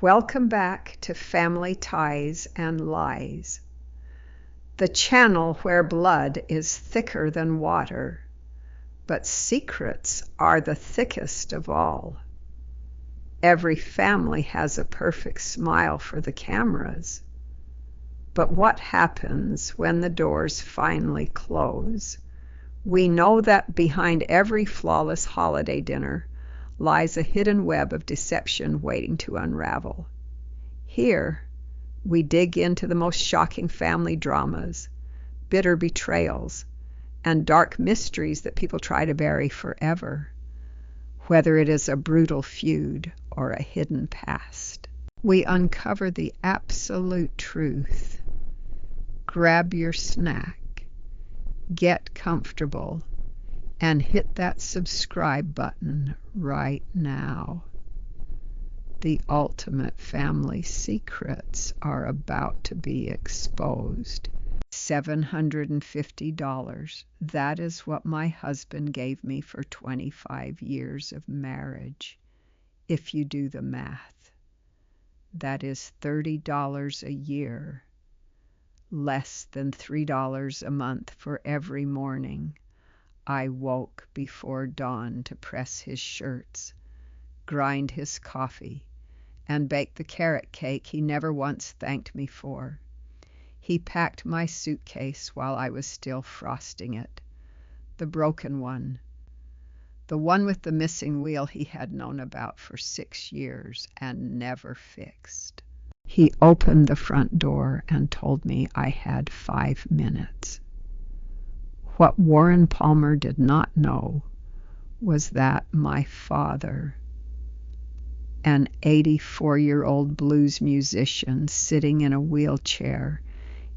Welcome back to Family Ties and Lies, the channel where blood is thicker than water, but secrets are the thickest of all. Every family has a perfect smile for the cameras, but what happens when the doors finally close? We know that behind every flawless holiday dinner lies a hidden web of deception waiting to unravel. Here, we dig into the most shocking family dramas, bitter betrayals, and dark mysteries that people try to bury forever, whether it is a brutal feud or a hidden past. We uncover the absolute truth. Grab your snack, get comfortable, and hit that subscribe button right now. The ultimate family secrets are about to be exposed. $750. That is what my husband gave me for 25 years of marriage. If you do the math, that is $30 a year, less than $3 a month for every morning I woke before dawn to press his shirts, grind his coffee, and bake the carrot cake he never once thanked me for. He packed my suitcase while I was still frosting it, the broken one, the one with the missing wheel he had known about for 6 years and never fixed. He opened the front door and told me I had 5 minutes. What Warren Palmer did not know was that my father, an 84-year-old blues musician sitting in a wheelchair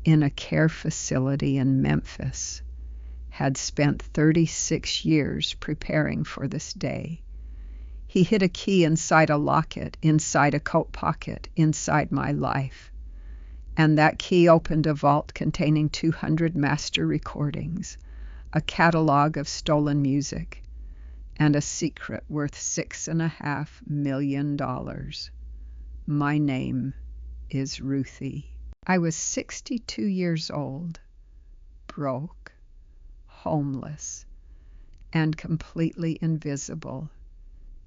in a care facility in Memphis, had spent 36 years preparing for this day. He hid a key inside a locket, inside a coat pocket, inside my life, and that key opened a vault containing 200 master recordings, a catalog of stolen music, and a secret worth $6.5 million. My name is Ruthie. I was 62 years old, broke, homeless, and completely invisible.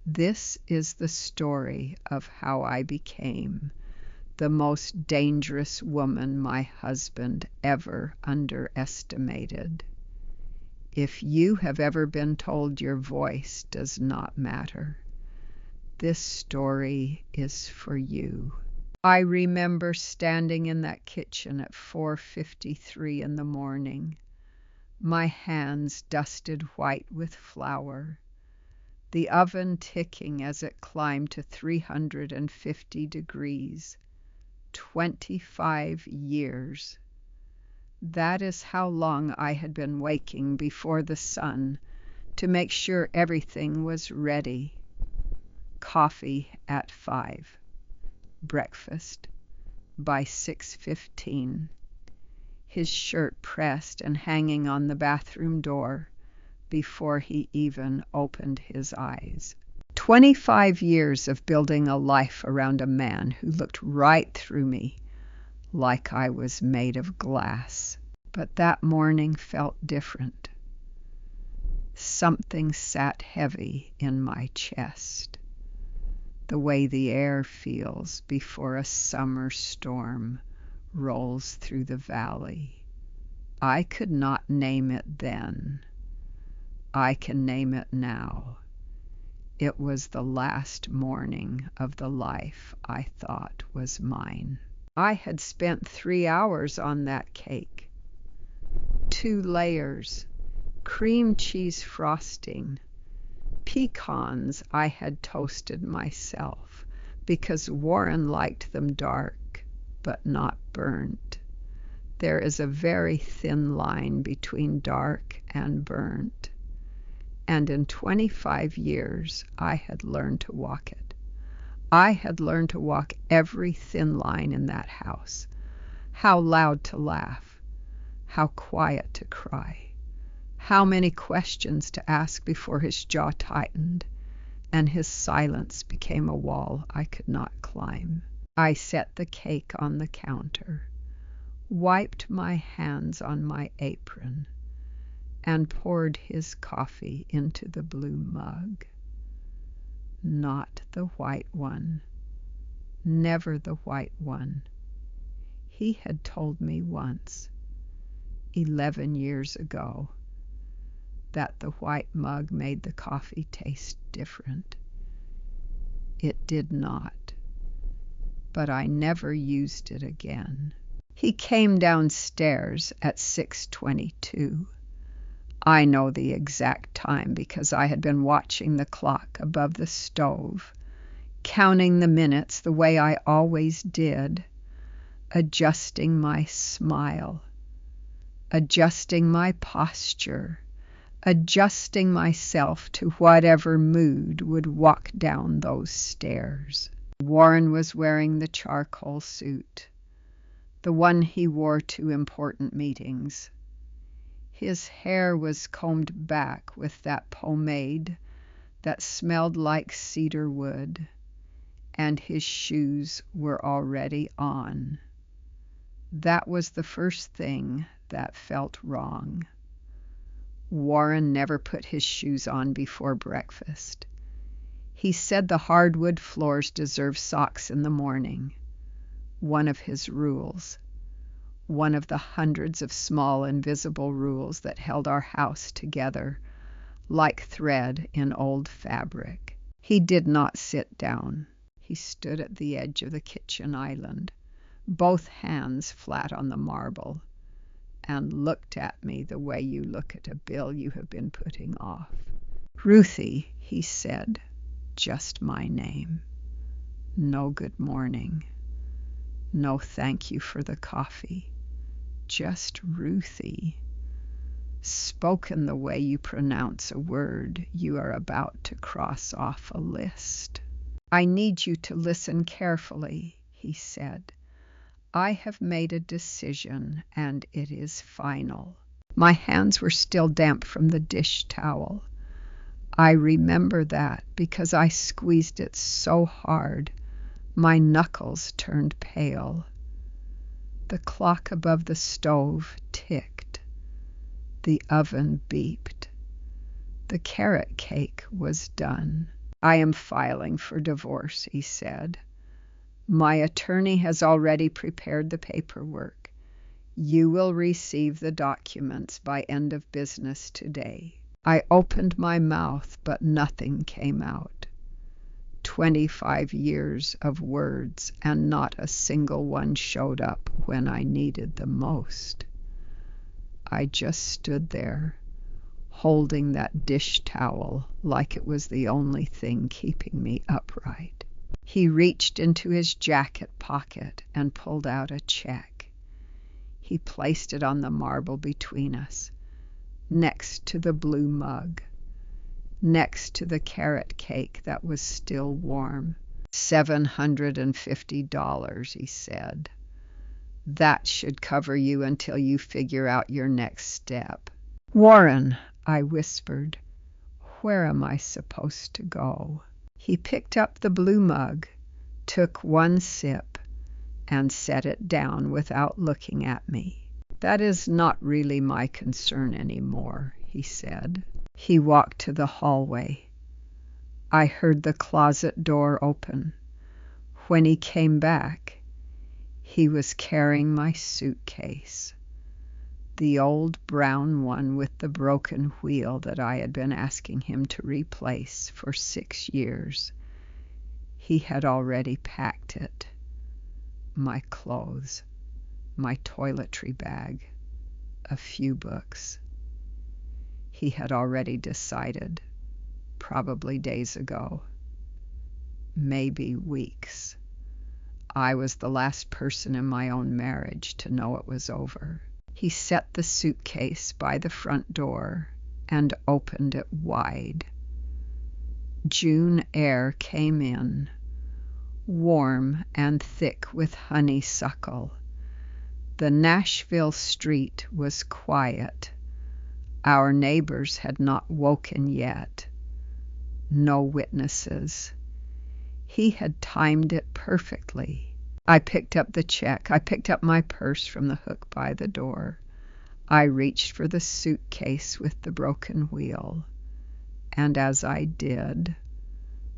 This is the story of how I became the most dangerous woman my husband ever underestimated. If you have ever been told your voice does not matter, this story is for you. I remember standing in that kitchen at 4:53 in the morning, my hands dusted white with flour, the oven ticking as it climbed to 350 degrees. 25 years. That is how long I had been waking before the sun to make sure everything was ready. Coffee at 5. Breakfast by 6:15. His shirt pressed and hanging on the bathroom door before he even opened his eyes. 25 years of building a life around a man who looked right through me like I was made of glass. But that morning felt different. Something sat heavy in my chest, the way the air feels before a summer storm rolls through the valley. I could not name it then. I can name it now. It was the last morning of the life I thought was mine. I had spent 3 hours on that cake. 2 layers, cream cheese frosting, pecans I had toasted myself because Warren liked them dark but not burnt. There is a very thin line between dark and burnt, and in 25 years I had learned to walk it. I had learned to walk every thin line in that house, how loud to laugh, how quiet to cry, how many questions to ask before his jaw tightened, and his silence became a wall I could not climb. I set the cake on the counter, wiped my hands on my apron, and poured his coffee into the blue mug. Not the white one, never the white one. He had told me once, 11 years ago, that the white mug made the coffee taste different. It did not, but I never used it again. He came downstairs at 6:22. I know the exact time because I had been watching the clock above the stove, counting the minutes the way I always did, adjusting my smile, adjusting my posture, adjusting myself to whatever mood would walk down those stairs. Warren was wearing the charcoal suit, the one he wore to important meetings. His hair was combed back with that pomade that smelled like cedar wood, and his shoes were already on. That was the first thing that felt wrong. Warren never put his shoes on before breakfast. He said the hardwood floors deserve socks in the morning. One of his rules. One of the hundreds of small invisible rules that held our house together like thread in old fabric. He did not sit down. He stood at the edge of the kitchen island, both hands flat on the marble, and looked at me the way you look at a bill you have been putting off. Ruthie, he said, just my name. No good morning. No thank you for the coffee. Just Ruthie. Spoken the way you pronounce a word you are about to cross off a list. I need you to listen carefully, he said. I have made a decision, and it is final. My hands were still damp from the dish towel. I remember that because I squeezed it so hard, my knuckles turned pale. The clock above the stove ticked. The oven beeped. The carrot cake was done. I am filing for divorce, he said. My attorney has already prepared the paperwork. You will receive the documents by end of business today. I opened my mouth, but nothing came out. 25 years of words, and not a single one showed up when I needed the most. I just stood there, holding that dish towel like it was the only thing keeping me upright. He reached into his jacket pocket and pulled out a check. He placed it on the marble between us, next to the blue mug, next to the carrot cake that was still warm. $750, he said. That should cover you until you figure out your next step. Warren, I whispered, where am I supposed to go? He picked up the blue mug, took one sip, and set it down without looking at me. That is not really my concern anymore, he said. He walked to the hallway. I heard the closet door open. When he came back, he was carrying my suitcase, the old brown one with the broken wheel that I had been asking him to replace for 6 years. He had already packed it. My clothes, my toiletry bag, a few books. He had already decided, probably days ago, maybe weeks. I was the last person in my own marriage to know it was over. He set the suitcase by the front door and opened it wide. June air came in, warm and thick with honeysuckle. The Nashville street was quiet. Our neighbors had not woken yet. no witnesses. He had timed it perfectly. I picked up the check. I picked up my purse from the hook by the door. I reached for the suitcase with the broken wheel. And as I did,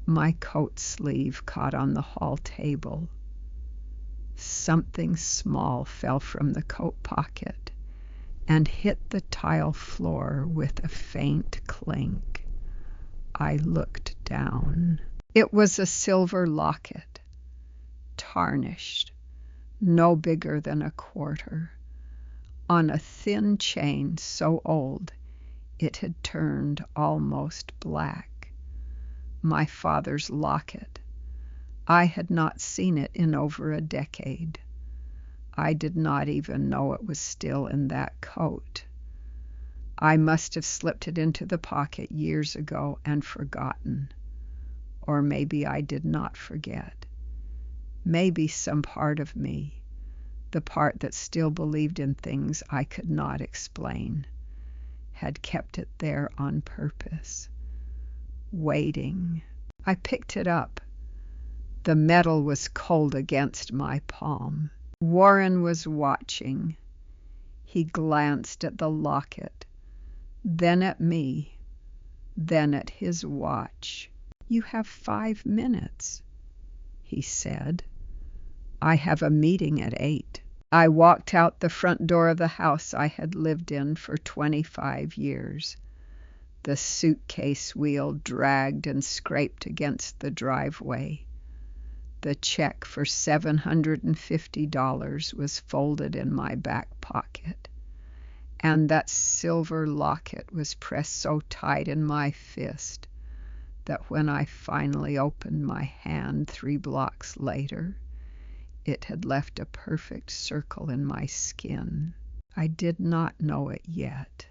my coat sleeve caught on the hall table. Something small fell from the coat pocket and hit the tile floor with a faint clink. I looked down. It was a silver locket, tarnished, no bigger than a quarter, on a thin chain so old it had turned almost black. My father's locket. I had not seen it in over a decade. I did not even know it was still in that coat. I must have slipped it into the pocket years ago and forgotten. Or maybe I did not forget. Maybe some part of me, the part that still believed in things I could not explain, had kept it there on purpose, waiting. I picked it up. The metal was cold against my palm. Warren was watching. He glanced at the locket, then at me, then at his watch. "You have 5 minutes," he said. "I have a meeting at 8. I walked out the front door of the house I had lived in for 25 years. The suitcase wheel dragged and scraped against the driveway. The check for $750 was folded in my back pocket, and that silver locket was pressed so tight in my fist that when I finally opened my hand 3 blocks later, it had left a perfect circle in my skin. I did not know it yet,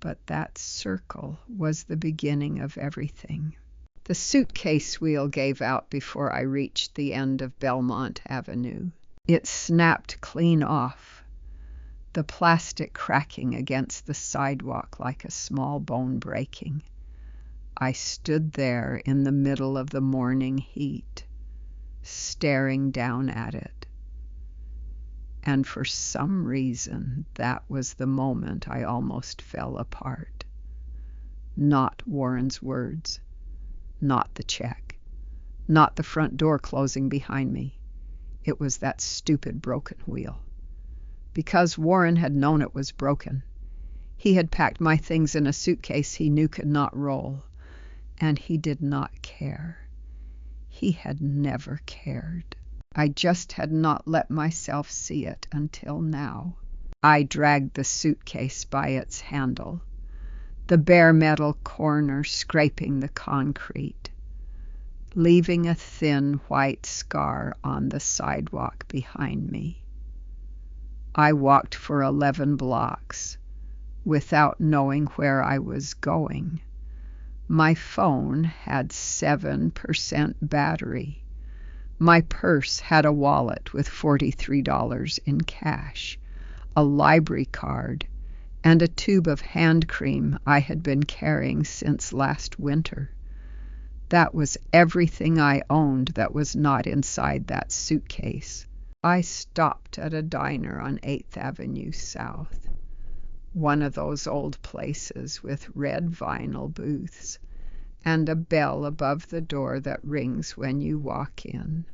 but that circle was the beginning of everything. The suitcase wheel gave out before I reached the end of Belmont Avenue. It snapped clean off, the plastic cracking against the sidewalk like a small bone breaking. I stood there in the middle of the morning heat, staring down at it. And for some reason, that was the moment I almost fell apart. Not Warren's words, not the check, not the front door closing behind me. It was that stupid broken wheel. Because Warren had known it was broken. He had packed my things in a suitcase he knew could not roll. And he did not care. He had never cared. I just had not let myself see it until now. I dragged the suitcase by its handle, the bare metal corner scraping the concrete, leaving a thin white scar on the sidewalk behind me. I walked for 11 blocks without knowing where I was going. My phone had 7% battery. My purse had a wallet with $43 in cash, a library card, and a tube of hand cream I had been carrying since last winter. That was everything I owned that was not inside that suitcase. I stopped at a diner on 8th Avenue South. One of those old places with red vinyl booths and a bell above the door that rings when you walk in.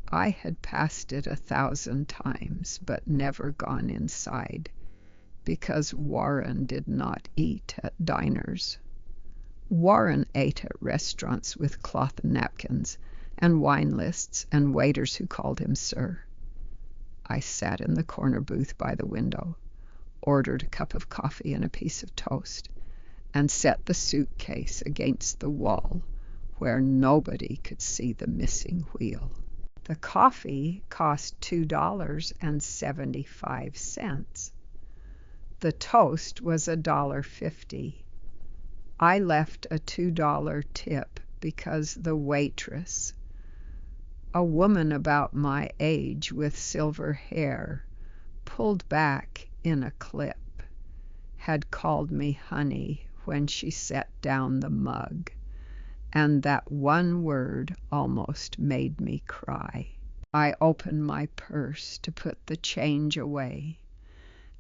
I had passed it 1,000 times, but never gone inside, because Warren did not eat at diners. Warren ate at restaurants with cloth napkins and wine lists and waiters who called him sir. I sat in the corner booth by the window, ordered a cup of coffee and a piece of toast, and set the suitcase against the wall where nobody could see the missing wheel. The coffee cost $2.75. The toast was $1.50. I left a $2 tip because the waitress, a woman about my age with silver hair, pulled back in a clip, had called me honey when she set down the mug, and that one word almost made me cry. I opened my purse to put the change away,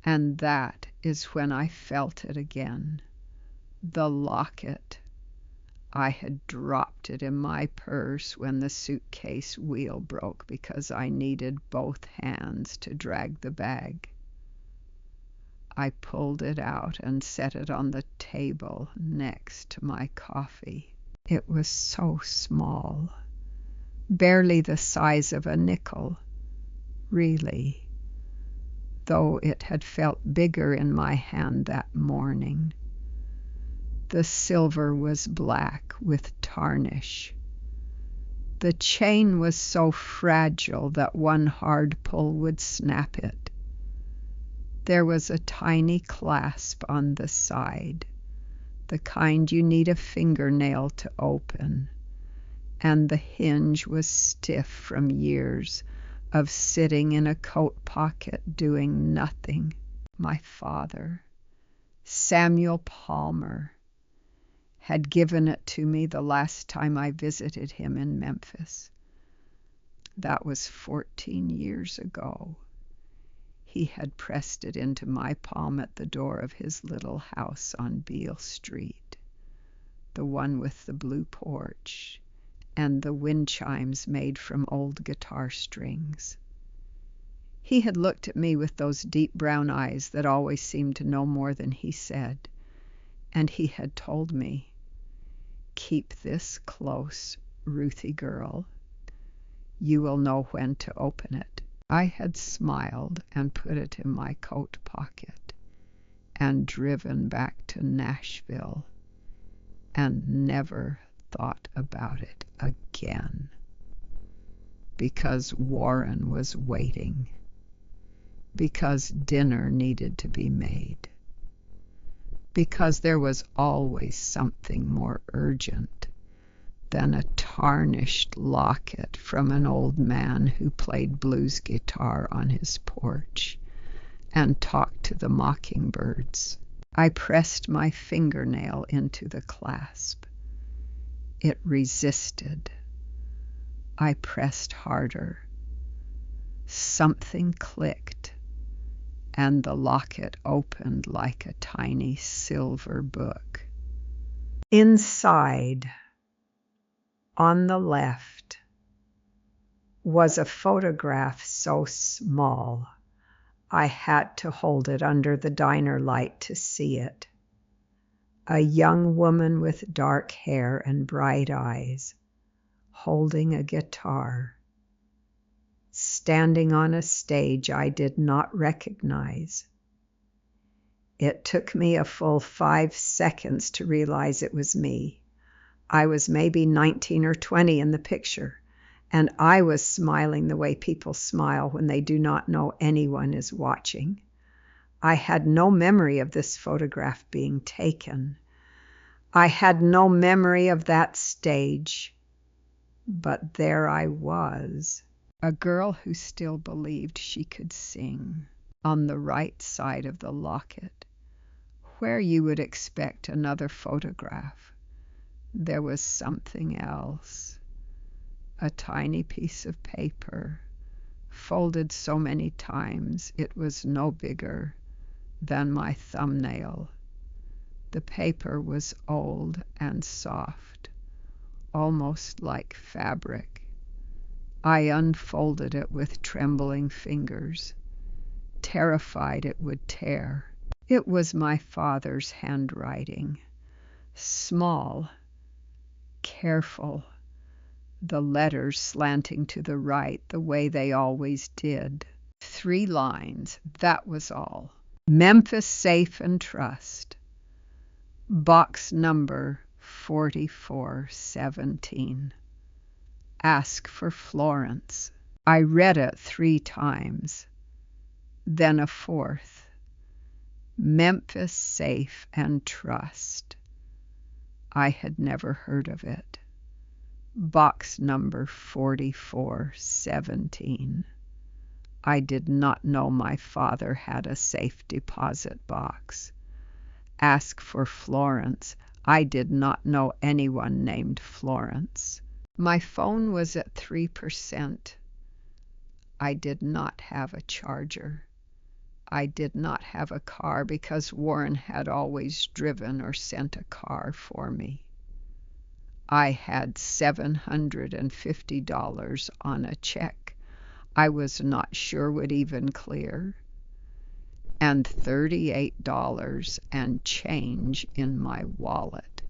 and that is when I felt it again. The locket. I had dropped it in my purse when the suitcase wheel broke because I needed both hands to drag the bag. I pulled it out and set it on the table next to my coffee. It was so small, barely the size of a nickel, really, though it had felt bigger in my hand that morning. The silver was black with tarnish. The chain was so fragile that one hard pull would snap it. There was a tiny clasp on the side, the kind you need a fingernail to open, and the hinge was stiff from years of sitting in a coat pocket doing nothing. My father, Samuel Palmer, had given it to me the last time I visited him in Memphis. That was 14 years ago. He had pressed it into my palm at the door of his little house on Beale Street, the one with the blue porch and the wind chimes made from old guitar strings. He had looked at me with those deep brown eyes that always seemed to know more than he said, and he had told me, "Keep this close, Ruthie girl. You will know when to open it." I had smiled and put it in my coat pocket and driven back to Nashville and never thought about it again, because Warren was waiting, because dinner needed to be made, because there was always something more urgent than a tarnished locket from an old man who played blues guitar on his porch and talked to the mockingbirds. I pressed my fingernail into the clasp. It resisted. I pressed harder. Something clicked, and the locket opened like a tiny silver book. Inside, on the left, was a photograph so small I had to hold it under the diner light to see it. A young woman with dark hair and bright eyes, holding a guitar, standing on a stage I did not recognize. It took me a full 5 seconds to realize it was me. I was maybe 19 or 20 in the picture, and I was smiling the way people smile when they do not know anyone is watching. I had no memory of this photograph being taken. I had no memory of that stage. But there I was, a girl who still believed she could sing, on the right side of the locket, where you would expect another photograph. There was something else, a tiny piece of paper, folded so many times it was no bigger than my thumbnail. The paper was old and soft, almost like fabric. I unfolded it with trembling fingers, terrified it would tear. It was my father's handwriting, small, careful, the letters slanting to the right the way they always did. 3 lines, that was all. Memphis Safe and Trust, box number 4417. Ask for Florence. I read it 3 times, then a 4th. Memphis Safe and Trust. I had never heard of it. Box number 4417. I did not know my father had a safe deposit box. Ask for Florence. I did not know anyone named Florence. My phone was at 3%. I did not have a charger. I did not have a car because Warren had always driven or sent a car for me. I had $750 on a check I was not sure would even clear, and $38 and change in my wallet.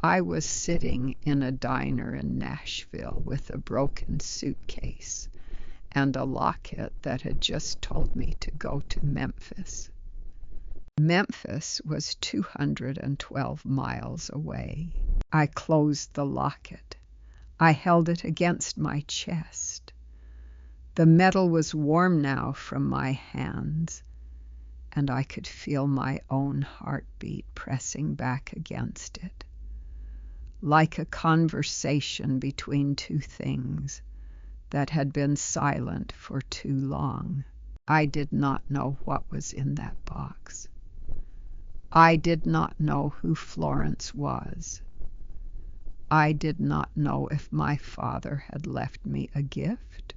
I was sitting in a diner in Nashville with a broken suitcase and a Locket that had just told me to go to Memphis. Memphis was 212 miles away. I closed the Locket. I held it against my chest. The metal was warm now from my hands, and I could feel my own heartbeat pressing back against it, like a conversation between two things that had been silent for too long. I did not know what was in that box. I did not know who Florence was. I did not know if my father had left me a gift,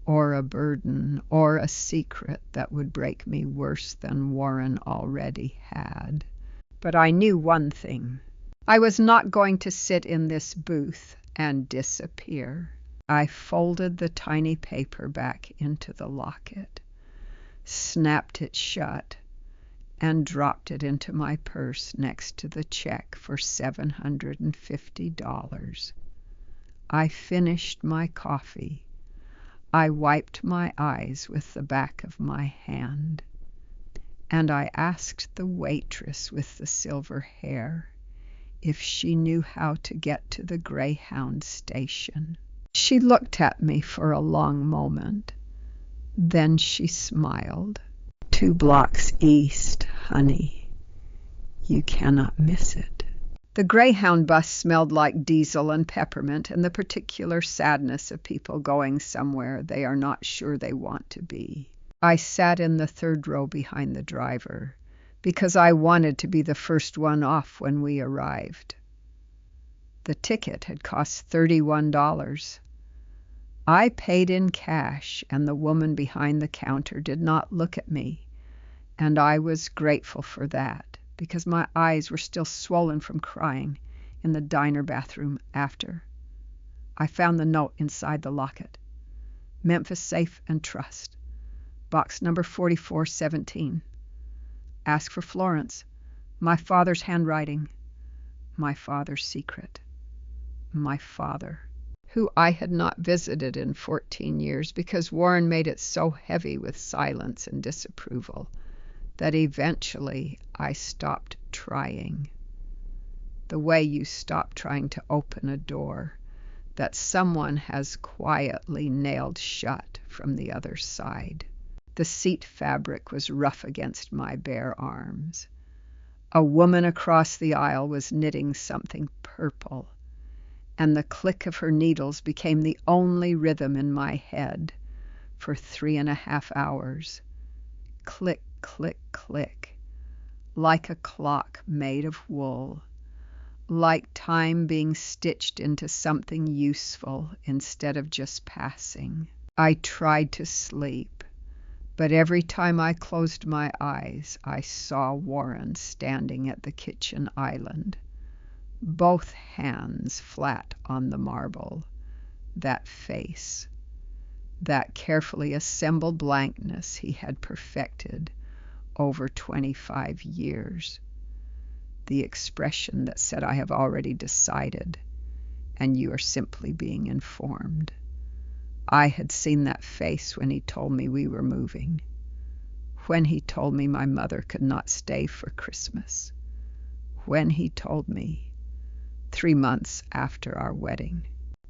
or a burden, or a secret that would break me worse than Warren already had. But I knew one thing. I was not going to sit in this booth and disappear. I folded the tiny paper back into the Locket, snapped it shut, and dropped it into my purse next to the check for $750. I finished my coffee. I wiped my eyes with the back of my hand, and I asked the waitress with the silver hair if she knew how to get to the Greyhound station. She looked at me for a long moment. Then she smiled. 2 blocks east, honey. You cannot miss it. The Greyhound bus smelled like diesel and peppermint and the particular sadness of people going somewhere they are not sure they want to be. I sat in the 3rd row behind the driver because I wanted to be the first one off when we arrived. The ticket had cost $31. I paid in cash, and the woman behind the counter did not look at me, and I was grateful for that, because my eyes were still swollen from crying in the diner bathroom after. I found the note inside the Locket. Memphis Safe and Trust. Box number 4417. Ask for Florence. My father's handwriting. My father's secret. My father, who I had not visited in 14 years because Warren made it so heavy with silence and disapproval that eventually I stopped trying. The way you stop trying to open a door that someone has quietly nailed shut from the other side. The seat fabric was rough against my bare arms. A woman across the aisle was knitting something purple, and the click of her needles became the only rhythm in my head for 3.5 hours. Click, click, click, like a clock made of wool, like time being stitched into something useful instead of just passing. I tried to sleep, but every time I closed my eyes, I saw Warren standing at the kitchen island, both hands flat on the marble, that face, that carefully assembled blankness he had perfected over 25 years, the expression that said, I have already decided, and you are simply being informed. I had seen that face when he told me we were moving, when he told me my mother could not stay for Christmas, when he told me 3 months after our wedding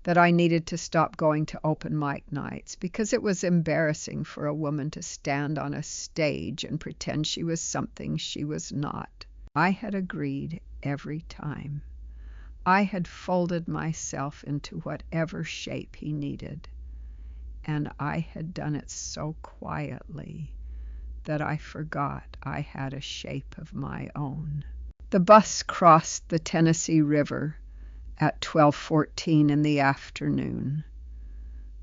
that I needed to stop going to open mic nights because it was embarrassing for a woman to stand on a stage and pretend she was something she was not. I had agreed every time. I had folded myself into whatever shape he needed, and I had done it so quietly that I forgot I had a shape of my own. The bus crossed the Tennessee River at 12:14 in the afternoon.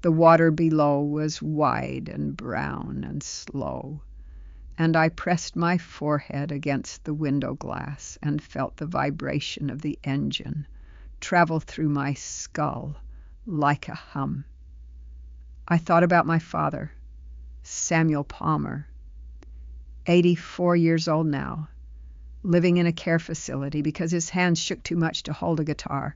The water below was wide and brown and slow, and I pressed my forehead against the window glass and felt the vibration of the engine travel through my skull like a hum. I thought about my father, Samuel Palmer, 84 years old now, living in a care facility because his hands shook too much to hold a guitar,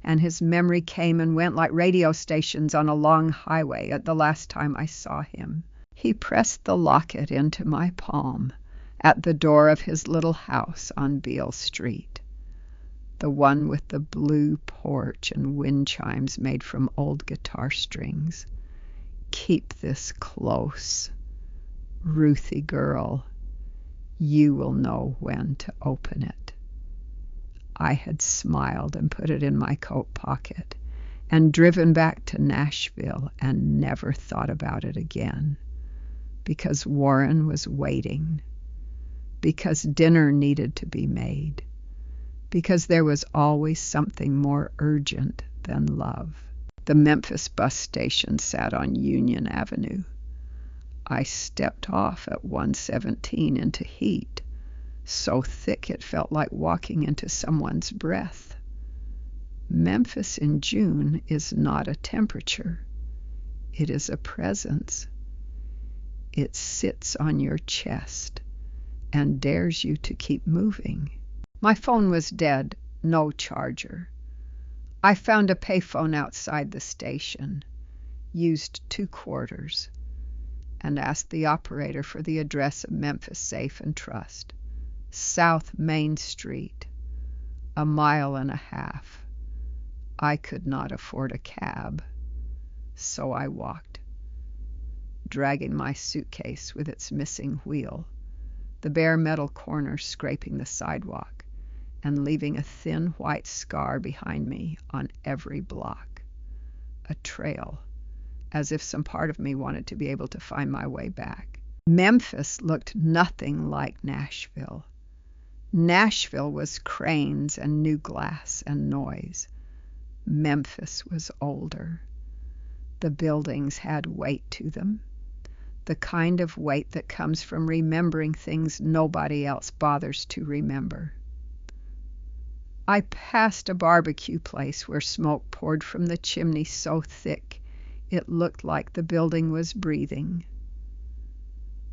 and his memory came and went like radio stations on a long highway at the last time I saw him. He pressed the locket into my palm at the door of his little house on Beale Street, the one with the blue porch and wind chimes made from old guitar strings. Keep this close, Ruthie girl. You will know when to open it. I had smiled and put it in my coat pocket and driven back to Nashville and never thought about it again, because Warren was waiting, because dinner needed to be made, because there was always something more urgent than love. The Memphis bus station sat on Union Avenue. I stepped off at 117 into heat, so thick it felt like walking into someone's breath. Memphis in June is not a temperature. It is a presence. It sits on your chest and dares you to keep moving. My phone was dead, no charger. I found a payphone outside the station, used 2 quarters, and asked the operator for the address of Memphis Safe and Trust, South Main Street, 1.5 miles. I could not afford a cab, so I walked, dragging my suitcase with its missing wheel, the bare metal corner scraping the sidewalk and leaving a thin white scar behind me on every block, a trail, as if some part of me wanted to be able to find my way back. Memphis looked nothing like Nashville. Nashville was cranes and new glass and noise. Memphis was older. The buildings had weight to them, the kind of weight that comes from remembering things nobody else bothers to remember. I passed a barbecue place where smoke poured from the chimney so thick it looked like the building was breathing.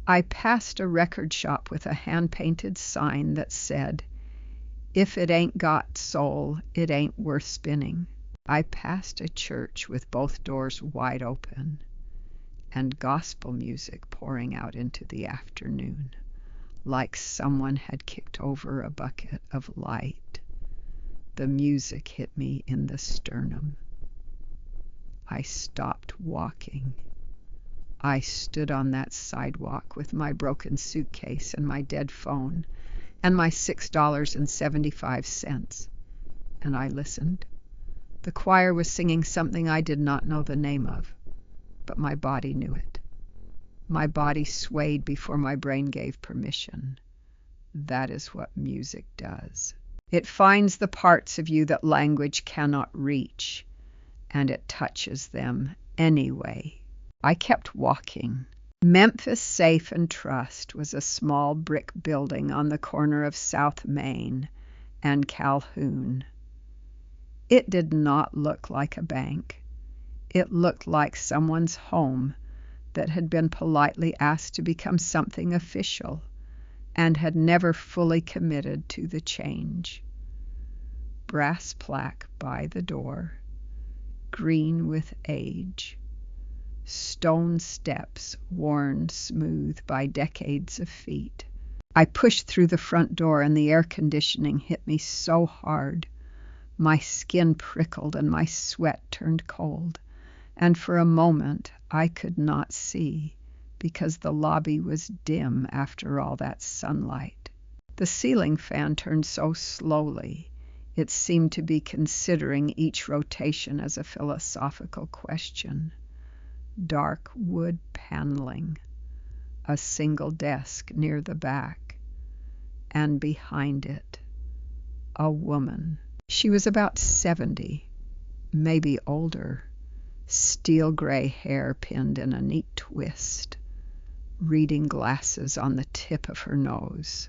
I passed a record shop with a hand-painted sign that said, "If it ain't got soul, it ain't worth spinning." I passed a church with both doors wide open and gospel music pouring out into the afternoon, like someone had kicked over a bucket of light. The music hit me in the sternum. I stopped walking. I stood on that sidewalk with my broken suitcase and my dead phone and my $6.75, and I listened. The choir was singing something I did not know the name of, but my body knew it. My body swayed before my brain gave permission. That is what music does. It finds the parts of you that language cannot reach, and it touches them anyway. I kept walking. Memphis Safe and Trust was a small brick building on the corner of South Main and Calhoun. It did not look like a bank. It looked like someone's home that had been politely asked to become something official and had never fully committed to the change. Brass plaque by the door, green with age, stone steps worn smooth by decades of feet. I pushed through the front door and the air conditioning hit me so hard. My skin prickled and my sweat turned cold, and for a moment I could not see because the lobby was dim after all that sunlight. The ceiling fan turned so slowly it seemed to be considering each rotation as a philosophical question. Dark wood paneling, a single desk near the back, and behind it, a woman. She was about 70, maybe older, steel gray hair pinned in a neat twist, reading glasses on the tip of her nose.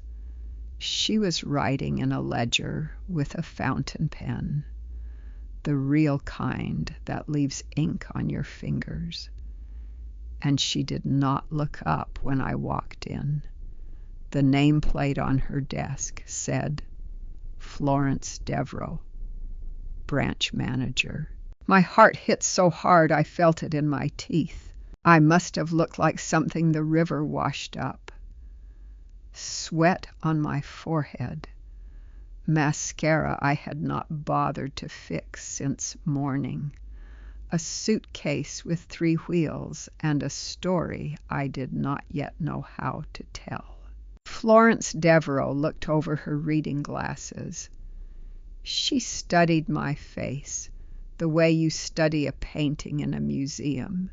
She was writing in a ledger with a fountain pen, the real kind that leaves ink on your fingers. And she did not look up when I walked in. The nameplate on her desk said, Florence Devereaux, branch manager. My heart hit so hard I felt it in my teeth. I must have looked like something the river washed up. Sweat on my forehead. Mascara I had not bothered to fix since morning. A suitcase with 3 wheels, and a story I did not yet know how to tell. Florence Devereaux looked over her reading glasses. She studied my face, the way you study a painting in a museum,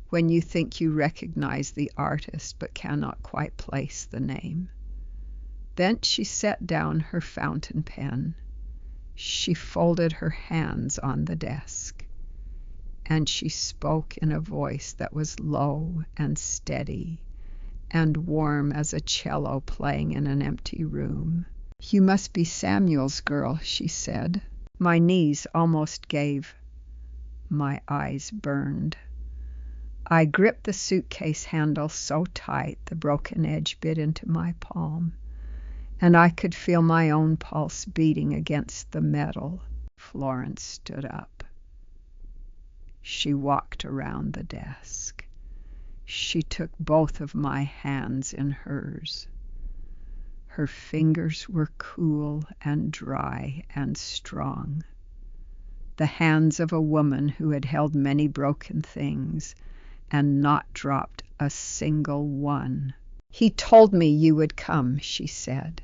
when you think you recognize the artist but cannot quite place the name. Then she set down her fountain pen. She folded her hands on the desk, and she spoke in a voice that was low and steady and warm as a cello playing in an empty room. You must be Samuel's girl, she said. My knees almost gave. My eyes burned. I gripped the suitcase handle so tight the broken edge bit into my palm, and I could feel my own pulse beating against the metal. Florence stood up. She walked around the desk. She took both of my hands in hers. Her fingers were cool and dry and strong. The hands of a woman who had held many broken things and not dropped a single one. He told me you would come, she said.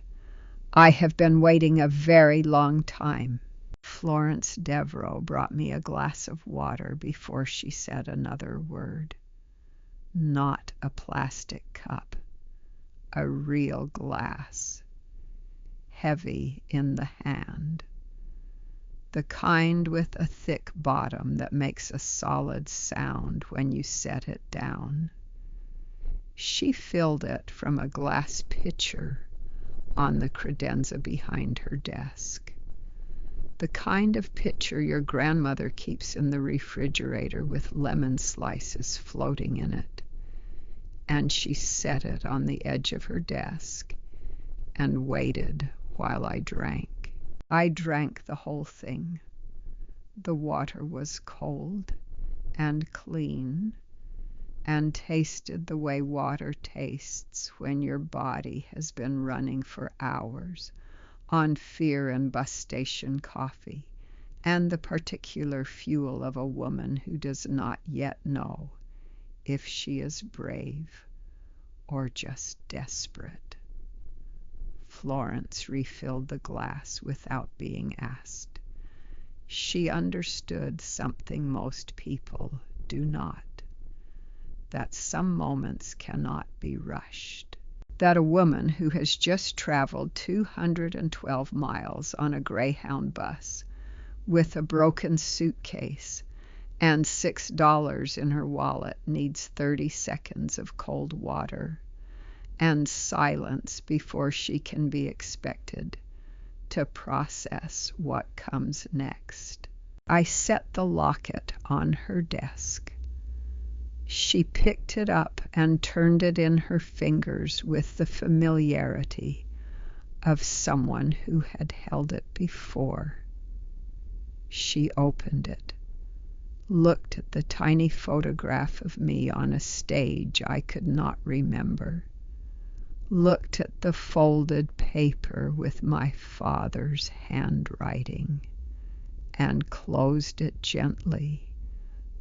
I have been waiting a very long time. Florence Devereaux brought me a glass of water before she said another word. Not a plastic cup, a real glass, heavy in the hand, the kind with a thick bottom that makes a solid sound when you set it down. She filled it from a glass pitcher on the credenza behind her desk, the kind of pitcher your grandmother keeps in the refrigerator with lemon slices floating in it. And she set it on the edge of her desk and waited while I drank. I drank the whole thing. The water was cold and clean and tasted the way water tastes when your body has been running for hours on fear and bus station coffee and the particular fuel of a woman who does not yet know if she is brave or just desperate. Florence refilled the glass without being asked. She understood something most people do not, that some moments cannot be rushed, that a woman who has just traveled 212 miles on a Greyhound bus with a broken suitcase and $6 in her wallet needs 30 seconds of cold water and silence before she can be expected to process what comes next. I set the locket on her desk. She picked it up and turned it in her fingers with the familiarity of someone who had held it before. She opened it, looked at the tiny photograph of me on a stage I could not remember, looked at the folded paper with my father's handwriting, and closed it gently,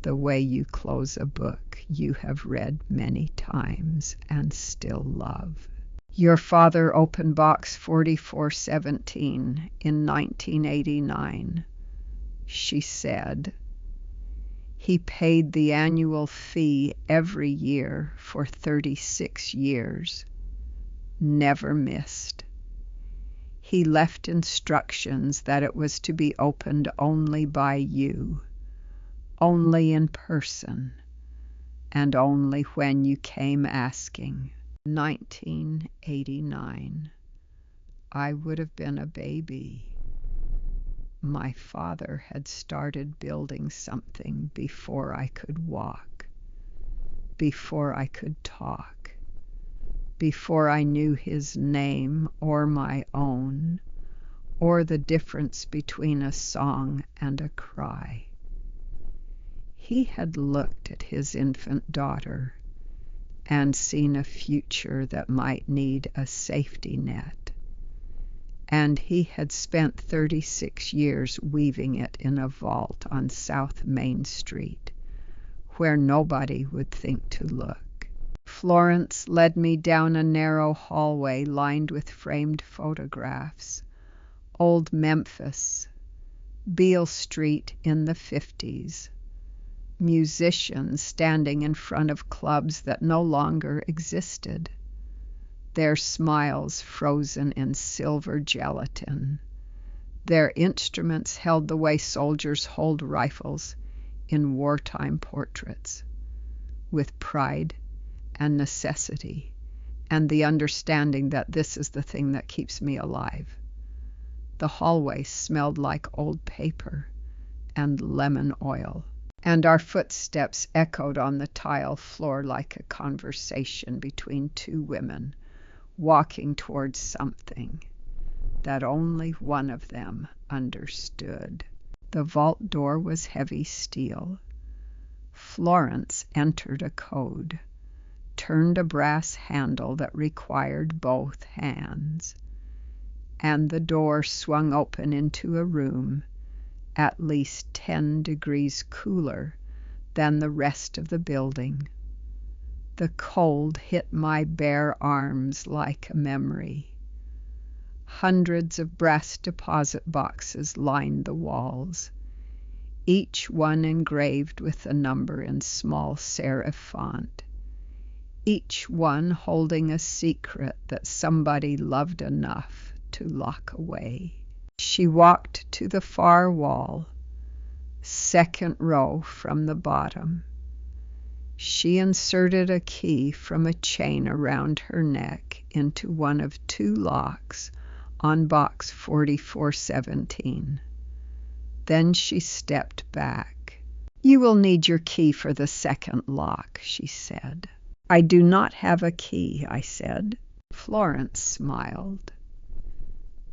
the way you close a book you have read many times and still love. Your father opened box 4417 in 1989, she said. He paid the annual fee every year for 36 years, never missed. He left instructions that it was to be opened only by you, only in person, and only when you came asking. 1989. I would have been a baby. My father had started building something before I could walk, before I could talk, before I knew his name or my own, or the difference between a song and a cry. He had looked at his infant daughter and seen a future that might need a safety net, and he had spent 36 years weaving it in a vault on South Main Street, where nobody would think to look. Florence led me down a narrow hallway lined with framed photographs. Old Memphis, Beale Street in the 50s, musicians standing in front of clubs that no longer existed, their smiles frozen in silver gelatin, their instruments held the way soldiers hold rifles in wartime portraits, with pride and necessity and the understanding that this is the thing that keeps me alive. The hallway smelled like old paper and lemon oil, and our footsteps echoed on the tile floor like a conversation between two women walking towards something that only one of them understood. The vault door was heavy steel. Florence entered a code, turned a brass handle that required both hands, and the door swung open into a room at least 10 degrees cooler than the rest of the building. The cold hit my bare arms like a memory. Hundreds of brass deposit boxes lined the walls, each one engraved with a number in small serif font, each one holding a secret that somebody loved enough to lock away. She walked to the far wall, second row from the bottom. She inserted a key from a chain around her neck into one of 2 locks on box 4417. Then she stepped back. "You will need your key for the second lock," she said. "I do not have a key," I said. Florence smiled.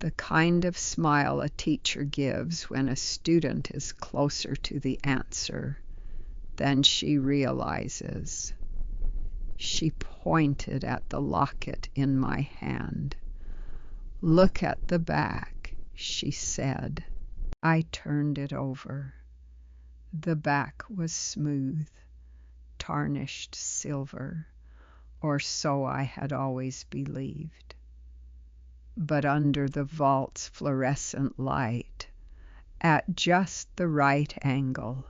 The kind of smile a teacher gives when a student is closer to the answer than she realizes. She pointed at the locket in my hand. "Look at the back," she said. I turned it over. The back was smooth, tarnished silver, or so I had always believed. But under the vault's fluorescent light, at just the right angle,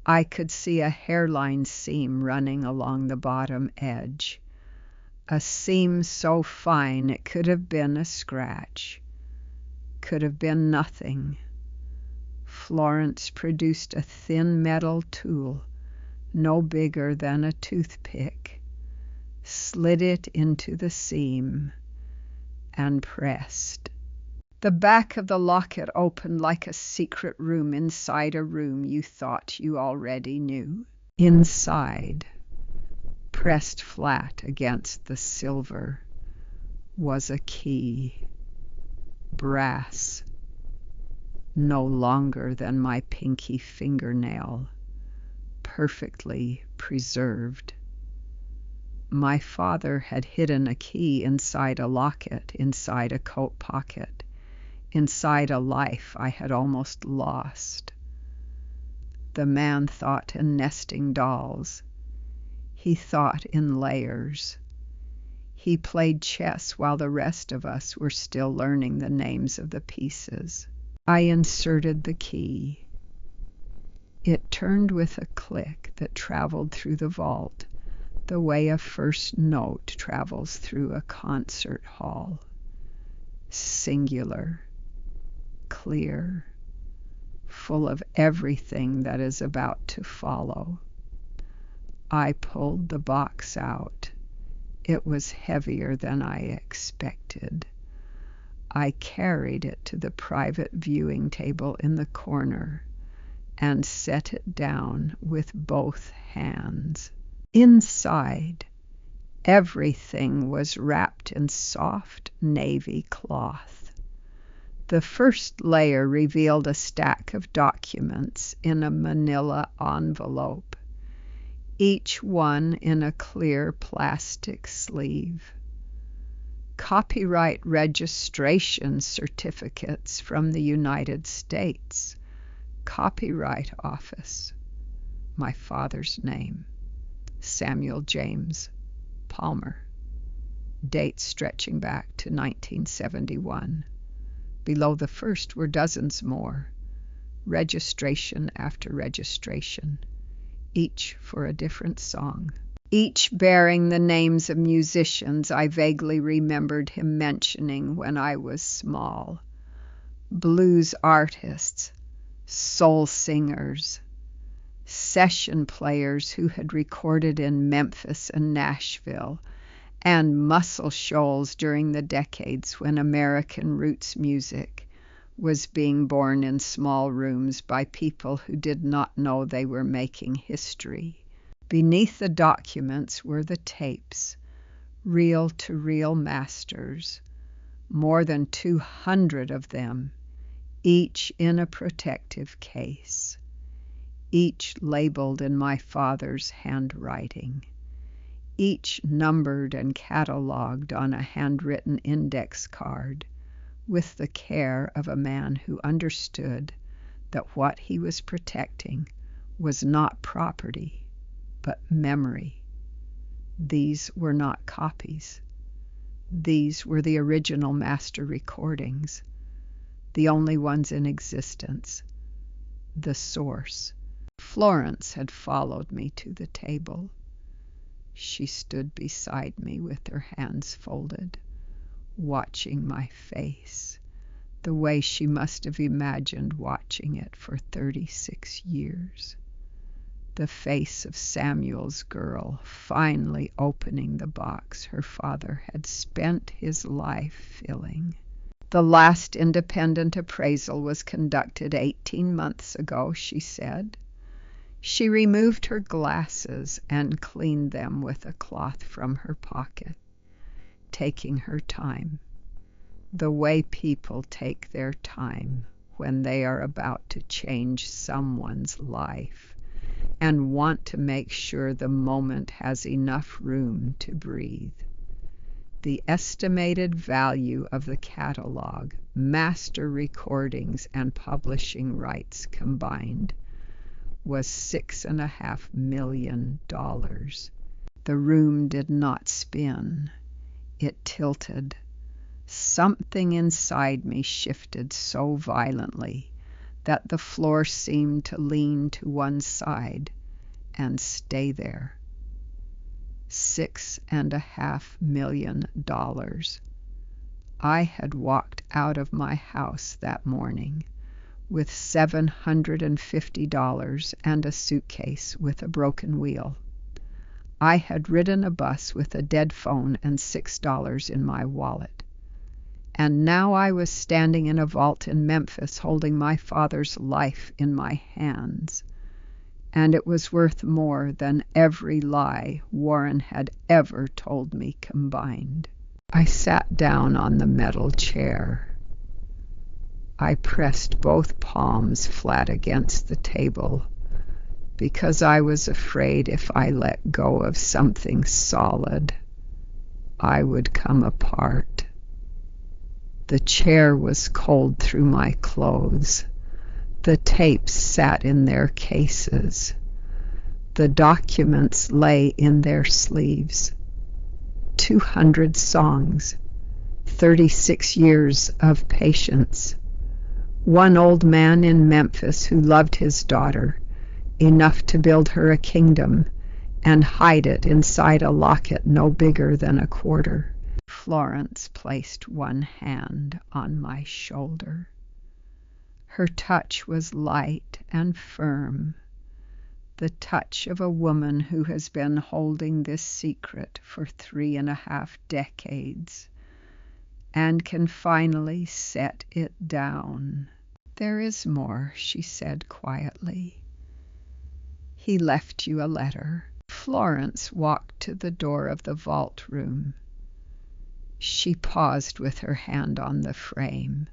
I could see a hairline seam running along the bottom edge, a seam so fine it could have been a scratch, could have been nothing. Florence produced a thin metal tool, no bigger than a toothpick, slid it into the seam, and pressed. The back of the locket opened like a secret room inside a room you thought you already knew. Inside, pressed flat against the silver, was a key, brass, no longer than my pinky fingernail, perfectly preserved. My father had hidden a key inside a locket, inside a coat pocket, inside a life I had almost lost. The man thought in nesting dolls. He thought in layers. He played chess while the rest of us were still learning the names of the pieces. I inserted the key. It turned with a click that traveled through the vault, the way a first note travels through a concert hall. Singular, clear, full of everything that is about to follow. I pulled the box out. It was heavier than I expected. I carried it to the private viewing table in the corner and set it down with both hands. Inside, everything was wrapped in soft navy cloth. The first layer revealed a stack of documents in a manila envelope, each one in a clear plastic sleeve. Copyright registration certificates from the United States Copyright Office. My father's name, Samuel James Palmer. Dates stretching back to 1971. Below the first were dozens more, registration after registration, each for a different song, each bearing the names of musicians I vaguely remembered him mentioning when I was small. Blues artists, soul singers, session players who had recorded in Memphis and Nashville, and Muscle Shoals during the decades when American roots music was being born in small rooms by people who did not know they were making history. Beneath the documents were the tapes, reel-to-reel masters, more than 200 of them, each in a protective case, each labeled in my father's handwriting, each numbered and catalogued on a handwritten index card with the care of a man who understood that what he was protecting was not property, but memory. These were not copies. These were the original master recordings, the only ones in existence, the source. Florence had followed me to the table. She stood beside me with her hands folded, watching my face, the way she must have imagined watching it for 36 years. The face of Samuel's girl finally opening the box her father had spent his life filling. The last independent appraisal was conducted 18 months ago, she said. She removed her glasses and cleaned them with a cloth from her pocket, taking her time, the way people take their time when they are about to change someone's life and want to make sure the moment has enough room to breathe. The estimated value of the catalog, master recordings, and publishing rights combined was $6.5 million. The room did not spin. It tilted. Something inside me shifted so violently that the floor seemed to lean to one side and stay there. $6.5 million. I had walked out of my house that morning with $750 and a suitcase with a broken wheel. I had ridden a bus with a dead phone and $6 in my wallet. And now I was standing in a vault in Memphis holding my father's life in my hands. And it was worth more than every lie Warren had ever told me combined. I sat down on the metal chair. I pressed both palms flat against the table because I was afraid if I let go of something solid, I would come apart. The chair was cold through my clothes. The tapes sat in their cases. The documents lay in their sleeves. 200 songs, 36 years of patience. One old man in Memphis who loved his daughter enough to build her a kingdom and hide it inside a locket no bigger than a quarter. Florence placed one hand on my shoulder. Her touch was light and firm, the touch of a woman who has been holding this secret for 3.5 decades and can finally set it down. "There is more," she said quietly. "He left you a letter." Florence walked to the door of the vault room. She paused with her hand on the frame,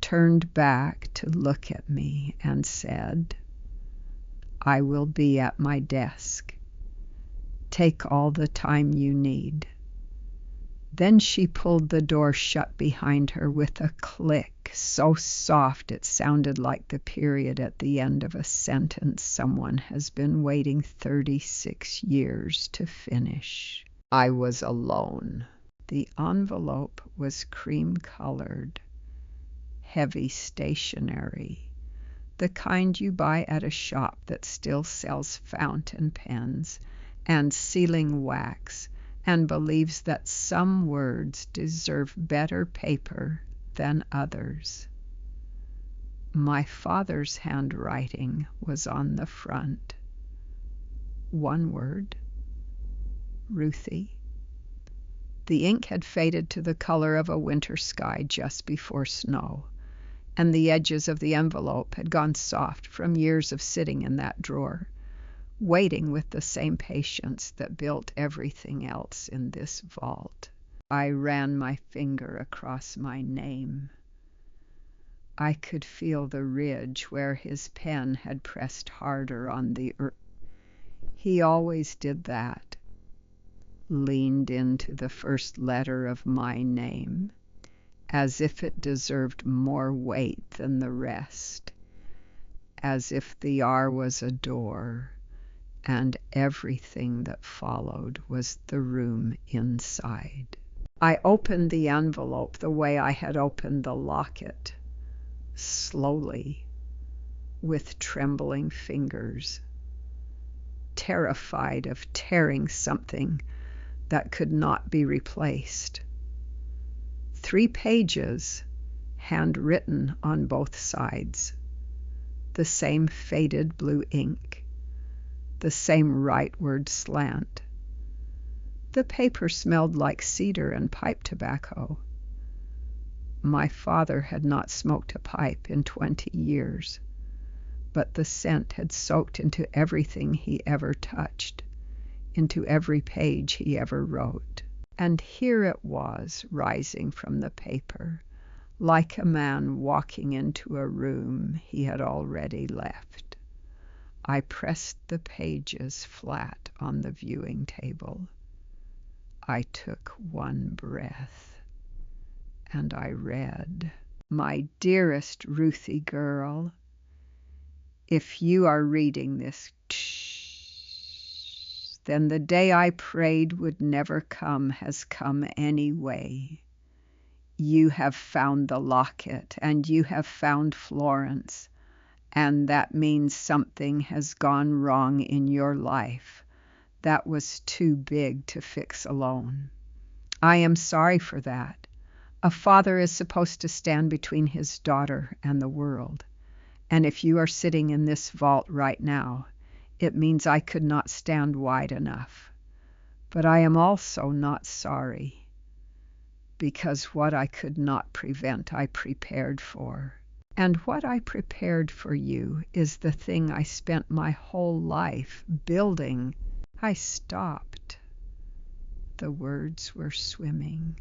turned back to look at me, and said, "I will be at my desk. Take all the time you need." Then she pulled the door shut behind her with a click so soft it sounded like the period at the end of a sentence someone has been waiting 36 years to finish. I was alone. The envelope was cream-colored, heavy stationery, the kind you buy at a shop that still sells fountain pens and sealing wax and believes that some words deserve better paper than others. My father's handwriting was on the front. One word: Ruthie. The ink had faded to the color of a winter sky just before snow, and the edges of the envelope had gone soft from years of sitting in that drawer, waiting with the same patience that built everything else in this vault. I ran my finger across my name. I could feel the ridge where his pen had pressed harder on the earth. He always did that. Leaned into the first letter of my name, as if it deserved more weight than the rest, as if the R was a door, and everything that followed was the room inside. I opened the envelope the way I had opened the locket, slowly, with trembling fingers, terrified of tearing something that could not be replaced. 3 pages, handwritten on both sides, the same faded blue ink, the same rightward slant. The paper smelled like cedar and pipe tobacco. My father had not smoked a pipe in 20 years, but the scent had soaked into everything he ever touched, into every page he ever wrote. And here it was, rising from the paper, like a man walking into a room he had already left. I pressed the pages flat on the viewing table. I took one breath, and I read, "My dearest Ruthie girl, if you are reading this, then the day I prayed would never come has come anyway. You have found the locket, and you have found Florence, and that means something has gone wrong in your life that was too big to fix alone. I am sorry for that. A father is supposed to stand between his daughter and the world, and if you are sitting in this vault right now, it means I could not stand wide enough. But I am also not sorry, because what I could not prevent I prepared for. And what I prepared for you is the thing I spent my whole life building." I stopped. The words were swimming.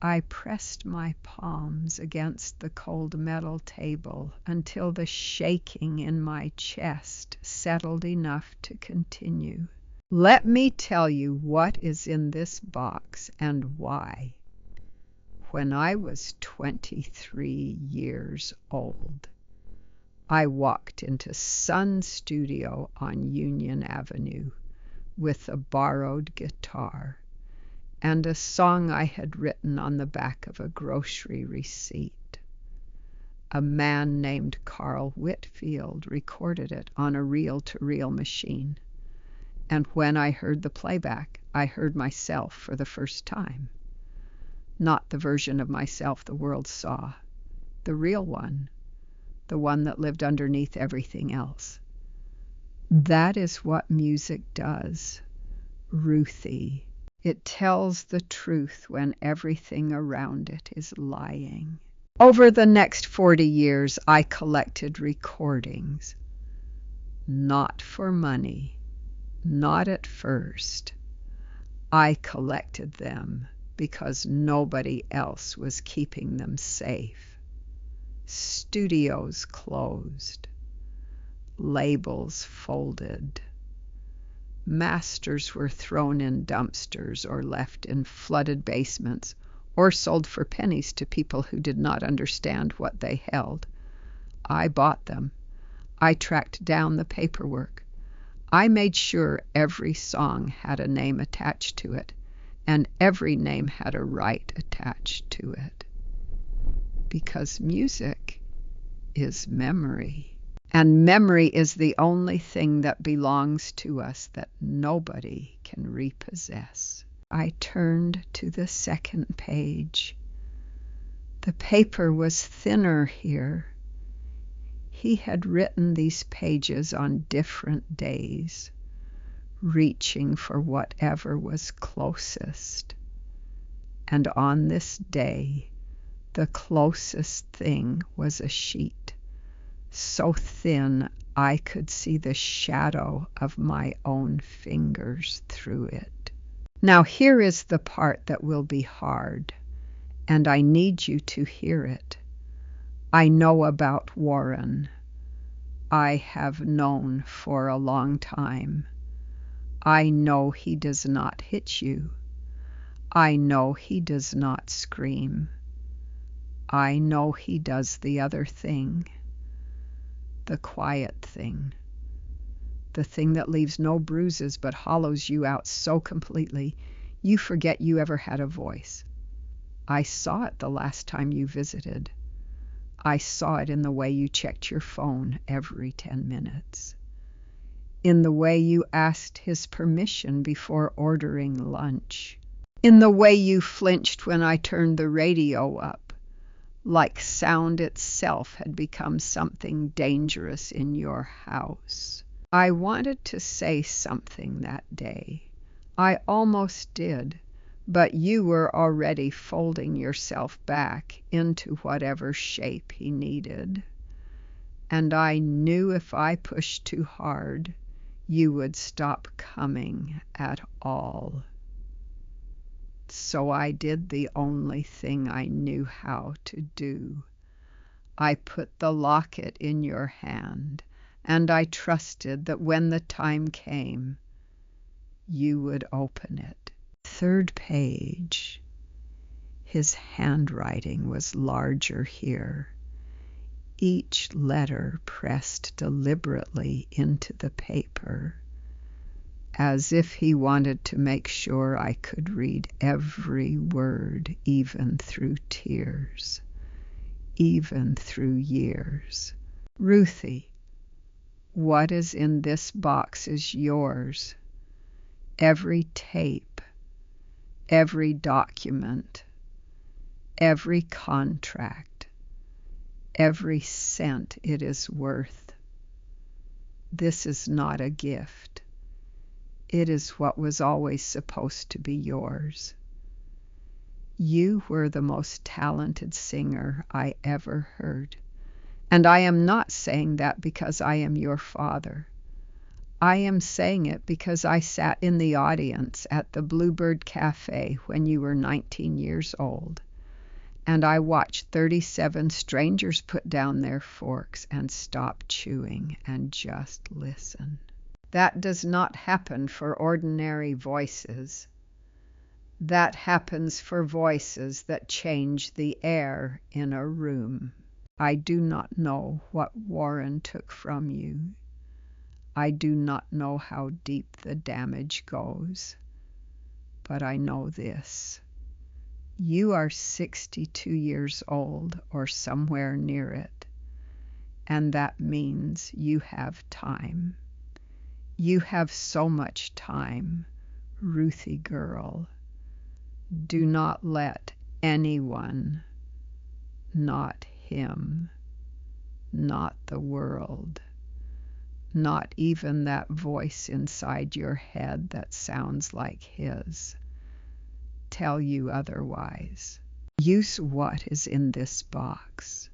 I pressed my palms against the cold metal table until the shaking in my chest settled enough to continue. "Let me tell you what is in this box and why. When I was 23 years old, I walked into Sun's studio on Union Avenue with a borrowed guitar and a song I had written on the back of a grocery receipt. A man named Carl Whitfield recorded it on a reel-to-reel machine. And when I heard the playback, I heard myself for the first time. Not the version of myself the world saw, the real one, the one that lived underneath everything else. That is what music does, Ruthie. It tells the truth when everything around it is lying. Over the next 40 years, I collected recordings. Not for money, not at first. I collected them because nobody else was keeping them safe. Studios closed. Labels folded. Masters were thrown in dumpsters or left in flooded basements or sold for pennies to people who did not understand what they held. I bought them. I tracked down the paperwork. I made sure every song had a name attached to it, and every name had a right attached to it. Because music is memory. And memory is the only thing that belongs to us that nobody can repossess. I turned to the second page. The paper was thinner here. He had written these pages on different days, reaching for whatever was closest. And on this day, the closest thing was a sheet, so thin I could see the shadow of my own fingers through it. Now here is the part that will be hard, and I need you to hear it. I know about Warren. I have known for a long time. I know he does not hit you. I know he does not scream. I know he does the other thing, the quiet thing, the thing that leaves no bruises but hollows you out so completely you forget you ever had a voice. I saw it the last time you visited. I saw it in the way you checked your phone every 10 minutes, in the way you asked his permission before ordering lunch, in the way you flinched when I turned the radio up, like sound itself had become something dangerous in your house. I wanted to say something that day. I almost did, but you were already folding yourself back into whatever shape he needed. And I knew if I pushed too hard, you would stop coming at all. So I did the only thing I knew how to do. I put the locket in your hand, and I trusted that when the time came, you would open it. Third page. His handwriting was larger here, each letter pressed deliberately into the paper, as if he wanted to make sure I could read every word, even through tears, even through years. Ruthie, what is in this box is yours. Every tape, every document, every contract, every cent it is worth. This is not a gift. It is what was always supposed to be yours. You were the most talented singer I ever heard, and I am not saying that because I am your father. I am saying it because I sat in the audience at the Bluebird Cafe when you were 19 years old, and I watched 37 strangers put down their forks and stop chewing and just listen. That does not happen for ordinary voices. That happens for voices that change the air in a room. I do not know what Warren took from you. I do not know how deep the damage goes. But I know this. You are 62 years old or somewhere near it. and that means you have time. You have so much time, Ruthie girl. Do not let anyone, not him, not the world, not even that voice inside your head that sounds like his, tell you otherwise. Use what is in this box.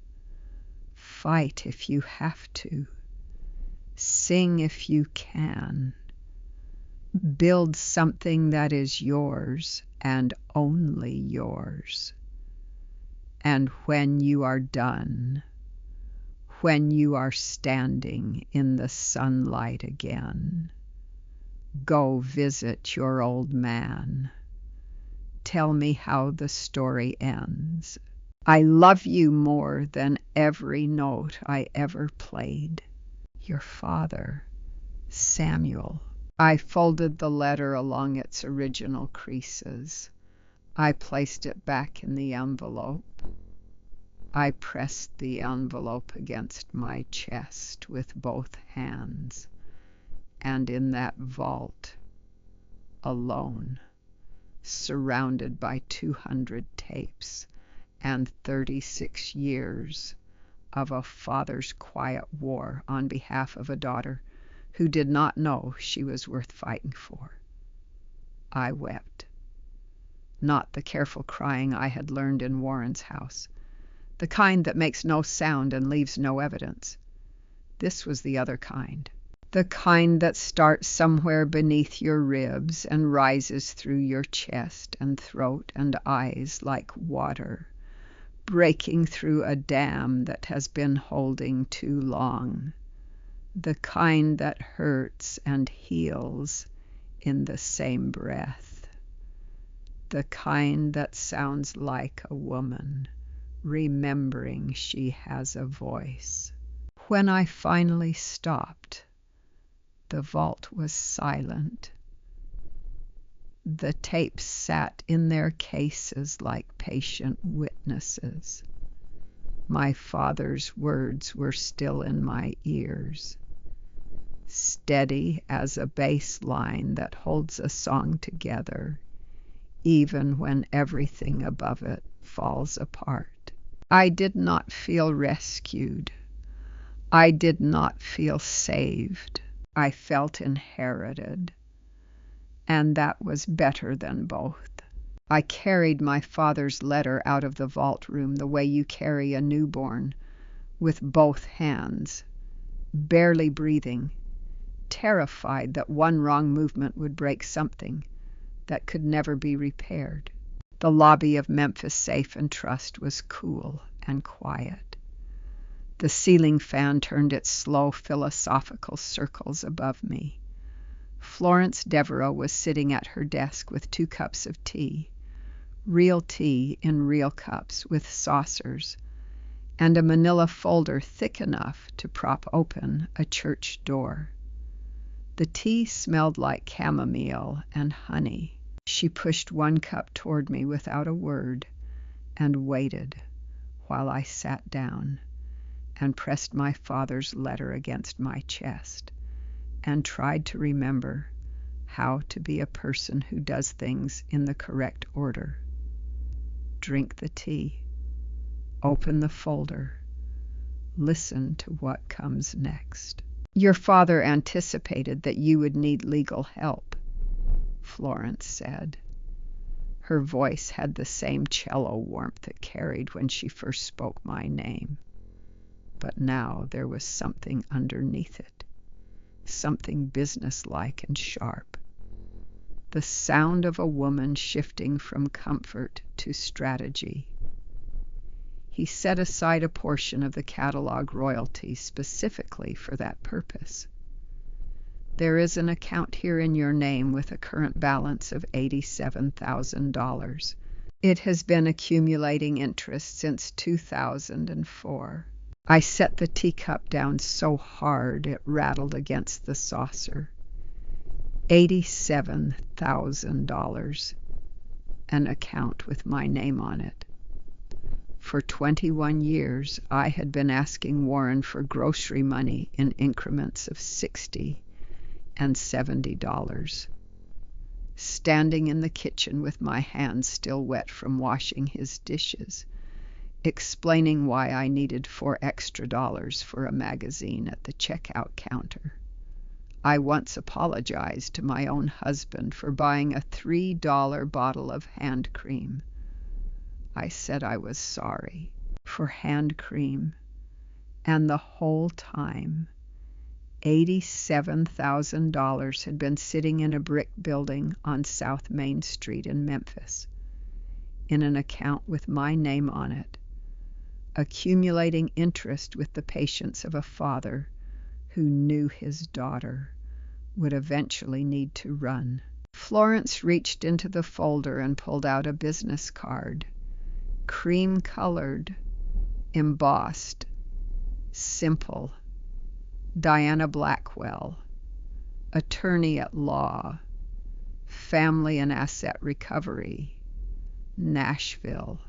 Fight if you have to. Sing if you can. Build something that is yours and only yours. And when you are done, when you are standing in the sunlight again, go visit your old man. Tell me how the story ends. I love you more than every note I ever played. Your father, Samuel. I folded the letter along its original creases. I placed it back in the envelope. I pressed the envelope against my chest with both hands. And in that vault, alone, surrounded by 200 tapes and 36 years of a father's quiet war on behalf of a daughter who did not know she was worth fighting for, I wept. Not the careful crying I had learned in Warren's house, the kind that makes no sound and leaves no evidence. This was the other kind. The kind that starts somewhere beneath your ribs and rises through your chest and throat and eyes like water, breaking through a dam that has been holding too long. The kind that hurts and heals in the same breath. The kind that sounds like a woman, remembering she has a voice. When I finally stopped, the vault was silent. The tapes sat in their cases like patient witnesses. My father's words were still in my ears, steady as a bass line that holds a song together, even when everything above it falls apart. I did not feel rescued. I did not feel saved. I felt inherited, and that was better than both. I carried my father's letter out of the vault room the way you carry a newborn, with both hands, barely breathing, terrified that one wrong movement would break something that could never be repaired. The lobby of Memphis Safe and Trust was cool and quiet. The ceiling fan turned its slow philosophical circles above me. Florence Devereaux was sitting at her desk with 2 cups of tea, real tea in real cups with saucers, and a manila folder thick enough to prop open a church door. The tea smelled like chamomile and honey. She pushed 1 cup toward me without a word and waited while I sat down and pressed my father's letter against my chest and tried to remember how to be a person who does things in the correct order. Drink the tea, open the folder, listen to what comes next. Your father anticipated that you would need legal help, Florence said. Her voice had the same cello warmth it carried when she first spoke my name. But now there was something underneath it, something businesslike and sharp. The sound of a woman shifting from comfort to strategy. He set aside a portion of the catalog royalty specifically for that purpose. There is an account here in your name with a current balance of $87,000. It has been accumulating interest since 2004. I set the teacup down so hard it rattled against the saucer. $87,000. An account with my name on it. For 21 years, I had been asking Warren for grocery money in increments of $60 and $70. Standing in the kitchen with my hands still wet from washing his dishes, explaining why I needed $4 extra for a magazine at the checkout counter. I once apologized to my own husband for buying a $3 bottle of hand cream. I said I was sorry for hand cream, and the whole time, $87,000 had been sitting in a brick building on South Main Street in Memphis, in an account with my name on it, accumulating interest with the patience of a father who knew his daughter would eventually need to run. Florence reached into the folder and pulled out a business card, cream-colored, embossed, simple. Diana Blackwell, attorney at law, family and asset recovery, Nashville,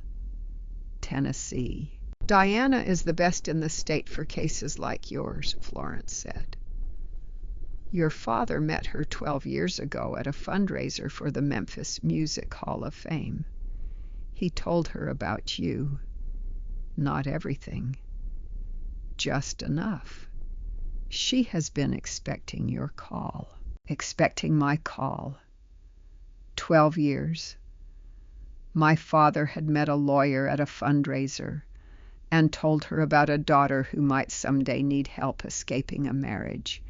Tennessee. Diana is the best in the state for cases like yours, Florence said. Your father met her 12 years ago at a fundraiser for the Memphis Music Hall of Fame. He told her about you. Not everything. Just enough. She has been expecting your call. Expecting my call. 12 years. My father had met a lawyer at a fundraiser and told her about a daughter who might someday need help escaping a marriage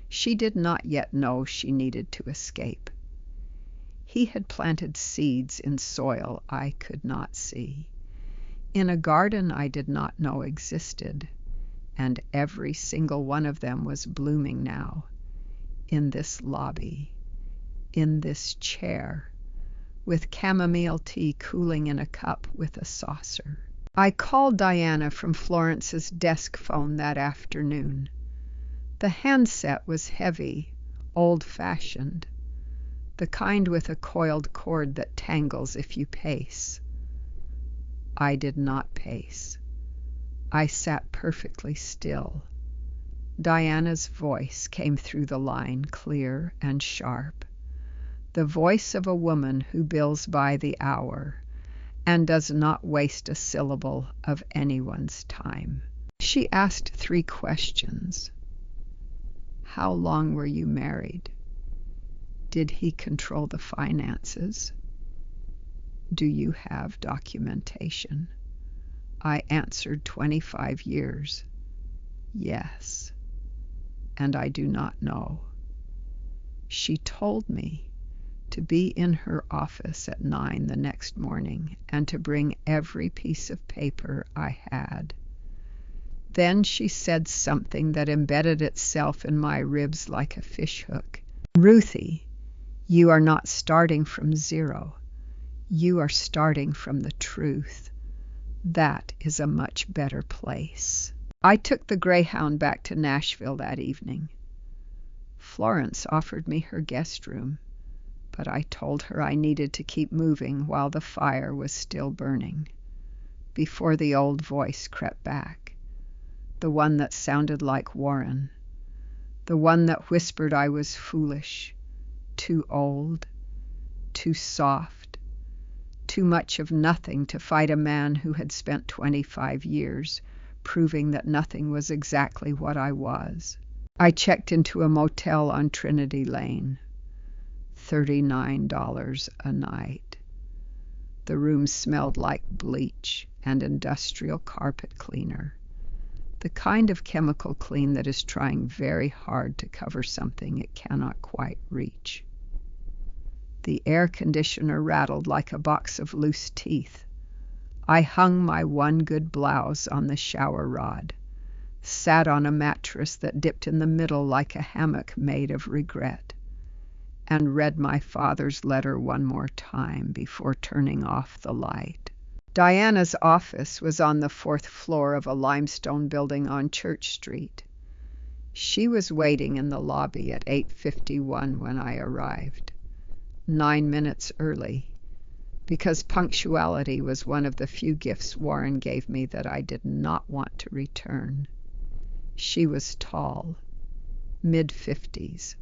she did not yet know she needed to escape. He had planted seeds in soil I could not see, in a garden I did not know existed, and every single one of them was blooming now, in this lobby, in this chair, with chamomile tea cooling in a cup with a saucer. I called Diana from Florence's desk phone that afternoon. The handset was heavy, old-fashioned, the kind with a coiled cord that tangles if you pace. I did not pace. I sat perfectly still. Diana's voice came through the line, clear and sharp, the voice of a woman who bills by the hour and does not waste a syllable of anyone's time. She asked 3 questions. How long were you married? Did he control the finances? Do you have documentation? I answered 25 years. Yes. And I do not know. She told me to be in her office at 9 the next morning and to bring every piece of paper I had. Then she said something that embedded itself in my ribs like a fishhook. Ruthie, you are not starting from zero. You are starting from the truth. That is a much better place. I took the Greyhound back to Nashville that evening. Florence offered me her guest room, but I told her I needed to keep moving while the fire was still burning, before the old voice crept back, the one that sounded like Warren, the one that whispered I was foolish, too old, too soft, too much of nothing to fight a man who had spent 25 years proving that nothing was exactly what I was. I checked into a motel on Trinity Lane. $39 a night. The room smelled like bleach and industrial carpet cleaner, the kind of chemical clean that is trying very hard to cover something it cannot quite reach. The air conditioner rattled like a box of loose teeth. I hung my one good blouse on the shower rod, sat on a mattress that dipped in the middle like a hammock made of regret, and read my father's letter one more time before turning off the light. Diana's office was on the 4th floor of a limestone building on Church Street. She was waiting in the lobby at 8:51 when I arrived, 9 minutes early, because punctuality was one of the few gifts Warren gave me that I did not want to return. She was tall, mid-50s,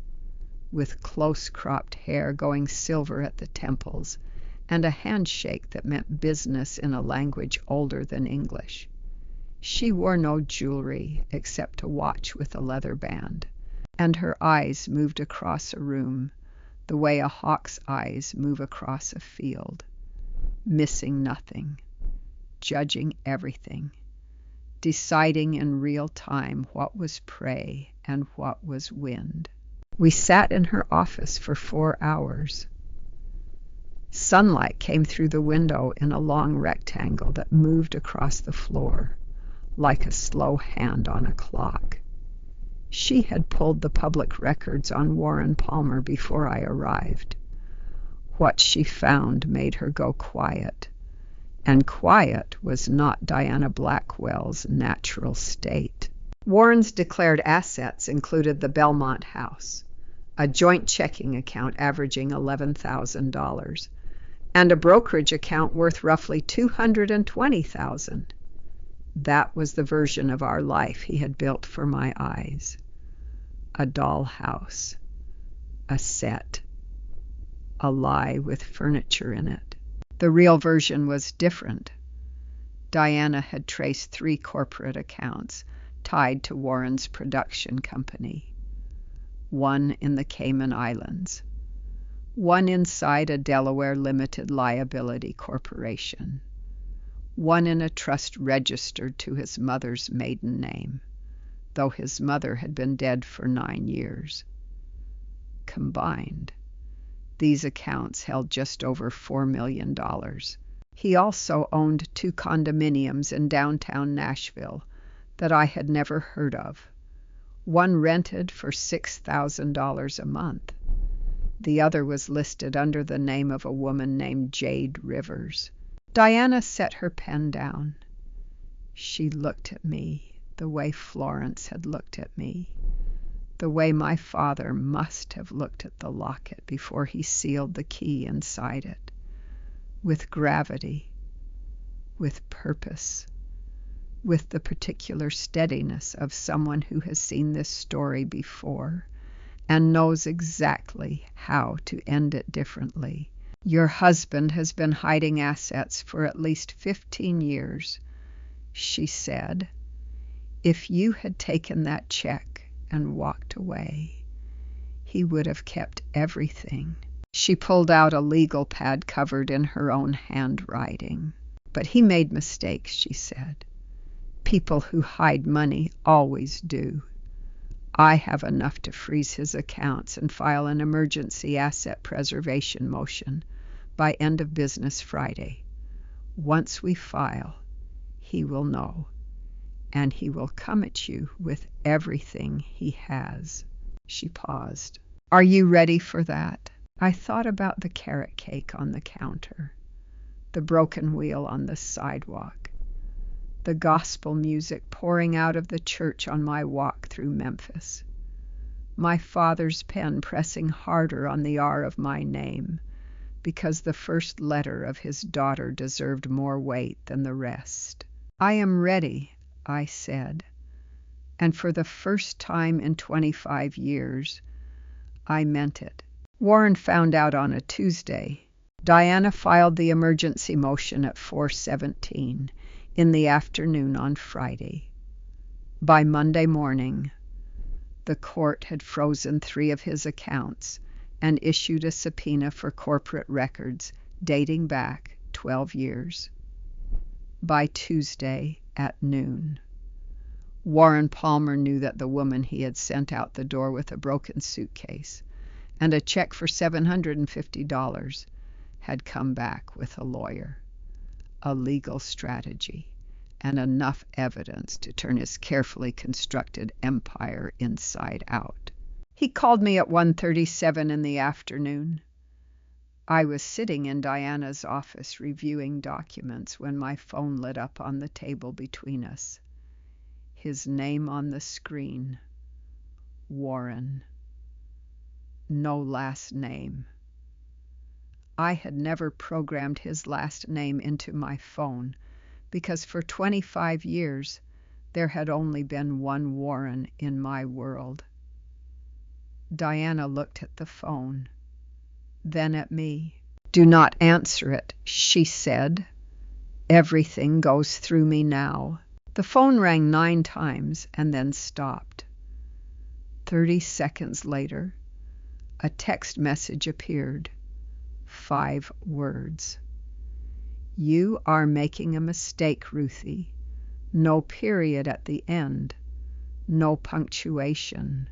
with close-cropped hair going silver at the temples, and a handshake that meant business in a language older than English. She wore no jewelry except a watch with a leather band, and her eyes moved across a room the way a hawk's eyes move across a field, missing nothing, judging everything, deciding in real time what was prey and what was wind. We sat in her office for 4 hours. Sunlight came through the window in a long rectangle that moved across the floor, like a slow hand on a clock. She had pulled the public records on Warren Palmer before I arrived. What she found made her go quiet, and quiet was not Diana Blackwell's natural state. Warren's declared assets included the Belmont house, a joint checking account averaging $11,000, and a brokerage account worth roughly $220,000. That was the version of our life he had built for my eyes. A doll house, a set, a lie with furniture in it. The real version was different. Diana had traced 3 corporate accounts tied to Warren's production company. One in the Cayman Islands, one inside a Delaware limited liability corporation, one in a trust registered to his mother's maiden name, though his mother had been dead for 9 years. Combined, these accounts held just over $4 million. He also owned 2 condominiums in downtown Nashville that I had never heard of. One rented for $6,000 a month. The other was listed under the name of a woman named Jade Rivers. Diana set her pen down. She looked at me the way Florence had looked at me, the way my father must have looked at the locket before he sealed the key inside it, with gravity, with purpose, with the particular steadiness of someone who has seen this story before and knows exactly how to end it differently. Your husband has been hiding assets for at least 15 years, she said. If you had taken that check and walked away, he would have kept everything. She pulled out a legal pad covered in her own handwriting. But he made mistakes, she said. People who hide money always do. I have enough to freeze his accounts and file an emergency asset preservation motion by end of business Friday. Once we file, he will know, and he will come at you with everything he has. She paused. Are you ready for that? I thought about the carrot cake on the counter, the broken wheel on the sidewalk, the gospel music pouring out of the church on my walk through Memphis, my father's pen pressing harder on the R of my name, because the first letter of his daughter deserved more weight than the rest. I am ready, I said, and for the first time in 25 years, I meant it. Warren found out on a Tuesday. Diana filed the emergency motion at 4:17 in the afternoon on Friday. By Monday morning, the court had frozen 3 of his accounts and issued a subpoena for corporate records dating back 12 years. By Tuesday at noon, Warren Palmer knew that the woman he had sent out the door with a broken suitcase and a check for $750 had come back with a lawyer, a legal strategy, and enough evidence to turn his carefully constructed empire inside out. He called me at 1:37 in the afternoon. I was sitting in Diana's office reviewing documents when my phone lit up on the table between us. His name on the screen, Warren. No last name. I had never programmed his last name into my phone because for 25 years there had only been one Warren in my world. Diana looked at the phone, then at me. "Do not answer it," she said. "Everything goes through me now." The phone rang 9 times and then stopped. 30 seconds later, a text message appeared. 5 words. "You are making a mistake, Ruthie. No period at the end. No punctuation."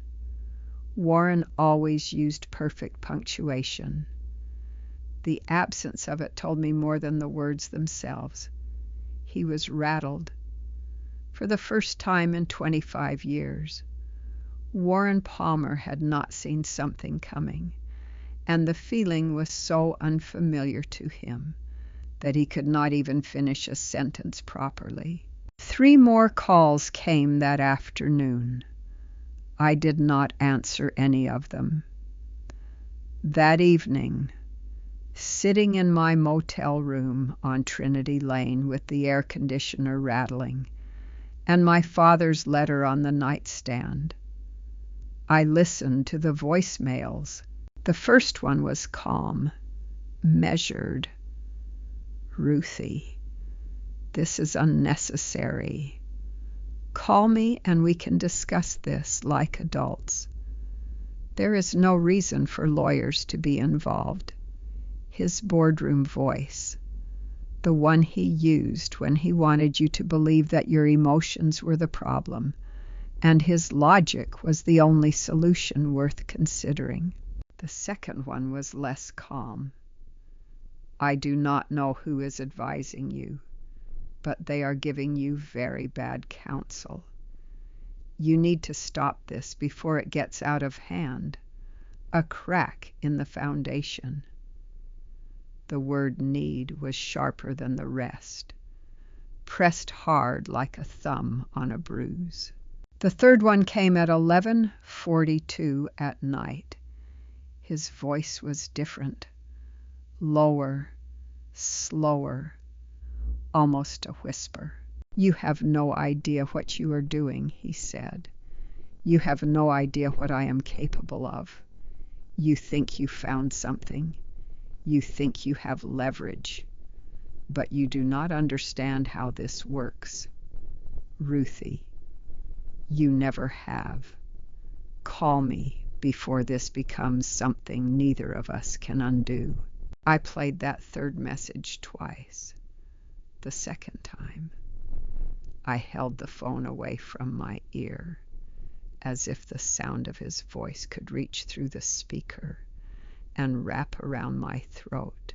Warren always used perfect punctuation. The absence of it told me more than the words themselves. He was rattled. For the first time in 25 years, Warren Palmer had not seen something coming, and the feeling was so unfamiliar to him that he could not even finish a sentence properly. 3 more calls came that afternoon. I did not answer any of them. That evening, sitting in my motel room on Trinity Lane with the air conditioner rattling and my father's letter on the nightstand, I listened to the voicemails. The first one was calm, measured. "Ruthie, this is unnecessary. Call me and we can discuss this like adults. There is no reason for lawyers to be involved." His boardroom voice, the one he used when he wanted you to believe that your emotions were the problem and his logic was the only solution worth considering. The second one was less calm. "I do not know who is advising you, but they are giving you very bad counsel. You need to stop this before it gets out of hand. A crack in the foundation." The word "need" was sharper than the rest, pressed hard like a thumb on a bruise. The third one came at 11:42 at night. His voice was different, lower, slower, almost a whisper. "You have no idea what you are doing," he said. "You have no idea what I am capable of. You think you found something. You think you have leverage. But you do not understand how this works. Ruthie, you never have. Call me before this becomes something neither of us can undo." I played that third message twice. The second time, I held the phone away from my ear, as if the sound of his voice could reach through the speaker and wrap around my throat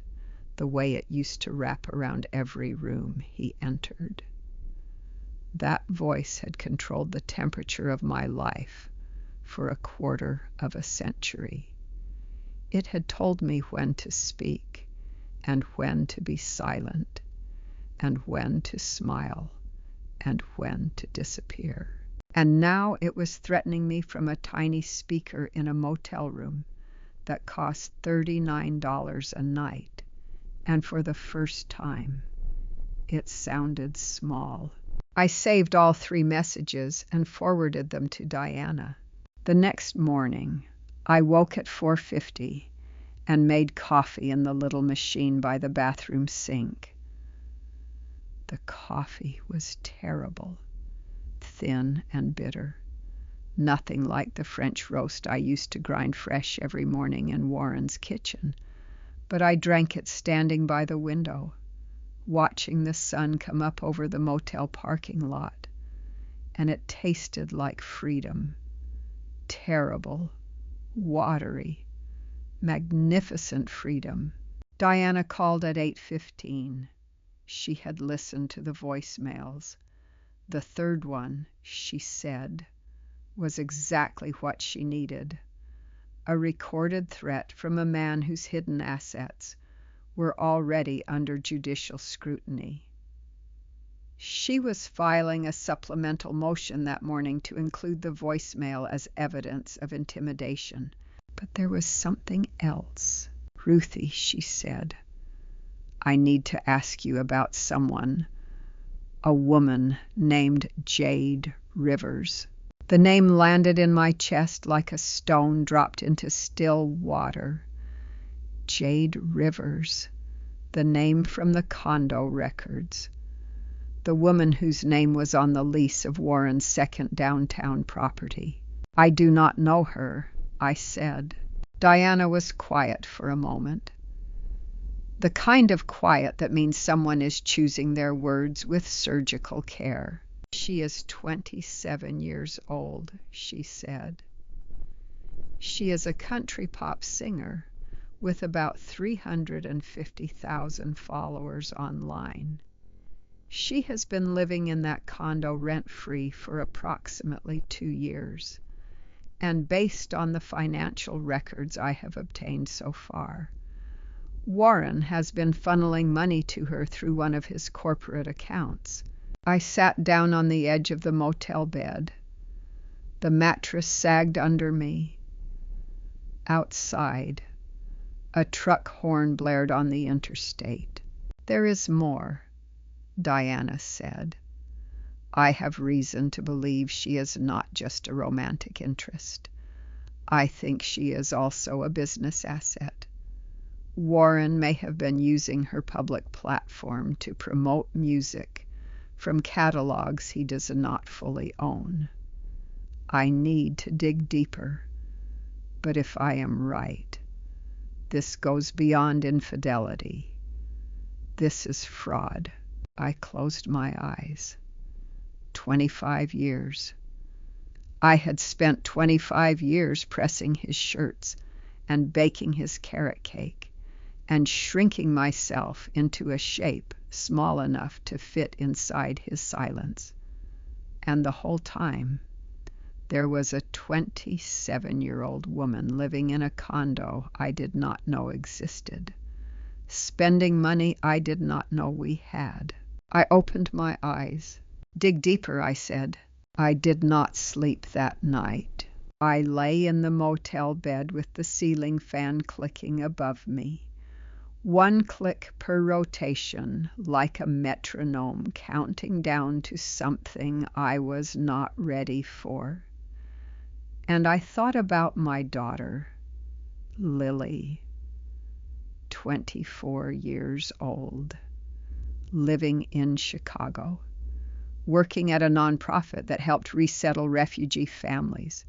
the way it used to wrap around every room he entered. That voice had controlled the temperature of my life for a quarter of a century. It had told me when to speak and when to be silent and when to smile and when to disappear. And now it was threatening me from a tiny speaker in a motel room that cost $39 a night, and for the first time, it sounded small. I saved all 3 messages and forwarded them to Diana. The next morning, I woke at 4:50 and made coffee in the little machine by the bathroom sink. The coffee was terrible, thin and bitter. Nothing like the French roast I used to grind fresh every morning in Warren's kitchen, but I drank it standing by the window, watching the sun come up over the motel parking lot, and it tasted like freedom. Terrible, watery, magnificent freedom. Diana called at 8:15. She had listened to the voicemails. The third one, she said, was exactly what she needed. A recorded threat from a man whose hidden assets were already under judicial scrutiny. She was filing a supplemental motion that morning to include the voicemail as evidence of intimidation. But there was something else. Ruthie, she said, I need to ask you about someone, a woman named Jade Rivers. The name landed in my chest like a stone dropped into still water. Jade Rivers, the name from the condo records. The woman whose name was on the lease of Warren's second downtown property. I do not know her, I said. Diana was quiet for a moment. The kind of quiet that means someone is choosing their words with surgical care. She is 27 years old, she said. She is a country pop singer with about 350,000 followers online. She has been living in that condo rent-free for approximately 2 years, and based on the financial records I have obtained so far, Warren has been funneling money to her through one of his corporate accounts. I sat down on the edge of the motel bed. The mattress sagged under me. Outside, a truck horn blared on the interstate. There is more, Diana said. I have reason to believe she is not just a romantic interest. I think she is also a business asset. Warren may have been using her public platform to promote music from catalogs he does not fully own. I need to dig deeper, but if I am right, this goes beyond infidelity. This is fraud. I closed my eyes. 25 years. I had spent 25 years pressing his shirts and baking his carrot cake and shrinking myself into a shape small enough to fit inside his silence. And the whole time, there was a 27-year-old woman living in a condo I did not know existed, spending money I did not know we had. I opened my eyes. Dig deeper, I said. I did not sleep that night. I lay in the motel bed with the ceiling fan clicking above me. 1 click per rotation, like a metronome counting down to something I was not ready for. And I thought about my daughter, Lily, 24 years old, living in Chicago, working at a nonprofit that helped resettle refugee families.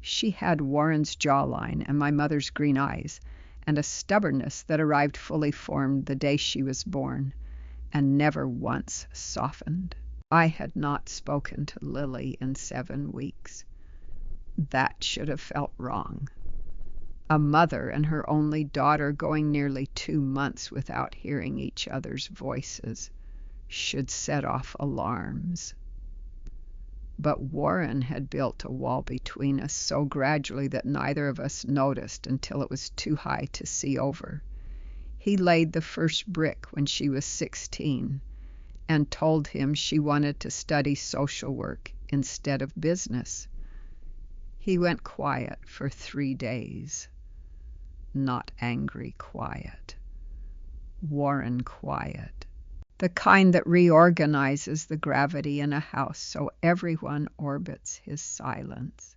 She had Warren's jawline and my mother's green eyes, and a stubbornness that arrived fully formed the day she was born, and never once softened. I had not spoken to Lily in 7 weeks. That should have felt wrong. A mother and her only daughter going nearly 2 months without hearing each other's voices should set off alarms. But Warren had built a wall between us so gradually that neither of us noticed until it was too high to see over. He laid the first brick when she was 16 and told him she wanted to study social work instead of business. He went quiet for 3 days. Not angry quiet. Warren quiet. The kind that reorganizes the gravity in a house so everyone orbits his silence,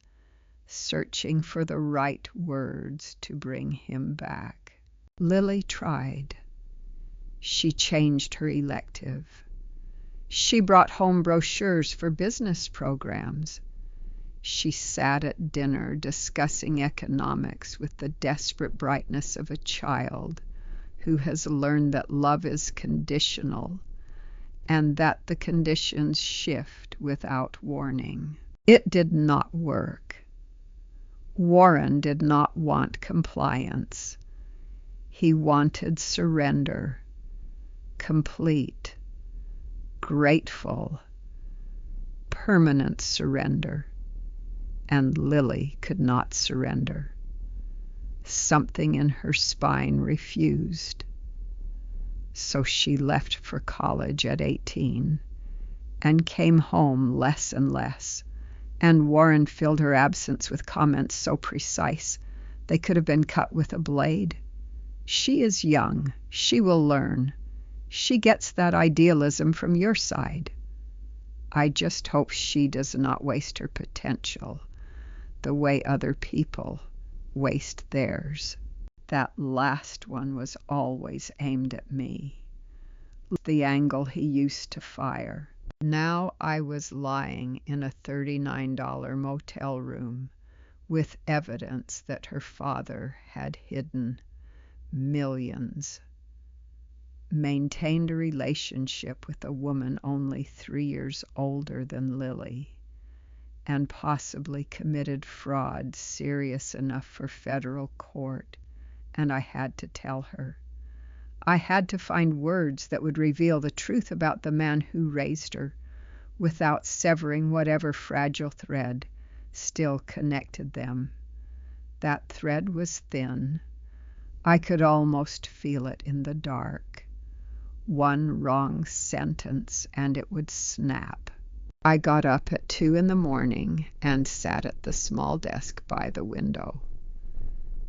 searching for the right words to bring him back. Lily tried. She changed her elective. She brought home brochures for business programs. She sat at dinner discussing economics with the desperate brightness of a child who has learned that love is conditional and that the conditions shift without warning. It did not work. Warren did not want compliance. He wanted surrender, complete, grateful, permanent surrender. And Lily could not surrender. Something in her spine refused. So she left for college at 18 and came home less and less, and Warren filled her absence with comments so precise they could have been cut with a blade. She is young. She will learn. She gets that idealism from your side. I just hope she does not waste her potential the way other people waste theirs. That last one was always aimed at me, the angle he used to fire. Now I was lying in a $39 motel room with evidence that her father had hidden millions, maintained a relationship with a woman only 3 years older than Lily, and possibly committed fraud serious enough for federal court. And I had to tell her. I had to find words that would reveal the truth about the man who raised her without severing whatever fragile thread still connected them. That thread was thin. I could almost feel it in the dark. One wrong sentence and it would snap. I got up at 2 a.m. and sat at the small desk by the window.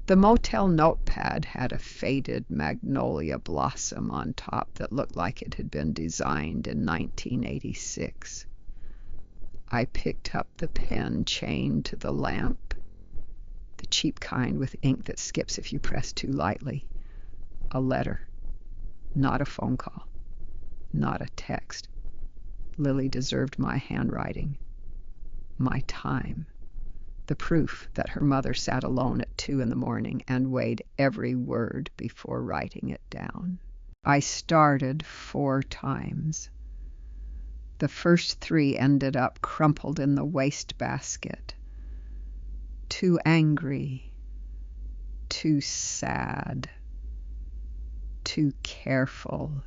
The motel notepad had a faded magnolia blossom on top that looked like it had been designed in 1986. I picked up the pen chained to the lamp, the cheap kind with ink that skips if you press too lightly. A letter, not a phone call, not a text. Lily deserved my handwriting, my time. The proof that her mother sat alone at 2 a.m. and weighed every word before writing it down. I started 4 times. The first 3 ended up crumpled in the wastebasket. Too angry, too sad, too careful.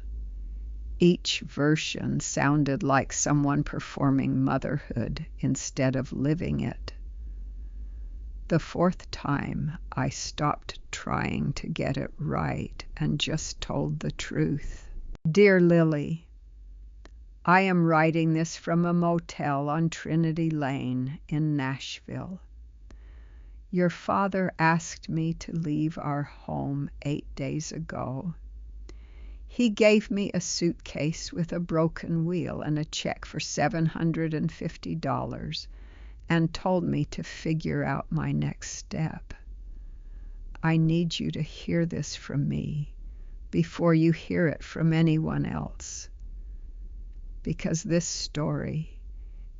Each version sounded like someone performing motherhood instead of living it. The 4th time, I stopped trying to get it right and just told the truth. Dear Lily, I am writing this from a motel on Trinity Lane in Nashville. Your father asked me to leave our home 8 days ago. He gave me a suitcase with a broken wheel and a check for $750. And told me to figure out my next step. I need you to hear this from me before you hear it from anyone else, because this story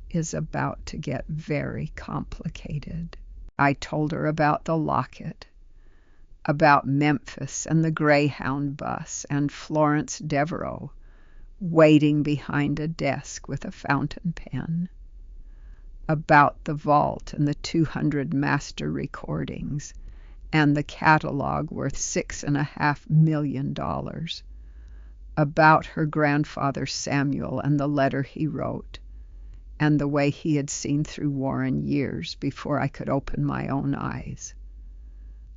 is about to get very complicated. I told her about the Locket, about Memphis and the Greyhound bus and Florence Devereaux waiting behind a desk with a fountain pen, about the vault and the 200 master recordings and the catalog worth $6.5 million, about her grandfather Samuel and the letter he wrote, and the way he had seen through Warren years before I could open my own eyes,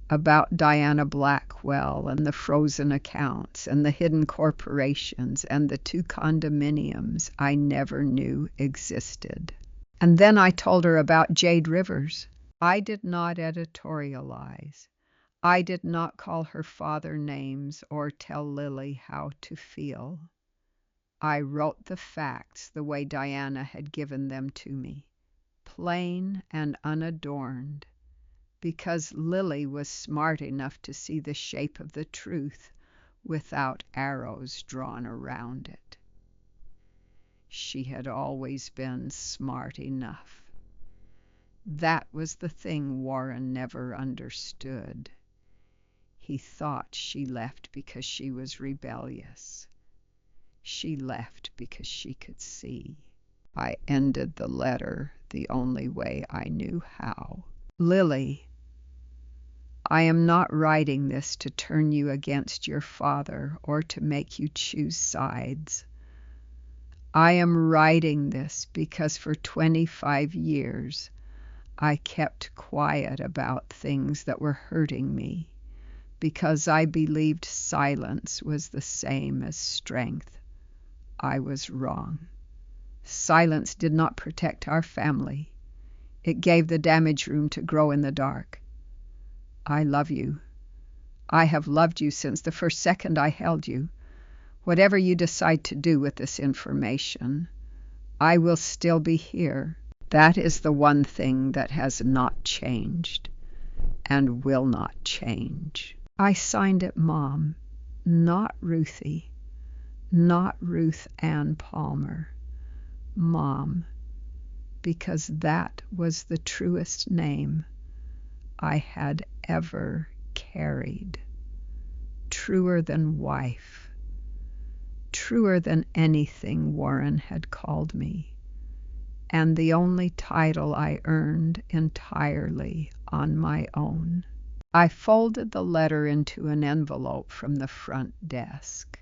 about Diana Blackwell and the frozen accounts and the hidden corporations and the 2 condominiums I never knew existed. And then I told her about Jade Rivers. I did not editorialize. I did not call her father names or tell Lily how to feel. I wrote the facts the way Diana had given them to me, plain and unadorned, because Lily was smart enough to see the shape of the truth without arrows drawn around it. She had always been smart enough. That was the thing Warren never understood. He thought she left because she was rebellious. She left because she could see. I ended the letter the only way I knew how. Lily, I am not writing this to turn you against your father or to make you choose sides. I am writing this because for 25 years I kept quiet about things that were hurting me, because I believed silence was the same as strength. I was wrong. Silence did not protect our family. It gave the damage room to grow in the dark. I love you. I have loved you since the first second I held you. Whatever you decide to do with this information, I will still be here. That is the one thing that has not changed and will not change." I signed it Mom, not Ruthie, not Ruth Ann Palmer. Mom, because that was the truest name I had ever carried. Truer than wife, truer than anything Warren had called me, and the only title I earned entirely on my own. I folded the letter into an envelope from the front desk.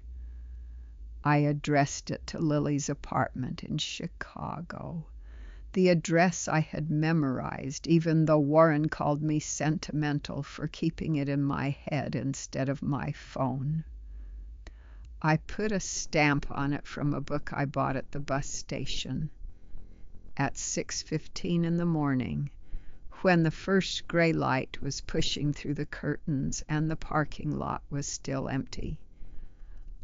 I addressed it to Lily's apartment in Chicago, the address I had memorized, even though Warren called me sentimental for keeping it in my head instead of my phone. I put a stamp on it from a book I bought at the bus station. At 6:15 in the morning, when the first gray light was pushing through the curtains and the parking lot was still empty,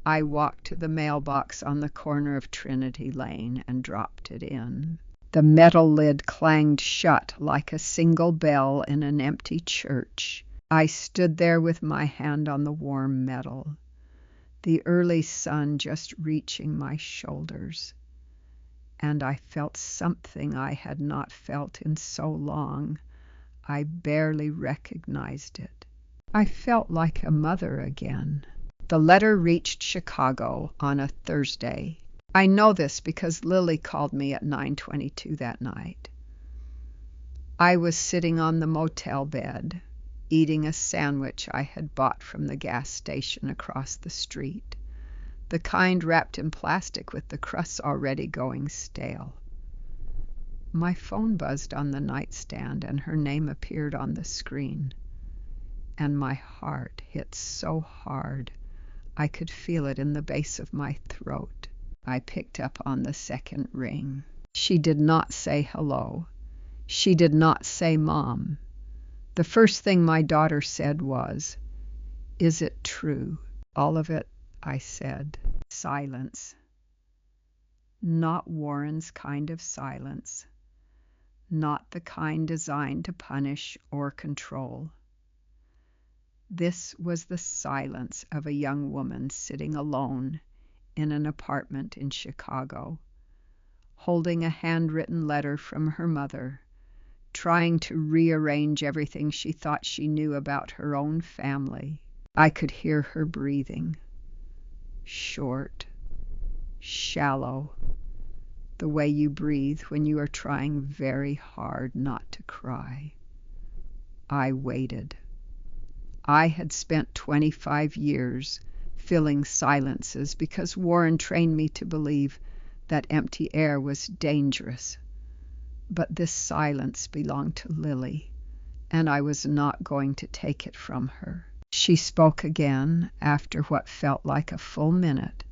I walked to the mailbox on the corner of Trinity Lane and dropped it in. The metal lid clanged shut like a single bell in an empty church. I stood there with my hand on the warm metal, the early sun just reaching my shoulders, and I felt something I had not felt in so long I barely recognized it. I felt like a mother again. The letter reached Chicago on a Thursday. I know this because Lily called me at 9:22 that night. I was sitting on the motel bed, eating a sandwich I had bought from the gas station across the street, the kind wrapped in plastic with the crusts already going stale. My phone buzzed on the nightstand and her name appeared on the screen, and my heart hit so hard I could feel it in the base of my throat. I picked up on the second ring. She did not say hello. She did not say Mom. The first thing my daughter said was, "Is it true?" "All of it," I said. Silence. Not Warren's kind of silence. Not the kind designed to punish or control. This was the silence of a young woman sitting alone in an apartment in Chicago, holding a handwritten letter from her mother, trying to rearrange everything she thought she knew about her own family. I could hear her breathing. Short, shallow, the way you breathe when you are trying very hard not to cry. I waited. I had spent 25 years filling silences because Warren trained me to believe that empty air was dangerous. But this silence belonged to Lily, and I was not going to take it from her. She spoke again after what felt like a full minute,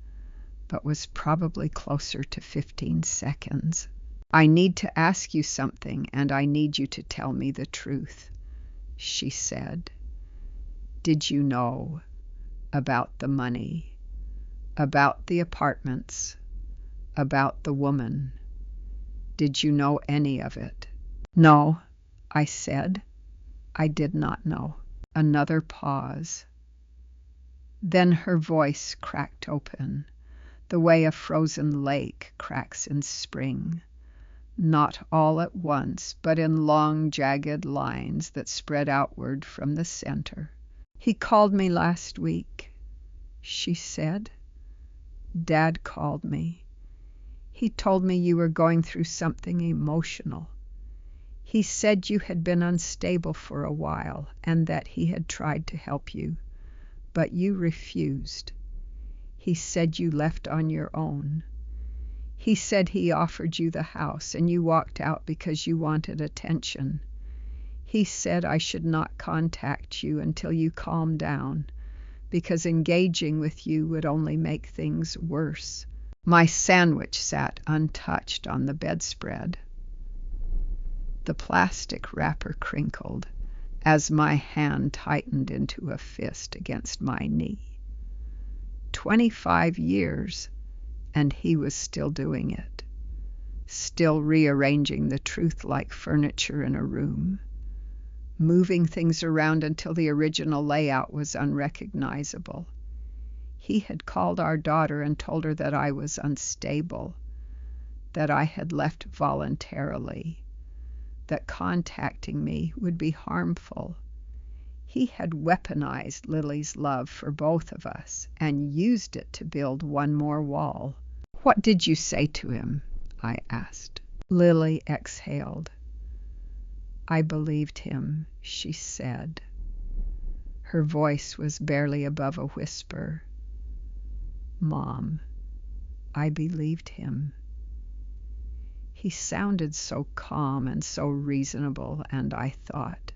but was probably closer to 15 seconds. "I need to ask you something, and I need you to tell me the truth," she said. "Did you know about the money, about the apartments, about the woman? Did you know any of it?" "No," I said. I did not know. Another pause. Then her voice cracked open, the way a frozen lake cracks in spring, not all at once, but in long, jagged lines that spread outward from the center. "He called me last week," she said. "Dad called me. He told me you were going through something emotional. He said you had been unstable for a while and that he had tried to help you, but you refused. He said you left on your own. He said he offered you the house and you walked out because you wanted attention. He said I should not contact you until you calmed down, because engaging with you would only make things worse." My sandwich sat untouched on the bedspread. The plastic wrapper crinkled, as my hand tightened into a fist against my knee. 25 years, and he was still doing it, still rearranging the truth like furniture in a room, moving things around until the original layout was unrecognizable. He had called our daughter and told her that I was unstable, that I had left voluntarily, that contacting me would be harmful. He had weaponized Lily's love for both of us and used it to build one more wall. "What did you say to him?" I asked. Lily exhaled. "I believed him," she said. Her voice was barely above a whisper. "Mom, I believed him." He sounded so calm and so reasonable, and I thought,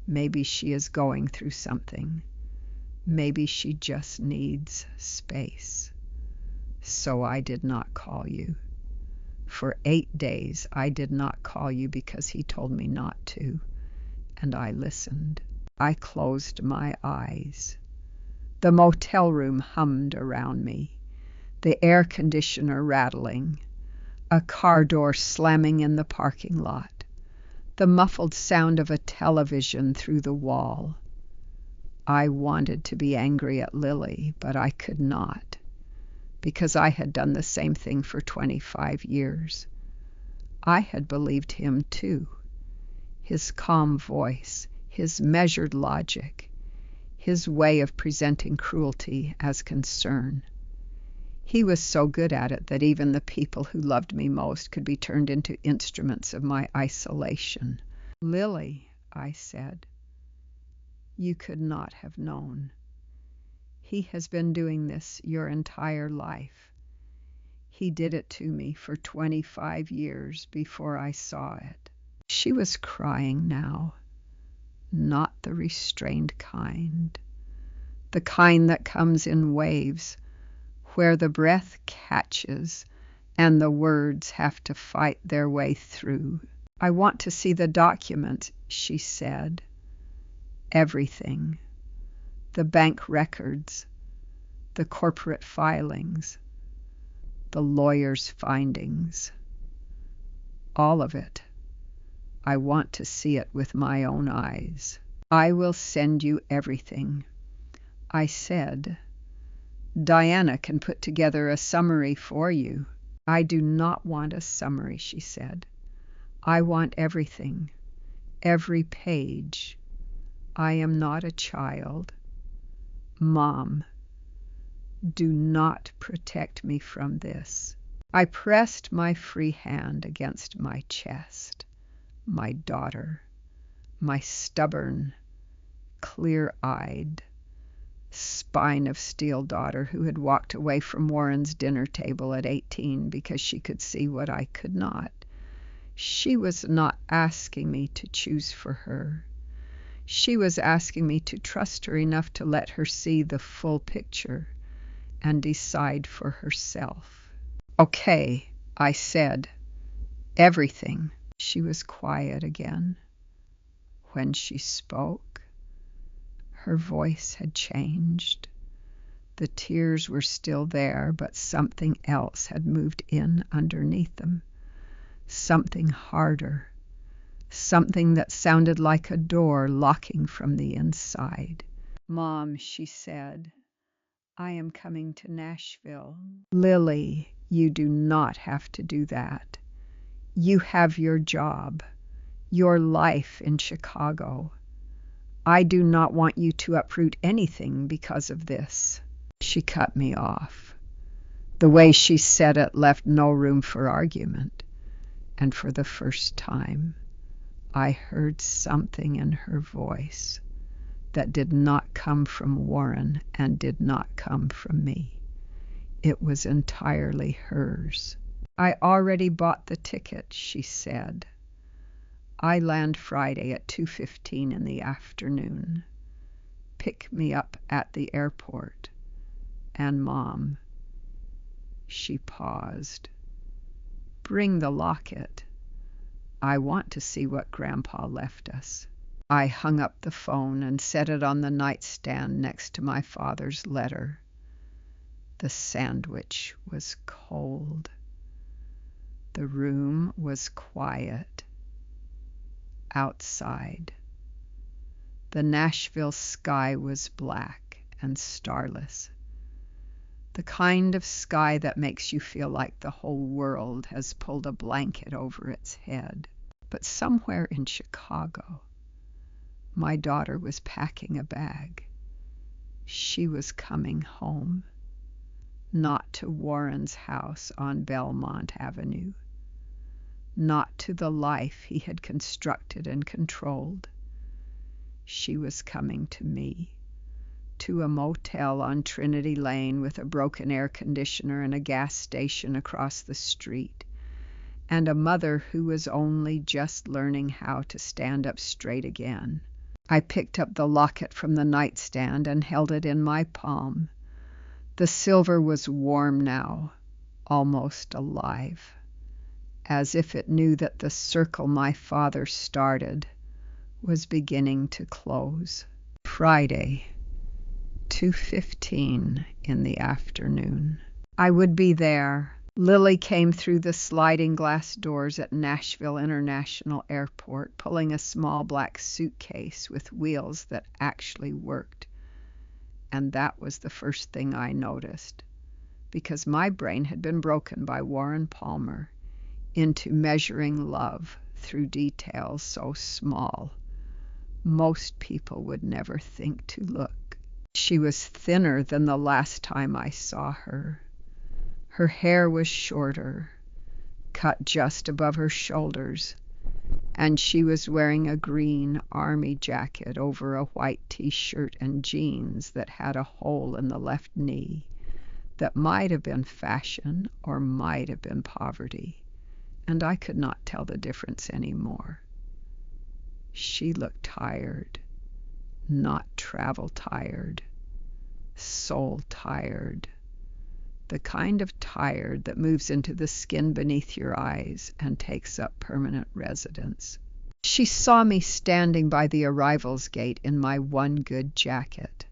maybe she is going through something. Maybe she just needs space. So I did not call you. For 8 days I did not call you because he told me not to, and I listened. I closed my eyes. The motel room hummed around me, the air conditioner rattling, a car door slamming in the parking lot, the muffled sound of a television through the wall. I wanted to be angry at Lily, but I could not, because I had done the same thing for 25 years. I had believed him too. His calm voice, his measured logic, his way of presenting cruelty as concern. He was so good at it that even the people who loved me most could be turned into instruments of my isolation. "Lily," I said, "you could not have known. He has been doing this your entire life. He did it to me for 25 years before I saw it." She was crying now, not the restrained kind, the kind that comes in waves, where the breath catches and the words have to fight their way through. "I want to see the document," she said. "Everything. The bank records, the corporate filings, the lawyer's findings. All of it. I want to see it with my own eyes." "I will send you everything," I said. "Diana can put together a summary for you." "I do not want a summary," she said. "I want everything, every page. I am not a child. Mom, do not protect me from this." I pressed my free hand against my chest. My daughter, my stubborn, clear-eyed, spine of steel daughter who had walked away from Warren's dinner table at 18 because she could see what I could not. She was not asking me to choose for her. She was asking me to trust her enough to let her see the full picture and decide for herself. "Okay," I said. "Everything." She was quiet again. When she spoke, her voice had changed. The tears were still there, but something else had moved in underneath them. Something harder. Something that sounded like a door locking from the inside. "Mom," she said, "I am coming to Nashville." "Lily, you do not have to do that. You have your job, your life in Chicago. I do not want you to uproot anything because of this." She cut me off. The way she said it left no room for argument, and for the first time, I heard something in her voice that did not come from Warren and did not come from me. It was entirely hers. "I already bought the ticket," she said. "I land Friday at 2:15 in the afternoon. Pick me up at the airport. And Mom," she paused, "bring the locket. I want to see what Grandpa left us." I hung up the phone and set it on the nightstand next to my father's letter. The sandwich was cold. The room was quiet. Outside, the Nashville sky was black and starless. The kind of sky that makes you feel like the whole world has pulled a blanket over its head. But somewhere in Chicago, my daughter was packing a bag. She was coming home, not to Warren's house on Belmont Avenue, not to the life he had constructed and controlled. She was coming to me, to a motel on Trinity Lane with a broken air conditioner and a gas station across the street, and a mother who was only just learning how to stand up straight again. I picked up the locket from the nightstand and held it in my palm. The silver was warm now, almost alive, as if it knew that the circle my father started was beginning to close. Friday, 2:15 in the afternoon. I would be there. Lily came through the sliding glass doors at Nashville International Airport, pulling a small black suitcase with wheels that actually worked. And that was the first thing I noticed, because my brain had been broken by Warren Palmer into measuring love through details so small most people would never think to look. She was thinner than the last time I saw her. Her hair was shorter, cut just above her shoulders, and she was wearing a green army jacket over a white t-shirt and jeans that had a hole in the left knee that might have been fashion or might have been poverty, and I could not tell the difference anymore. She looked tired, not travel tired, soul tired, the kind of tired that moves into the skin beneath your eyes and takes up permanent residence. She saw me standing by the arrivals gate in my one good jacket,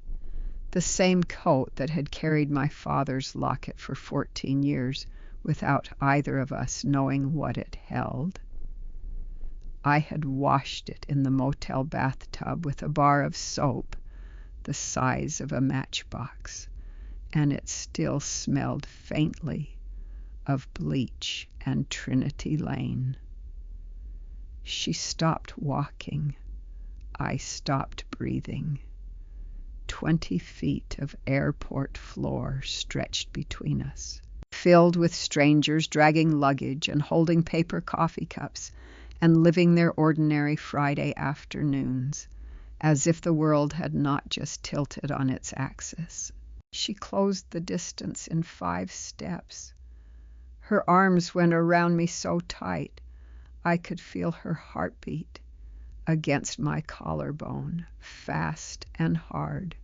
the same coat that had carried my father's locket for 14 years without either of us knowing what it held. I had washed it in the motel bathtub with a bar of soap the size of a matchbox, and it still smelled faintly of bleach and Trinity Lane. She stopped walking. I stopped breathing. 20 feet of airport floor stretched between us, filled with strangers dragging luggage and holding paper coffee cups and living their ordinary Friday afternoons, as if the world had not just tilted on its axis. She closed the distance in 5 steps. Her arms went around me so tight I could feel her heartbeat against my collarbone, fast and hard.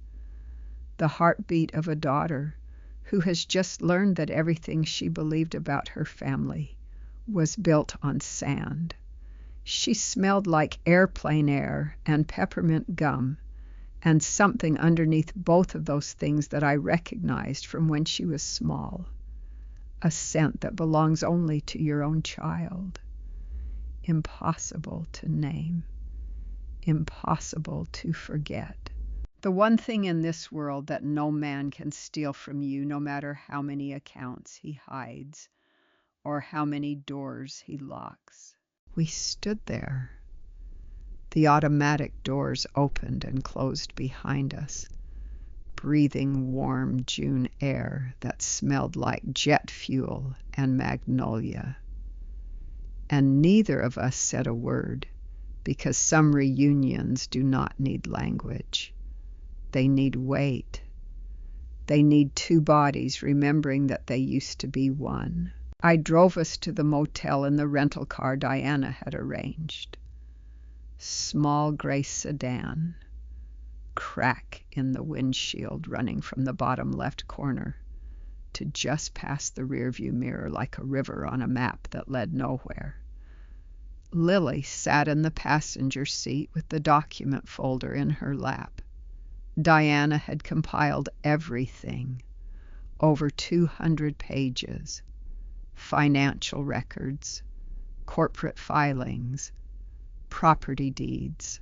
The heartbeat of a daughter who has just learned that everything she believed about her family was built on sand. She smelled like airplane air and peppermint gum, and something underneath both of those things that I recognized from when she was small, a scent that belongs only to your own child. Impossible to name, impossible to forget. The one thing in this world that no man can steal from you, no matter how many accounts he hides or how many doors he locks. We stood there. The automatic doors opened and closed behind us, breathing warm June air that smelled like jet fuel and magnolia. And neither of us said a word, because some reunions do not need language. They need weight. They need 2 bodies remembering that they used to be one. I drove us to the motel in the rental car Diana had arranged. Small gray sedan, crack in the windshield running from the bottom left corner to just past the rearview mirror like a river on a map that led nowhere. Lily sat in the passenger seat with the document folder in her lap. Diana had compiled everything, over 200 pages, financial records, corporate filings, property deeds,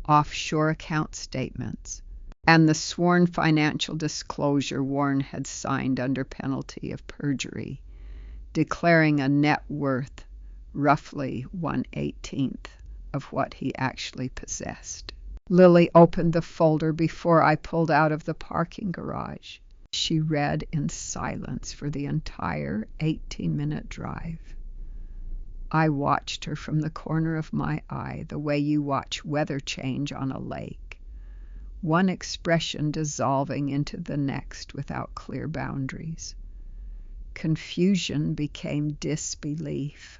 offshore account statements, and the sworn financial disclosure Warren had signed under penalty of perjury, declaring a net worth roughly 1/18 of what he actually possessed. Lily opened the folder before I pulled out of the parking garage. She read in silence for the entire 18-minute drive. I watched her from the corner of my eye, the way you watch weather change on a lake, one expression dissolving into the next without clear boundaries. Confusion became disbelief.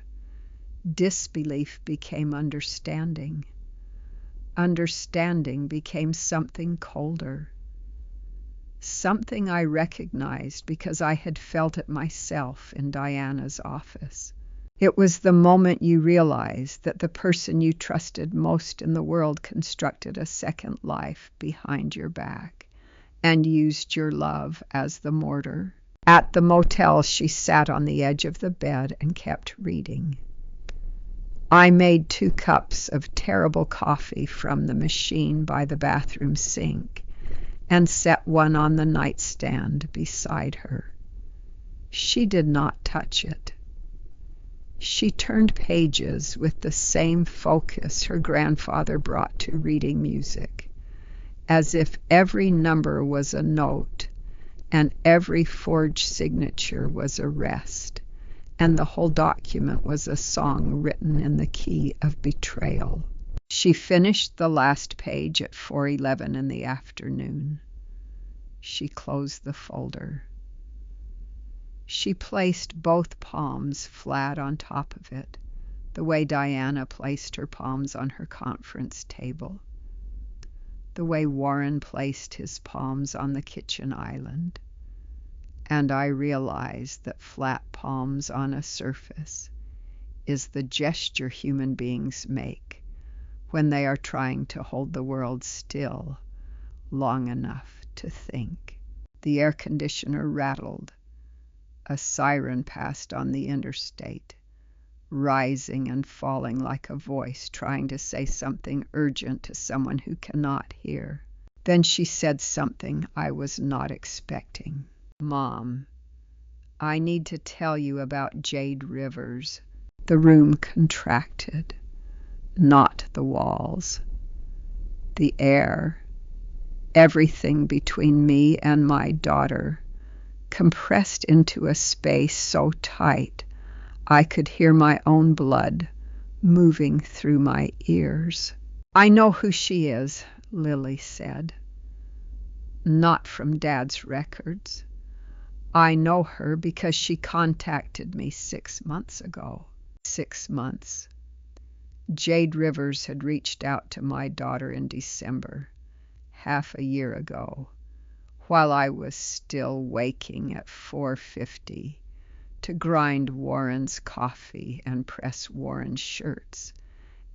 Disbelief became understanding. Understanding became something colder. Something I recognized because I had felt it myself in Diana's office. It was the moment you realized that the person you trusted most in the world constructed a second life behind your back and used your love as the mortar. At the motel, she sat on the edge of the bed and kept reading. I made 2 cups of terrible coffee from the machine by the bathroom sink and set one on the nightstand beside her. She did not touch it. She turned pages with the same focus her grandfather brought to reading music, as if every number was a note and every forged signature was a rest, and the whole document was a song written in the key of betrayal. She finished the last page at 4:11 in the afternoon. She closed the folder. She placed both palms flat on top of it, the way Diana placed her palms on her conference table, the way Warren placed his palms on the kitchen island. And I realized that flat palms on a surface is the gesture human beings make when they are trying to hold the world still long enough to think. The air conditioner rattled. A siren passed on the interstate, rising and falling like a voice trying to say something urgent to someone who cannot hear. Then she said something I was not expecting. "Mom, I need to tell you about Jade Rivers." The room contracted, not the walls. The air, everything between me and my daughter, compressed into a space so tight I could hear my own blood moving through my ears. "I know who she is," Lily said. "Not from Dad's records. I know her because she contacted me 6 months ago." 6 months. Jade Rivers had reached out to my daughter in December, half a year ago, while I was still waking at 4:50 to grind Warren's coffee and press Warren's shirts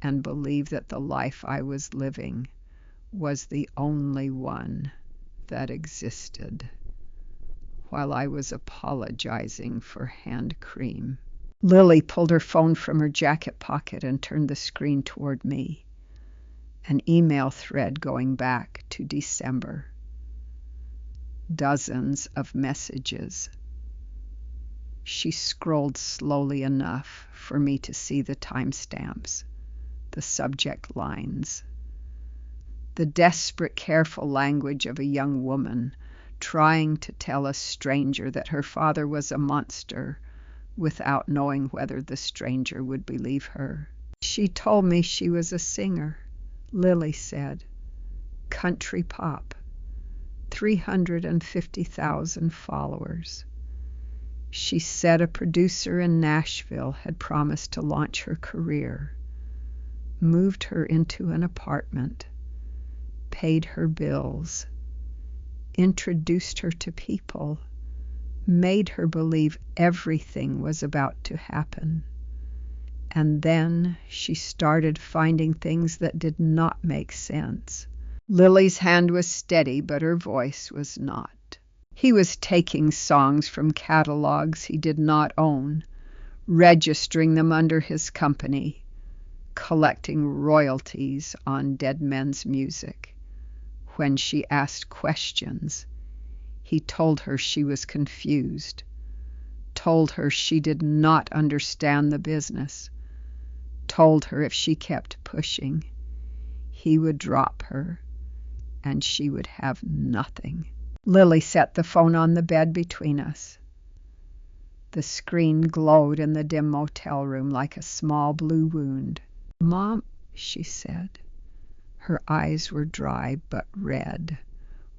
and believe that the life I was living was the only one that existed, while I was apologizing for hand cream. Lily pulled her phone from her jacket pocket and turned the screen toward me, an email thread going back to December. Dozens of messages. She scrolled slowly enough for me to see the timestamps, the subject lines. The desperate, careful language of a young woman trying to tell a stranger that her father was a monster without knowing whether the stranger would believe her. "She told me she was a singer," Lily said. "Country pop. 350,000 followers. She said a producer in Nashville had promised to launch her career, moved her into an apartment, paid her bills, introduced her to people, made her believe everything was about to happen, And then she started finding things that did not make sense. Lily's hand was steady, but her voice was not. He was taking songs from catalogs he did not own, registering them under his company, collecting royalties on dead men's music. When she asked questions, he told her she was confused, told her she did not understand the business, told her if she kept pushing, he would drop her and she would have nothing. Lily set the phone on the bed between us. The screen glowed in the dim motel room like a small blue wound. "Mom," she said. Her eyes were dry but red,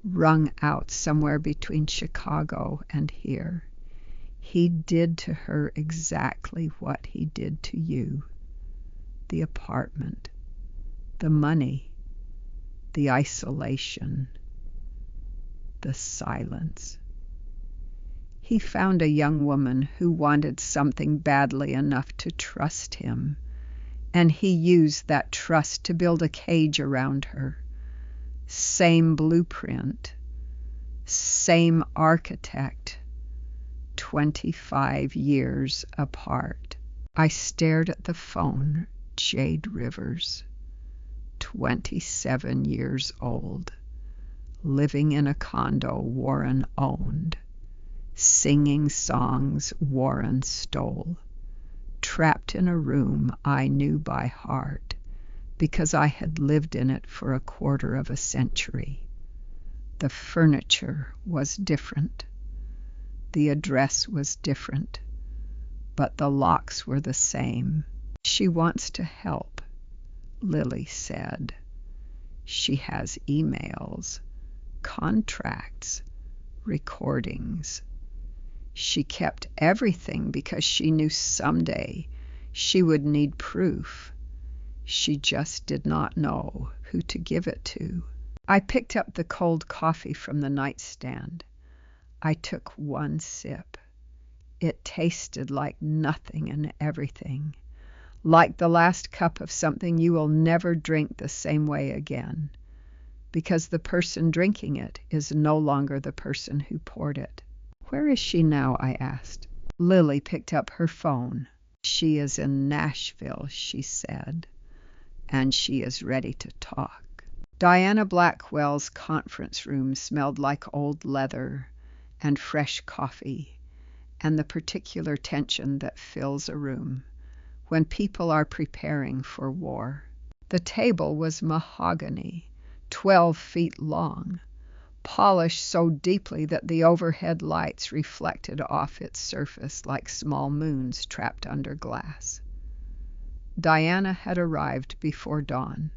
wrung out somewhere between Chicago and here. "He did to her exactly what he did to you. The apartment, the money, the isolation, the silence. He found a young woman who wanted something badly enough to trust him, and he used that trust to build a cage around her. Same blueprint, same architect, 25 years apart." I stared at the phone. Jade Rivers, 27 years old, living in a condo Warren owned, singing songs Warren stole, trapped in a room I knew by heart because I had lived in it for a quarter of a century. The furniture was different. The address was different, but the locks were the same. "She wants to help," Lily said. "She has emails, contracts, recordings. She kept everything because she knew someday she would need proof. She just did not know who to give it to." I picked up the cold coffee from the nightstand. I took one sip. It tasted like nothing and everything, like the last cup of something you will never drink the same way again, because the person drinking it is no longer the person who poured it. "Where is she now?" I asked. Lily picked up her phone. "She is in Nashville," she said, "and she is ready to talk." Diana Blackwell's conference room smelled like old leather and fresh coffee, and the particular tension that fills a room when people are preparing for war. The table was mahogany, 12 feet long, polished so deeply that the overhead lights reflected off its surface like small moons trapped under glass. Diana had arrived before dawn.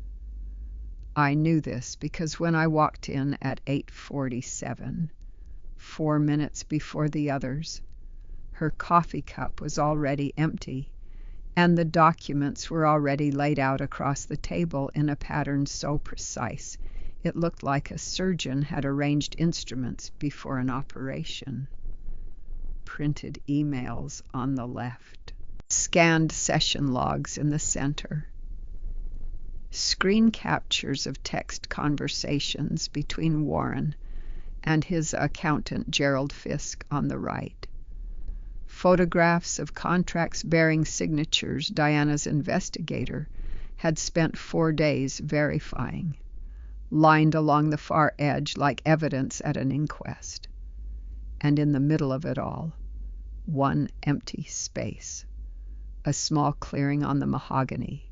I knew this because when I walked in at 8:47, 4 minutes before the others, her coffee cup was already empty, and the documents were already laid out across the table in a pattern so precise it looked like a surgeon had arranged instruments before an operation. Printed emails on the left, scanned session logs in the center, screen captures of text conversations between Warren and his accountant Gerald Fisk on the right, photographs of contracts bearing signatures Diana's investigator had spent 4 days verifying, lined along the far edge like evidence at an inquest. And in the middle of it all, one empty space, a small clearing on the mahogany,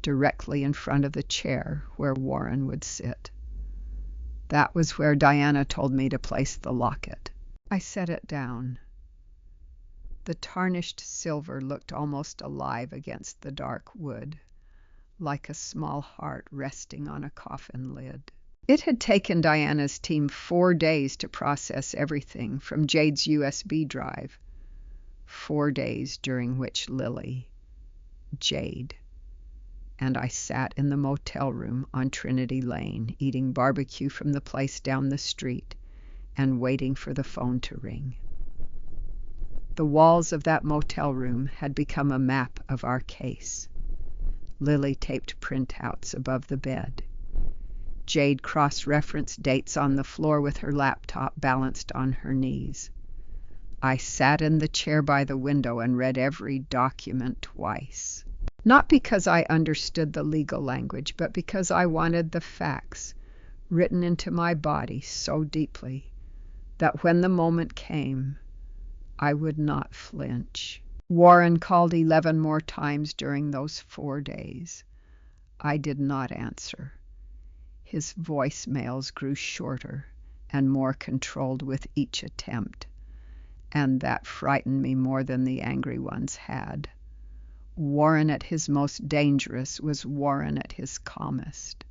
directly in front of the chair where Warren would sit. That was where Diana told me to place the locket. I set it down. The tarnished silver looked almost alive against the dark wood, like a small heart resting on a coffin lid. It had taken Diana's team 4 days to process everything from Jade's USB drive, 4 days during which Lily, Jade, and I sat in the motel room on Trinity Lane, eating barbecue from the place down the street and waiting for the phone to ring. The walls of that motel room had become a map of our case. Lily taped printouts above the bed. Jade cross-referenced dates on the floor with her laptop balanced on her knees. I sat in the chair by the window and read every document twice. Not because I understood the legal language, but because I wanted the facts written into my body so deeply that when the moment came, I would not flinch. Warren called 11 more times during those 4 days. I did not answer. His voicemails grew shorter and more controlled with each attempt, and that frightened me more than the angry ones had. Warren at his most dangerous was Warren at his calmest.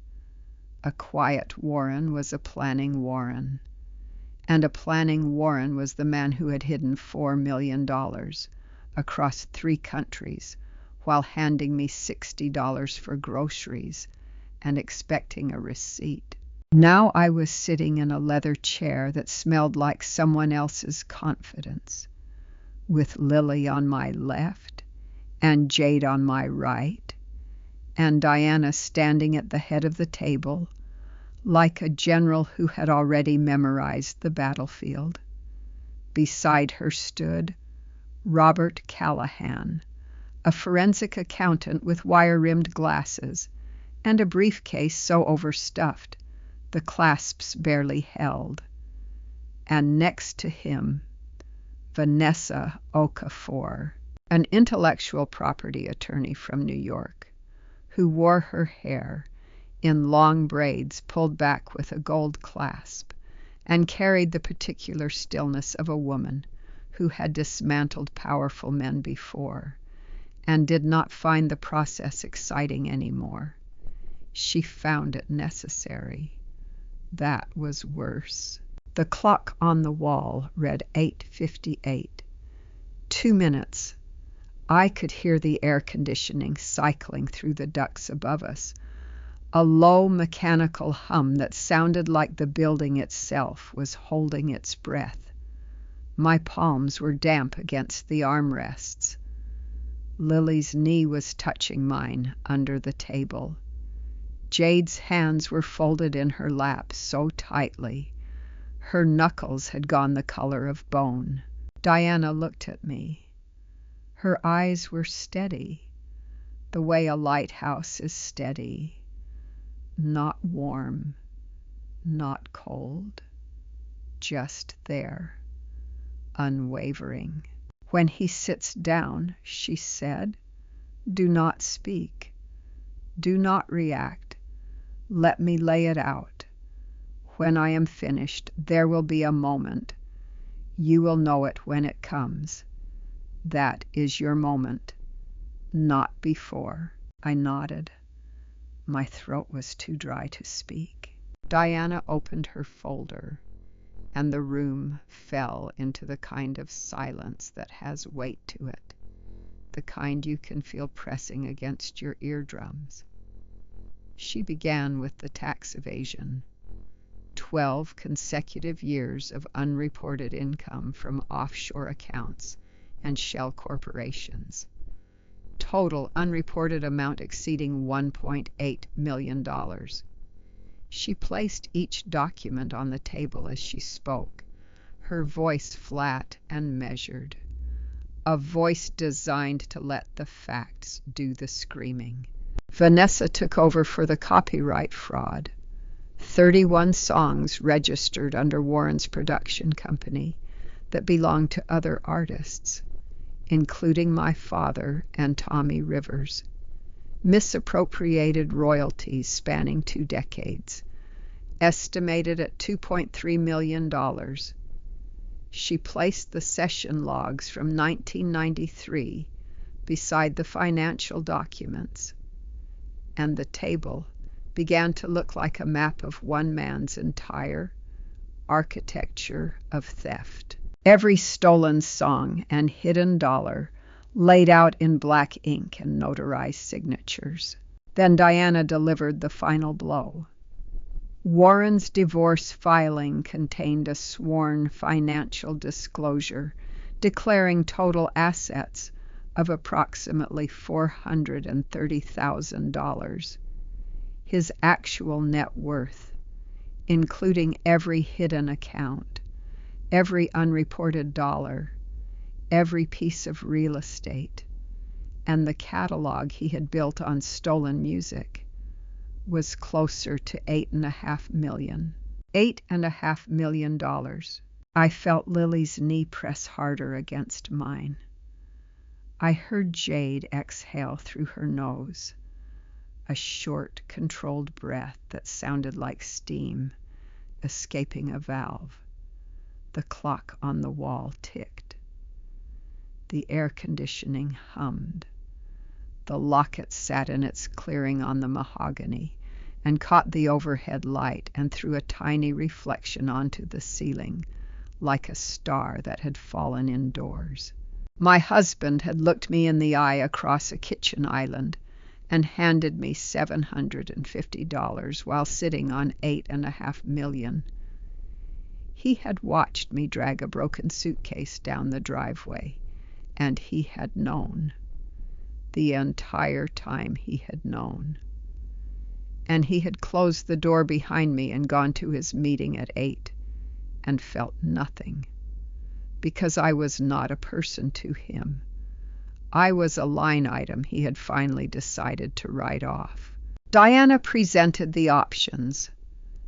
A quiet Warren was a planning Warren, and a planning Warren was the man who had hidden $4 million across 3 countries while handing me $60 for groceries and expecting a receipt. Now I was sitting in a leather chair that smelled like someone else's confidence, with Lily on my left and Jade on my right, and Diana standing at the head of the table like a general who had already memorized the battlefield. Beside her stood Robert Callahan, a forensic accountant with wire-rimmed glasses and a briefcase so overstuffed the clasps barely held. And next to him, Vanessa Okafor, an intellectual property attorney from New York, who wore her hair in long braids pulled back with a gold clasp and carried the particular stillness of a woman who had dismantled powerful men before and did not find the process exciting anymore. She found it necessary. That was worse. The clock on the wall read 8:58. 2 minutes. I could hear the air conditioning cycling through the ducts above us, a low mechanical hum that sounded like the building itself was holding its breath. My palms were damp against the armrests. Lily's knee was touching mine under the table. Jade's hands were folded in her lap so tightly, her knuckles had gone the color of bone. Diana looked at me. Her eyes were steady, the way a lighthouse is steady. Not warm, not cold, just there, unwavering. When he sits down, she said, do not speak. Do not react. Let me lay it out. When I am finished, there will be a moment. You will know it when it comes. That is your moment, not before. I nodded. My throat was too dry to speak. Diana opened her folder, and the room fell into the kind of silence that has weight to it, the kind you can feel pressing against your eardrums. She began with the tax evasion. 12 consecutive years of unreported income from offshore accounts and shell corporations. Total unreported amount exceeding $1.8 million. She placed each document on the table as she spoke, her voice flat and measured, a voice designed to let the facts do the screaming. Vanessa took over for the copyright fraud. 31 songs registered under Warren's production company that belonged to other artists, including my father and Tommy Rivers. Misappropriated royalties spanning 2 decades, estimated at $2.3 million. She placed the session logs from 1993 beside the financial documents, and the table began to look like a map of one man's entire architecture of theft. Every stolen song and hidden dollar laid out in black ink and notarized signatures. Then Diana delivered the final blow. Warren's divorce filing contained a sworn financial disclosure declaring total assets of approximately $430,000. His actual net worth, including every hidden account, every unreported dollar, every piece of real estate, and the catalog he had built on stolen music, was closer to $8.5 million. $8.5 million. I felt Lily's knee press harder against mine. I heard Jade exhale through her nose, a short, controlled breath that sounded like steam escaping a valve. The clock on the wall ticked. The air conditioning hummed. The Locket sat in its clearing on the mahogany and caught the overhead light and threw a tiny reflection onto the ceiling, like a star that had fallen indoors. My husband had looked me in the eye across a kitchen island and handed me $750 while sitting on $8.5 million. He had watched me drag a broken suitcase down the driveway, and he had known. The entire time he had known. And he had closed the door behind me and gone to his meeting at 8 and felt nothing, because I was not a person to him. I was a line item he had finally decided to write off. Diana presented the options: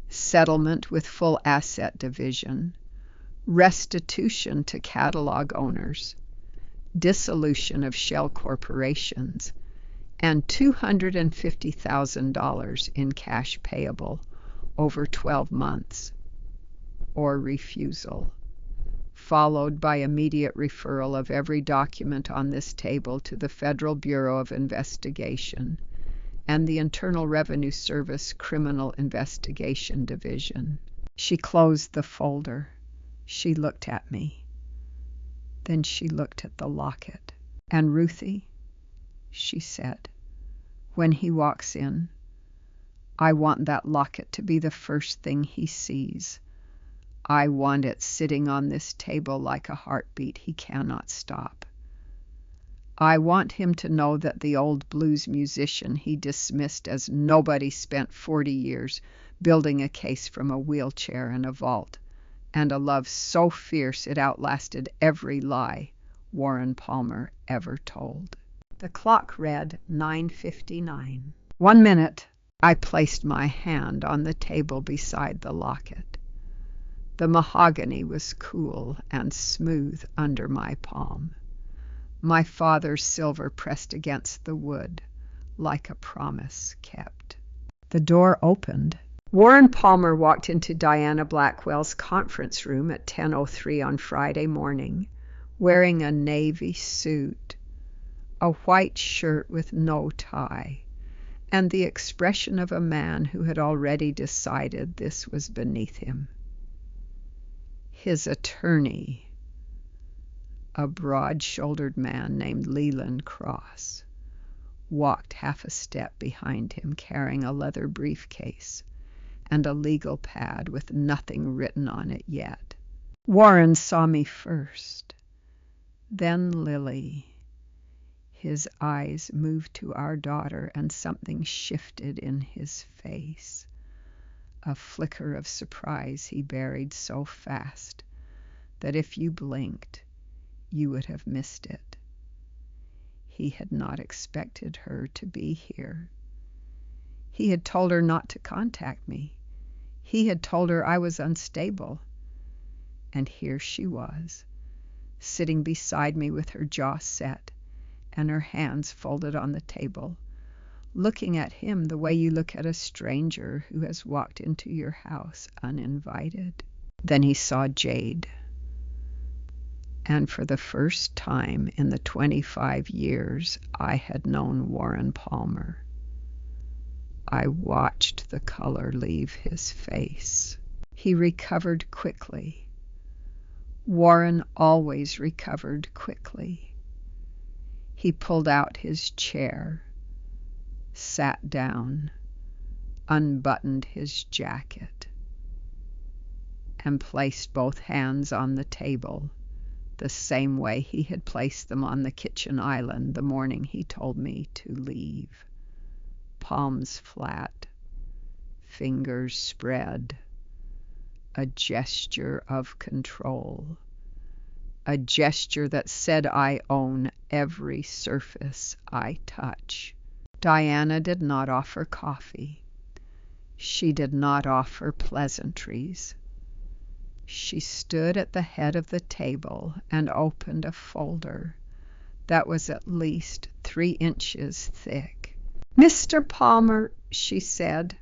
settlement with full asset division, restitution to catalog owners, dissolution of shell corporations, and $250,000 in cash payable over 12 months, or refusal, followed by immediate referral of every document on this table to the Federal Bureau of Investigation and the Internal Revenue Service Criminal Investigation Division. She closed the folder. She looked at me. Then she looked at the locket. "And Ruthie," she said, "when he walks in, I want that locket to be the first thing he sees. I want it sitting on this table like a heartbeat he cannot stop. I want him to know that the old blues musician he dismissed as nobody spent 40 years building a case from a wheelchair and a vault, and a love so fierce it outlasted every lie Warren Palmer ever told." The clock read 9:59. 1 minute. I placed my hand on the table beside the locket. The mahogany was cool and smooth under my palm. My father's silver pressed against the wood like a promise kept. The door opened. Warren Palmer walked into Diana Blackwell's conference room at 10:03 on Friday morning, wearing a navy suit, a white shirt with no tie, and the expression of a man who had already decided this was beneath him. His attorney, a broad-shouldered man named Leland Cross, walked half a step behind him carrying a leather briefcase and a legal pad with nothing written on it yet. Warren saw me first, then Lily. His eyes moved to our daughter, and something shifted in his face. A flicker of surprise he buried so fast that if you blinked, you would have missed it. He had not expected her to be here. He had told her not to contact me. He had told her I was unstable. And here she was, sitting beside me with her jaw set and her hands folded on the table, looking at him the way you look at a stranger who has walked into your house uninvited. Then he saw Jade. And for the first time in the 25 years I had known Warren Palmer, I watched the color leave his face. He recovered quickly. Warren always recovered quickly. He pulled out his chair, sat down, unbuttoned his jacket, and placed both hands on the table the same way he had placed them on the kitchen island the morning he told me to leave. Palms flat, fingers spread, a gesture of control, a gesture that said I own every surface I touch. Diana did not offer coffee. She did not offer pleasantries. She stood at the head of the table and opened a folder that was at least 3 inches thick. "Mr. Palmer," she said,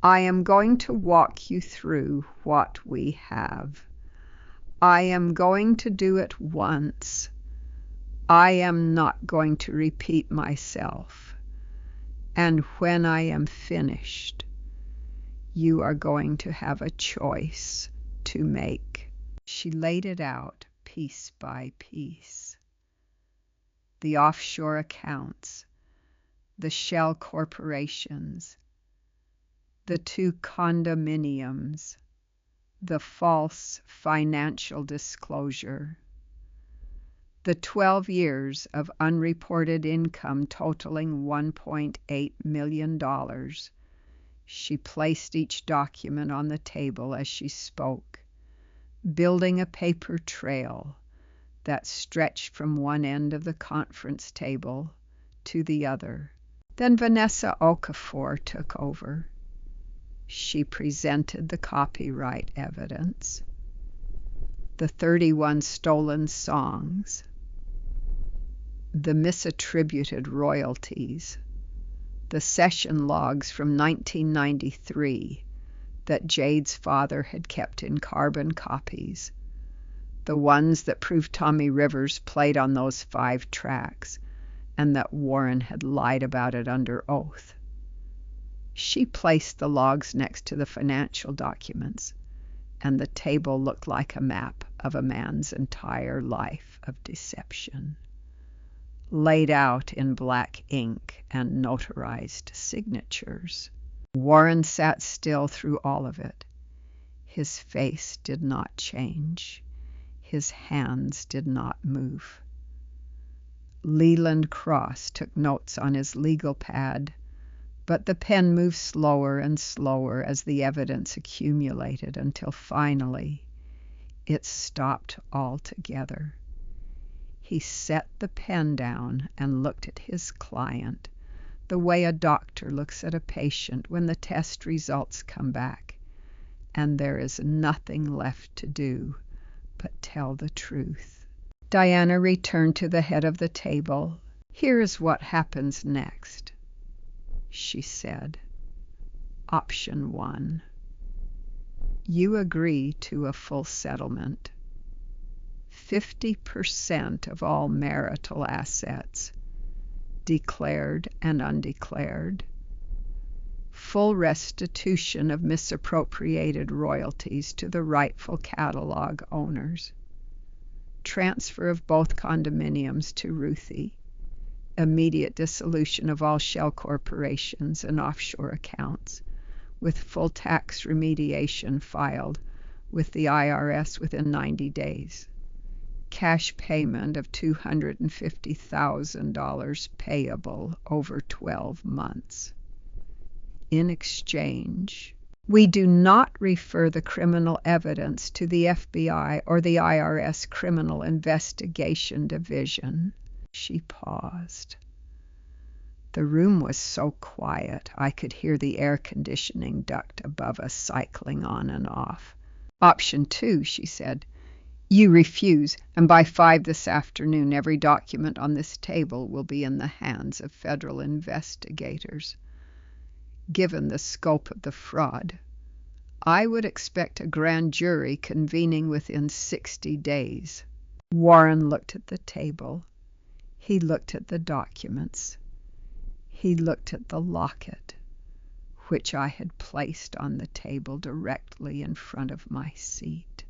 "I am going to walk you through what we have. I am going to do it once. I am not going to repeat myself. And when I am finished, you are going to have a choice to make." She laid it out piece by piece. The offshore accounts, the shell corporations, the 2 condominiums, the false financial disclosure, the 12 years of unreported income totaling $1.8 million. She placed each document on the table as she spoke, building a paper trail that stretched from one end of the conference table to the other. Then Vanessa Okafor took over. She presented the copyright evidence, the 31 stolen songs, the misattributed royalties, the session logs from 1993 that Jade's father had kept in carbon copies, the ones that proved Tommy Rivers played on those 5 tracks and that Warren had lied about it under oath. She placed the logs next to the financial documents, and the table looked like a map of a man's entire life of deception, laid out in black ink and notarized signatures. Warren sat still through all of it. His face did not change. His hands did not move. Leland Cross took notes on his legal pad, but the pen moved slower and slower as the evidence accumulated until finally it stopped altogether. He set the pen down and looked at his client the way a doctor looks at a patient when the test results come back, and there is nothing left to do but tell the truth. Diana returned to the head of the table. "Here is what happens next," she said. "Option 1. You agree to a full settlement. 50% of all marital assets, declared and undeclared. Full restitution of misappropriated royalties to the rightful catalog owners. Transfer of both condominiums to Ruthie. Immediate dissolution of all shell corporations and offshore accounts, with full tax remediation filed with the IRS within 90 days. Cash payment of $250,000 payable over 12 months. In exchange, we do not refer the criminal evidence to the FBI or the IRS Criminal Investigation Division." She paused. The room was so quiet I could hear the air conditioning duct above us cycling on and off. "Option 2, she said. "You refuse, and by 5 this afternoon every document on this table will be in the hands of federal investigators. Given the scope of the fraud, I would expect a grand jury convening within 60 days. Warren looked at the table. He looked at the documents. He looked at the locket, which I had placed on the table directly in front of my seat,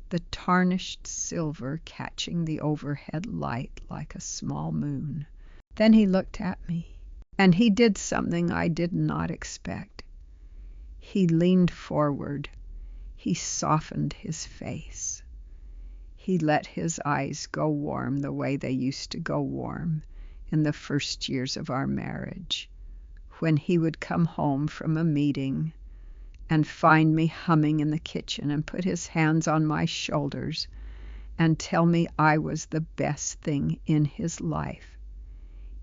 the tarnished silver catching the overhead light like a small moon. Then he looked at me, and he did something I did not expect. He leaned forward. He softened his face. He let his eyes go warm the way they used to go warm in the first years of our marriage, when he would come home from a meeting and find me humming in the kitchen and put his hands on my shoulders and tell me I was the best thing in his life.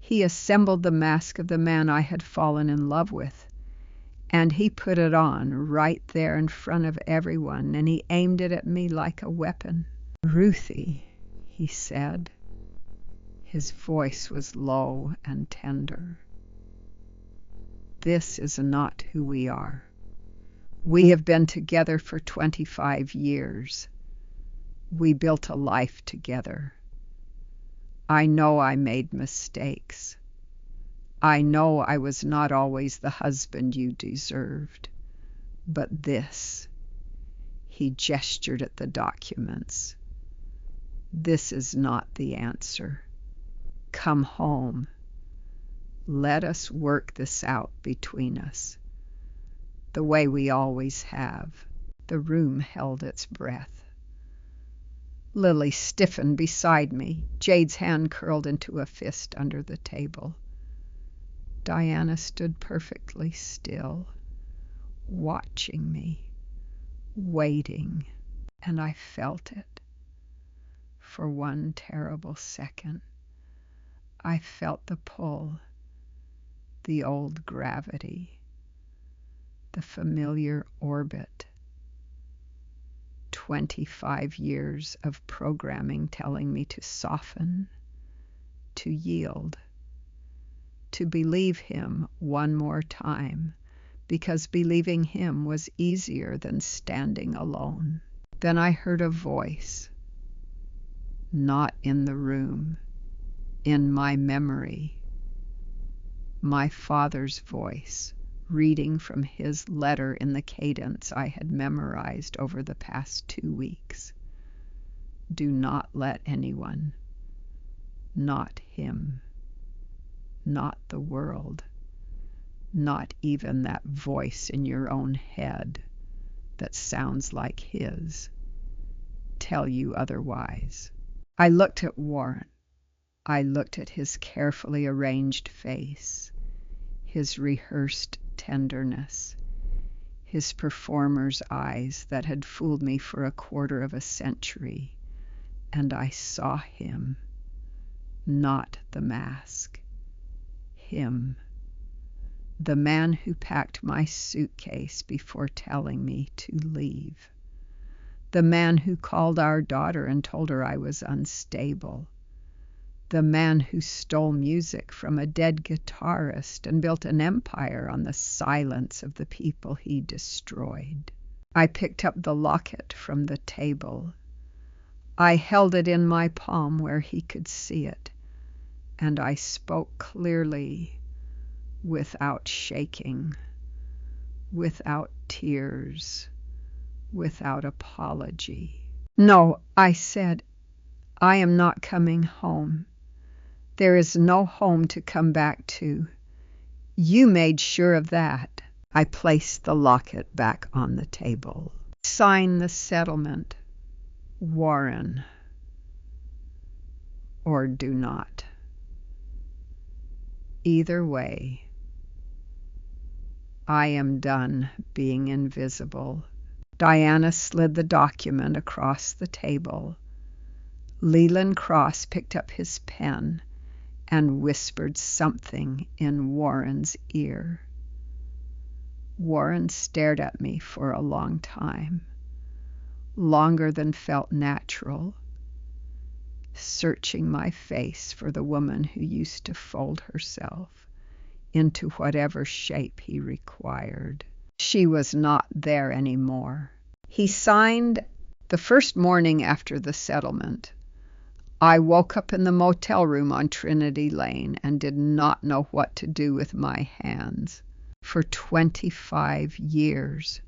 He assembled the mask of the man I had fallen in love with, and he put it on right there in front of everyone, and he aimed it at me like a weapon. "Ruthie," he said. His voice was low and tender. "This is not who we are. We have been together for 25 years. We built a life together. I know I made mistakes. I know I was not always the husband you deserved. But this," he gestured at the documents, "this is not the answer. Come home. Let us work this out between us, the way we always have." The room held its breath. Lily stiffened beside me. Jade's hand curled into a fist under the table. Diana stood perfectly still, watching me, waiting, and I felt it. For one terrible second, I felt the pull, the old gravity, the familiar orbit. 25 years of programming telling me to soften, to yield, to believe him one more time, because believing him was easier than standing alone. Then I heard a voice, not in the room, in my memory, my father's voice, reading from his letter in the cadence I had memorized over the past 2 weeks. "Do not let anyone, not him, not the world, not even that voice in your own head that sounds like his, tell you otherwise." I looked at Warren. I looked at his carefully arranged face, his rehearsed tenderness, his performer's eyes that had fooled me for a quarter of a century, and I saw him, not the mask, him, the man who packed my suitcase before telling me to leave, the man who called our daughter and told her I was unstable, the man who stole music from a dead guitarist and built an empire on the silence of the people he destroyed. I picked up the locket from the table. I held it in my palm where he could see it, and I spoke clearly, without shaking, without tears, without apology. "No," I said, "I am not coming home. There is no home to come back to. You made sure of that." I placed the locket back on the table. "Sign the settlement, Warren, or do not. Either way, I am done being invisible." Diana slid the document across the table. Leland Cross picked up his pen and whispered something in Warren's ear. Warren stared at me for a long time, longer than felt natural, searching my face for the woman who used to fold herself into whatever shape he required. She was not there anymore. He signed the first morning after the settlement. I woke up in the motel room on Trinity Lane and did not know what to do with my hands. For 25 years,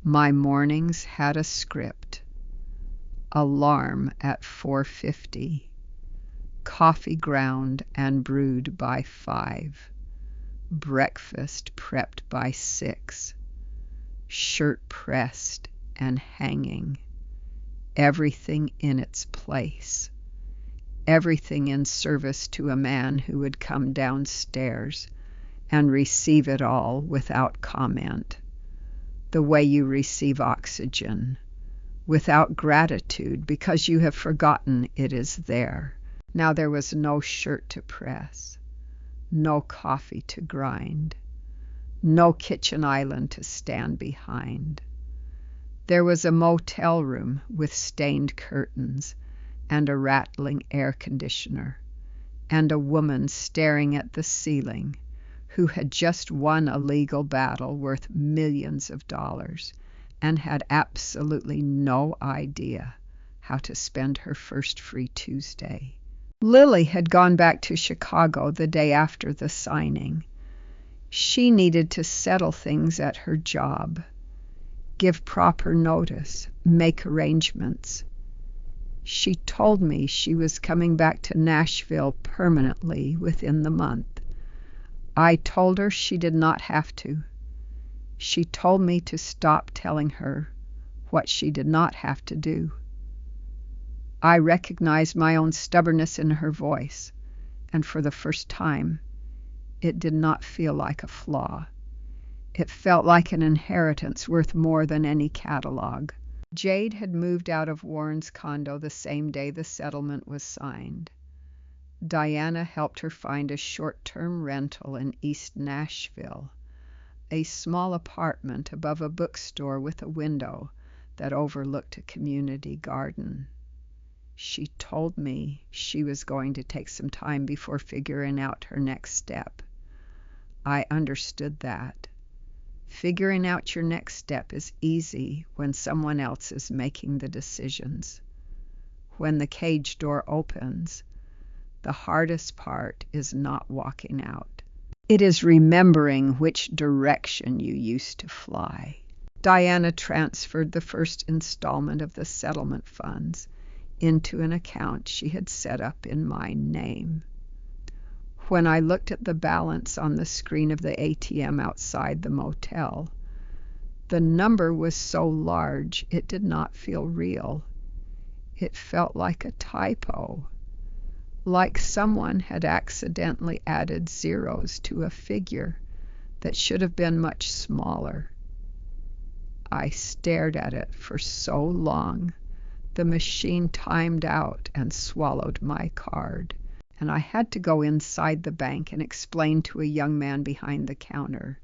my mornings had a script. Alarm at 4:50. Coffee ground and brewed by 5. Breakfast prepped by 6. Shirt pressed and hanging. everything in its place, everything in service to a man who would come downstairs and receive it all without comment, the way you receive oxygen, without gratitude because you have forgotten it is there. Now there was no shirt to press, no coffee to grind, no kitchen island to stand behind. There was a motel room with stained curtains and a rattling air conditioner, and a woman staring at the ceiling who had just won a legal battle worth millions of dollars and had absolutely no idea how to spend her first free Tuesday. Lily had gone back to Chicago the day after the signing. She needed to settle things at her job, give proper notice, make arrangements. She told me she was coming back to Nashville permanently within the month. I told her she did not have to. She told me to stop telling her what she did not have to do. I recognized my own stubbornness in her voice, and for the first time, it did not feel like a flaw. It felt like an inheritance worth more than any catalog. Jade had moved out of Warren's condo the same day the settlement was signed. Diana helped her find a short-term rental in East Nashville, a small apartment above a bookstore with a window that overlooked a community garden. She told me she was going to take some time before figuring out her next step. I understood that. Figuring out your next step is easy when someone else is making the decisions. When the cage door opens, the hardest part is not walking out. It is remembering which direction you used to fly. Diana transferred the first installment of the settlement funds into an account she had set up in my name. When I looked at the balance on the screen of the ATM outside the motel, the number was so large it did not feel real. It felt like a typo, like someone had accidentally added zeros to a figure that should have been much smaller. I stared at it for so long, the machine timed out and swallowed my card, and I had to go inside the bank and explain to a young man behind the counter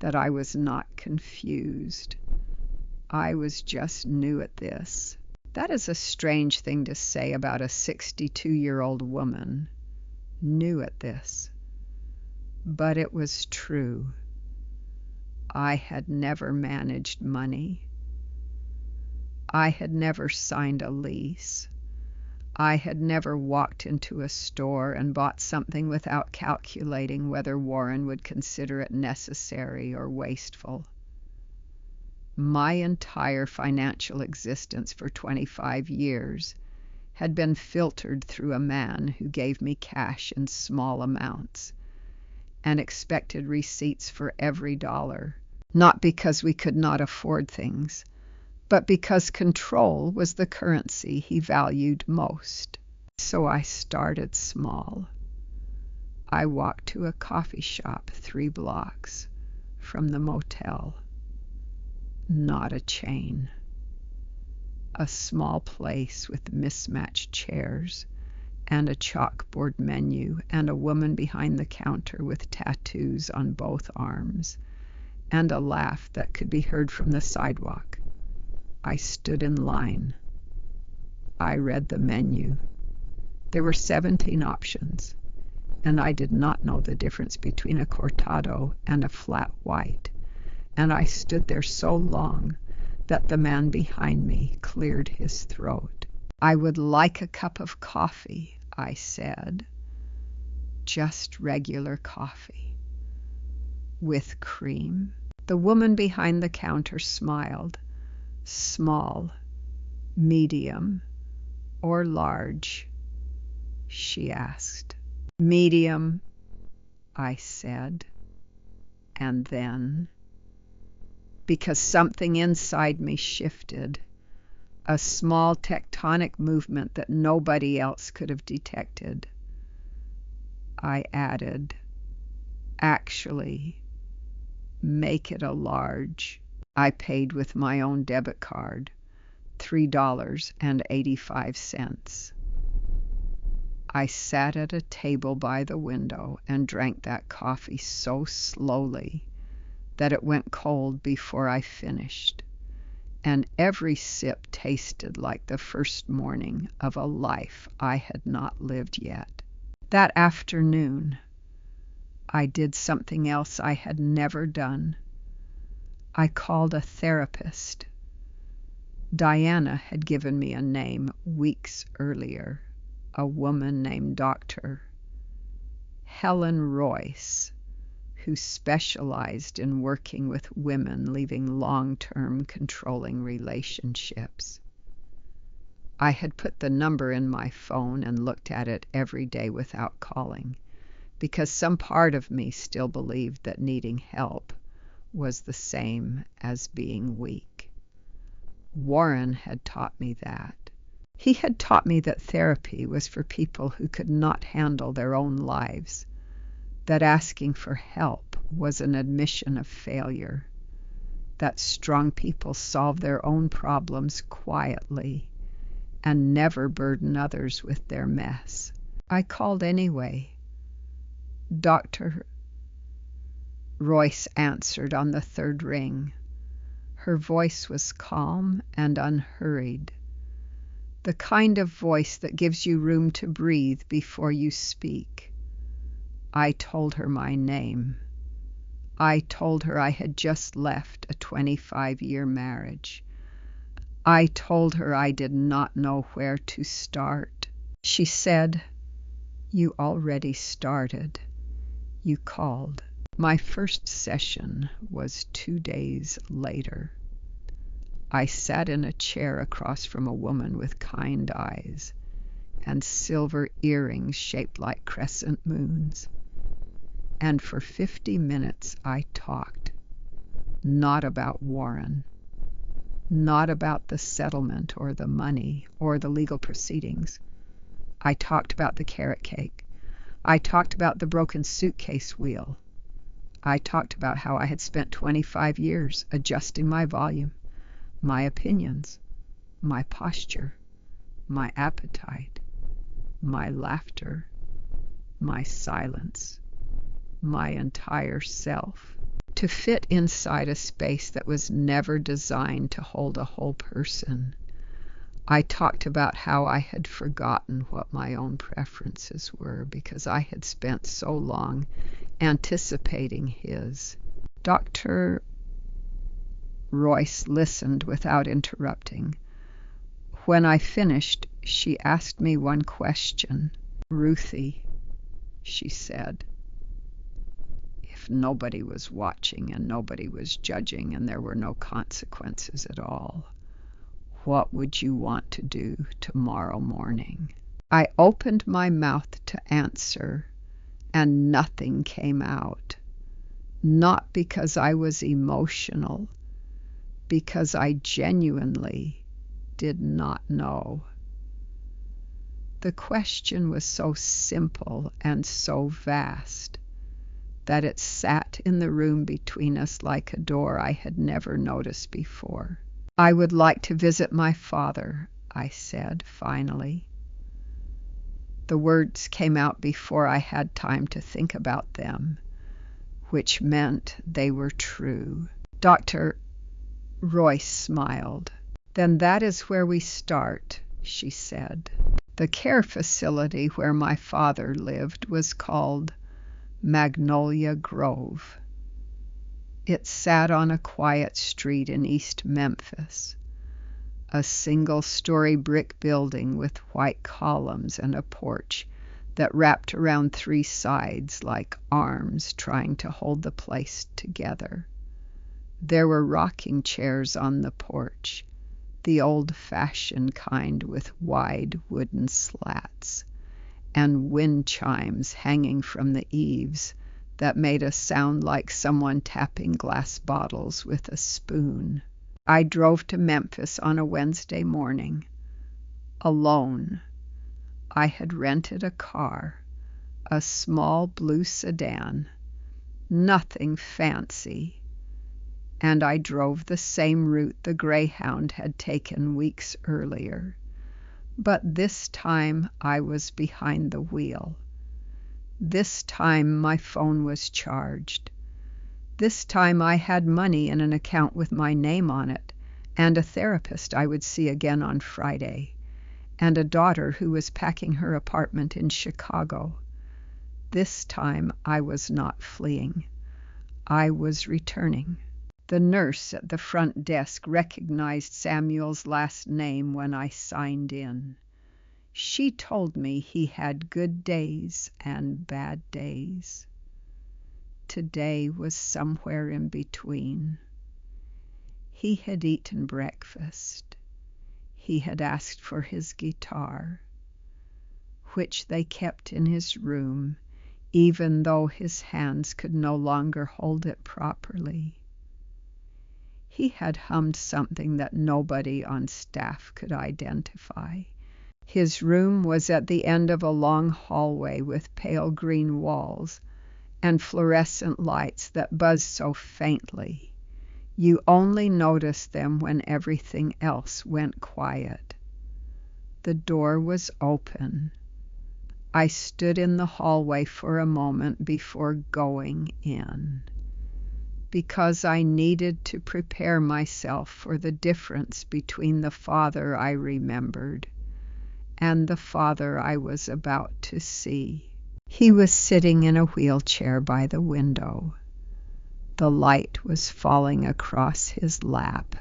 that I was not confused. I was just new at this. That is a strange thing to say about a 62-year-old woman, new at this. But it was true. I had never managed money. I had never signed a lease. I had never walked into a store and bought something without calculating whether Warren would consider it necessary or wasteful. My entire financial existence for 25 years had been filtered through a man who gave me cash in small amounts and expected receipts for every dollar, not because we could not afford things, but because control was the currency he valued most. So I started small. I walked to a coffee shop 3 blocks from the motel. Not a chain. A small place with mismatched chairs and a chalkboard menu and a woman behind the counter with tattoos on both arms and a laugh that could be heard from the sidewalk. I stood in line. I read the menu. There were 17 options, and I did not know the difference between a cortado and a flat white. And I stood there so long that the man behind me cleared his throat. I would like a cup of coffee, I said. Just regular coffee. With cream. The woman behind the counter smiled. Small, medium, or large? She asked. Medium, I said. And then, because something inside me shifted, a small tectonic movement that nobody else could have detected. I added, "Actually, make it a large." I paid with my own debit card, $3.85. I sat at a table by the window and drank that coffee so slowly that it went cold before I finished, and every sip tasted like the first morning of a life I had not lived yet. That afternoon, I did something else I had never done. I called a therapist. Diana had given me a name weeks earlier, a woman named Dr. Helen Royce, who specialized in working with women leaving long-term controlling relationships. I had put the number in my phone and looked at it every day without calling, because some part of me still believed that needing help was the same as being weak. Warren had taught me that. He had taught me that therapy was for people who could not handle their own lives, that asking for help was an admission of failure, that strong people solve their own problems quietly and never burden others with their mess. I called anyway. Dr. Royce answered on the third ring. Her voice was calm and unhurried, the kind of voice that gives you room to breathe before you speak. I told her my name. I told her I had just left a 25-year marriage. I told her I did not know where to start. She said, "You already started. You called." My first session was 2 days later. I sat in a chair across from a woman with kind eyes and silver earrings shaped like crescent moons. And for 50 minutes I talked, not about Warren, not about the settlement or the money or the legal proceedings. I talked about the carrot cake. I talked about the broken suitcase wheel. I talked about how I had spent 25 years adjusting my volume, my opinions, my posture, my appetite, my laughter, my silence, my entire self, to fit inside a space that was never designed to hold a whole person. I talked about how I had forgotten what my own preferences were because I had spent so long anticipating his. Dr. Royce listened without interrupting. When I finished, she asked me one question. "Ruthie," she said, "if nobody was watching and nobody was judging and there were no consequences at all, what would you want to do tomorrow morning?" I opened my mouth to answer, and nothing came out. Not because I was emotional, because I genuinely did not know. The question was so simple and so vast that it sat in the room between us like a door I had never noticed before. "I would like to visit my father," I said finally. The words came out before I had time to think about them, which meant they were true. Dr. Royce smiled. "Then that is where we start," she said. The care facility where my father lived was called Magnolia Grove. It sat on a quiet street in East Memphis, a single-story brick building with white columns and a porch that wrapped around 3 sides like arms trying to hold the place together. There were rocking chairs on the porch, the old-fashioned kind with wide wooden slats, and wind chimes hanging from the eaves that made a sound like someone tapping glass bottles with a spoon. I drove to Memphis on a Wednesday morning, alone. I had rented a car, a small blue sedan, nothing fancy, and I drove the same route the Greyhound had taken weeks earlier. But this time I was behind the wheel. This time my phone was charged. This time I had money in an account with my name on it, and a therapist I would see again on Friday, and a daughter who was packing her apartment in Chicago. This time I was not fleeing. I was returning. The nurse at the front desk recognized Samuel's last name when I signed in. She told me he had good days and bad days. Today was somewhere in between. He had eaten breakfast. He had asked for his guitar, which they kept in his room, even though his hands could no longer hold it properly. He had hummed something that nobody on staff could identify. His room was at the end of a long hallway with pale green walls and fluorescent lights that buzzed so faintly you only noticed them when everything else went quiet. The door was open. I stood in the hallway for a moment before going in, because I needed to prepare myself for the difference between the father I remembered and the father I was about to see. He was sitting in a wheelchair by the window. The light was falling across his lap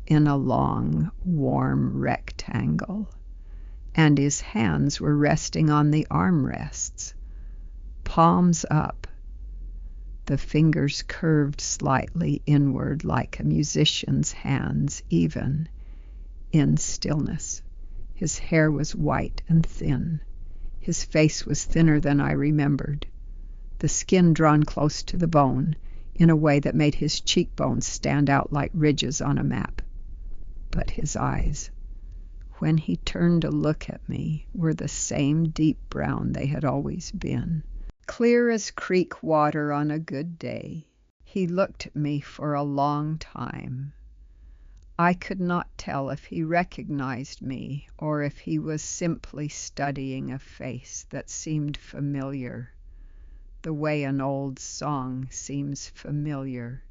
in a long, warm rectangle, and his hands were resting on the armrests, palms up. The fingers curved slightly inward like a musician's hands, even in stillness. His hair was white and thin. His face was thinner than I remembered, the skin drawn close to the bone in a way that made his cheekbones stand out like ridges on a map. But his eyes, when he turned to look at me, were the same deep brown they had always been, clear as creek water on a good day. He looked at me for a long time. I could not tell if he recognized me or if he was simply studying a face that seemed familiar, the way an old song seems familiar,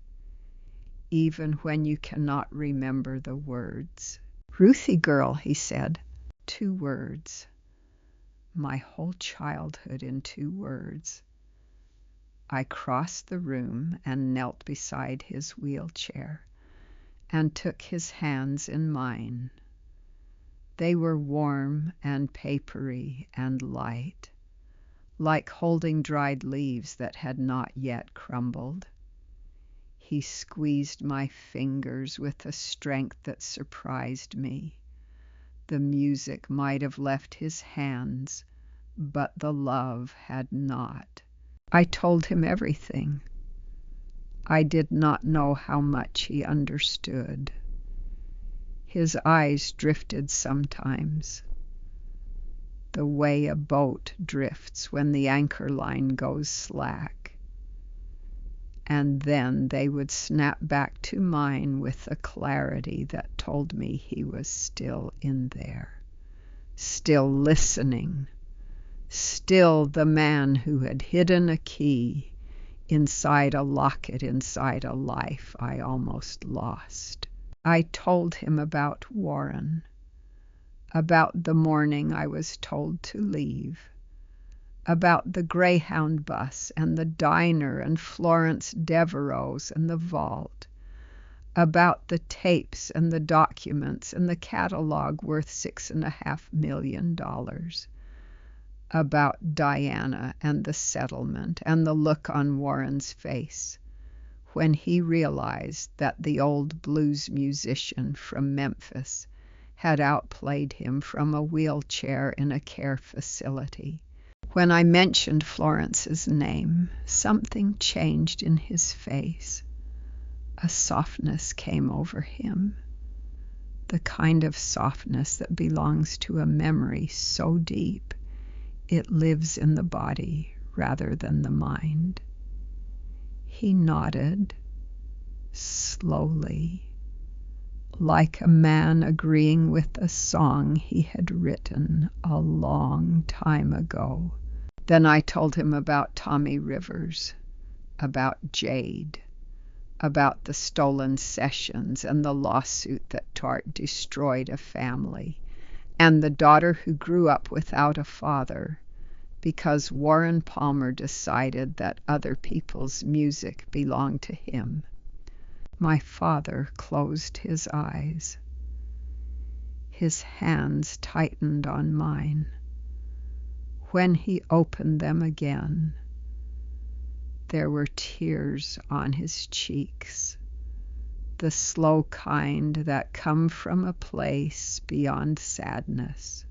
even when you cannot remember the words. "Ruthie girl," he said. 2 words. My whole childhood in 2 words. I crossed the room and knelt beside his wheelchair and took his hands in mine. They were warm and papery and light, like holding dried leaves that had not yet crumbled. He squeezed my fingers with a strength that surprised me. The music might have left his hands, but the love had not. I told him everything. I did not know how much he understood. His eyes drifted sometimes, the way a boat drifts when the anchor line goes slack. And then they would snap back to mine with a clarity that told me he was still in there, still listening, still the man who had hidden a key inside a locket, inside a life I almost lost. I told him about Warren, about the morning I was told to leave, about the Greyhound bus and the diner and Florence Devereaux's and the vault, about the tapes and the documents and the catalog worth $6.5 million, about Diana and the settlement and the look on Warren's face when he realized that the old blues musician from Memphis had outplayed him from a wheelchair in a care facility. When I mentioned Florence's name, something changed in his face. A softness came over him, the kind of softness that belongs to a memory so deep it lives in the body rather than the mind. He nodded slowly, like a man agreeing with a song he had written a long time ago. Then I told him about Tommy Rivers, about Jade, about the stolen sessions and the lawsuit that destroyed a family, and the daughter who grew up without a father because Warren Palmer decided that other people's music belonged to him. My father closed his eyes. His hands tightened on mine. When he opened them again, there were tears on his cheeks, the slow kind that come from a place beyond sadness,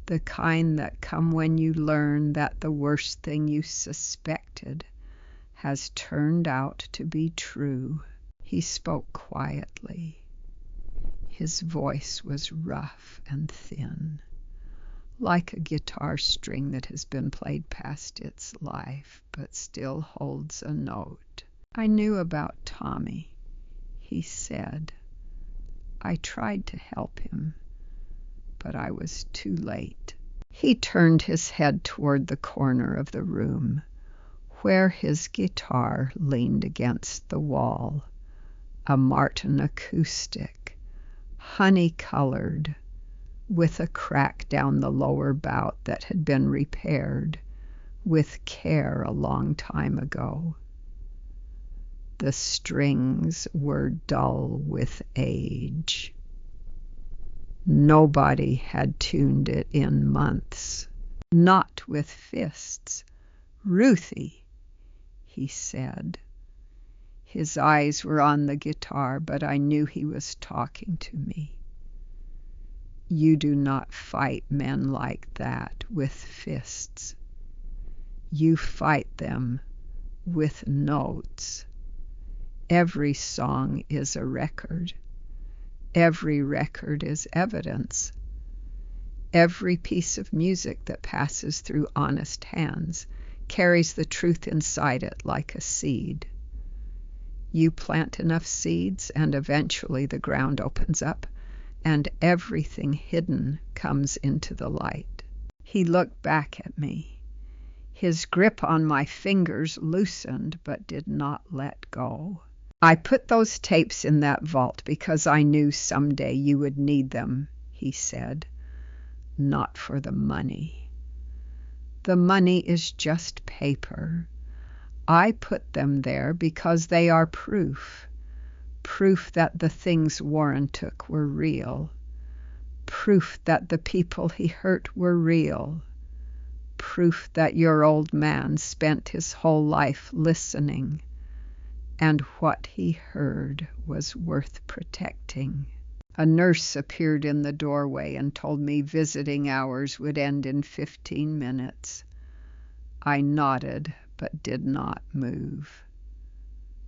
the kind that come when you learn that the worst thing you suspected has turned out to be true. He spoke quietly. His voice was rough and thin, like a guitar string that has been played past its life but still holds a note. I knew about Tommy, he said. I tried to help him, but I was too late. He turned his head toward the corner of the room, where his guitar leaned against the wall, a Martin acoustic, honey-colored, with a crack down the lower bout that had been repaired with care a long time ago. The strings were dull with age. Nobody had tuned it in months, not with fists. Ruthie, he said. His eyes were on the guitar, but I knew he was talking to me. You do not fight men like that with fists. You fight them with notes. Every song is a record. Every record is evidence. Every piece of music that passes through honest hands carries the truth inside it like a seed. You plant enough seeds, and eventually the ground opens up, and everything hidden comes into the light. He looked back at me. His grip on my fingers loosened but did not let go. I put those tapes in that vault because I knew someday you would need them, he said. Not for the money. The money is just paper. I put them there because they are proof that the things Warren took were real, proof that the people he hurt were real, proof that your old man spent his whole life listening, and what he heard was worth protecting. A nurse appeared in the doorway and told me visiting hours would end in 15 minutes. I nodded but did not move.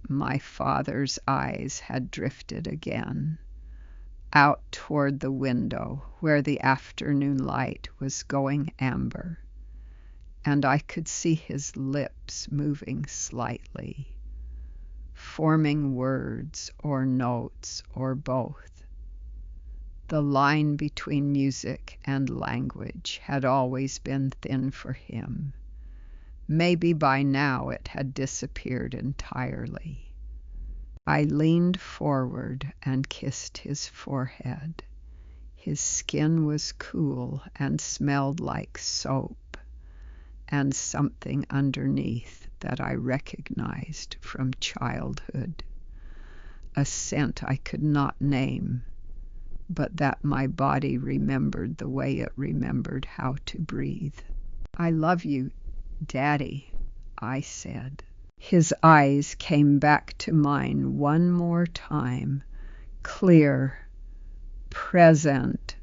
My father's eyes had drifted again, out toward the window where the afternoon light was going amber, and I could see his lips moving slightly, forming words or notes or both. The line between music and language had always been thin for him. Maybe by now it had disappeared entirely. I leaned forward and kissed his forehead. His skin was cool and smelled like soap, and something underneath that I recognized from childhood. A scent I could not name, but that my body remembered the way it remembered how to breathe. I love you, Daddy, I said. His eyes came back to mine one more time, clear, present,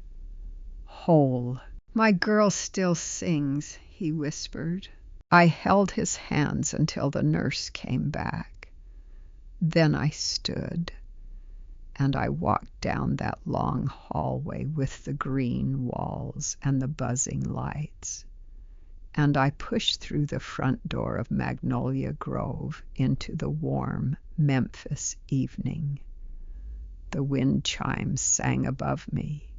whole. My girl still sings, he whispered. I held his hands until the nurse came back. Then I stood, and I walked down that long hallway with the green walls and the buzzing lights, and I pushed through the front door of Magnolia Grove into the warm Memphis evening. The wind chimes sang above me.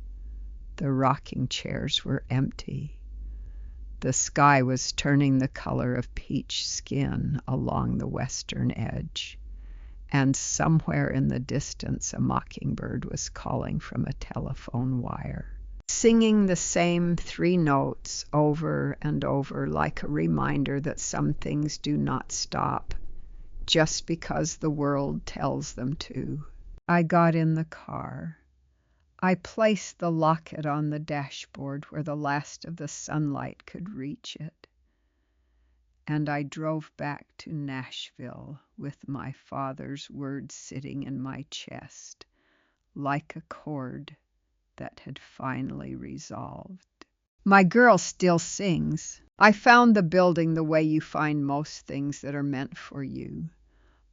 The rocking chairs were empty. The sky was turning the color of peach skin along the western edge, and somewhere in the distance a mockingbird was calling from a telephone wire, singing the same 3 notes over and over, like a reminder that some things do not stop just because the world tells them to. I got in the car. I placed the Locket on the dashboard where the last of the sunlight could reach it, and I drove back to Nashville with my father's words sitting in my chest like a chord that had finally resolved. My girl still sings. I found the building the way you find most things that are meant for you.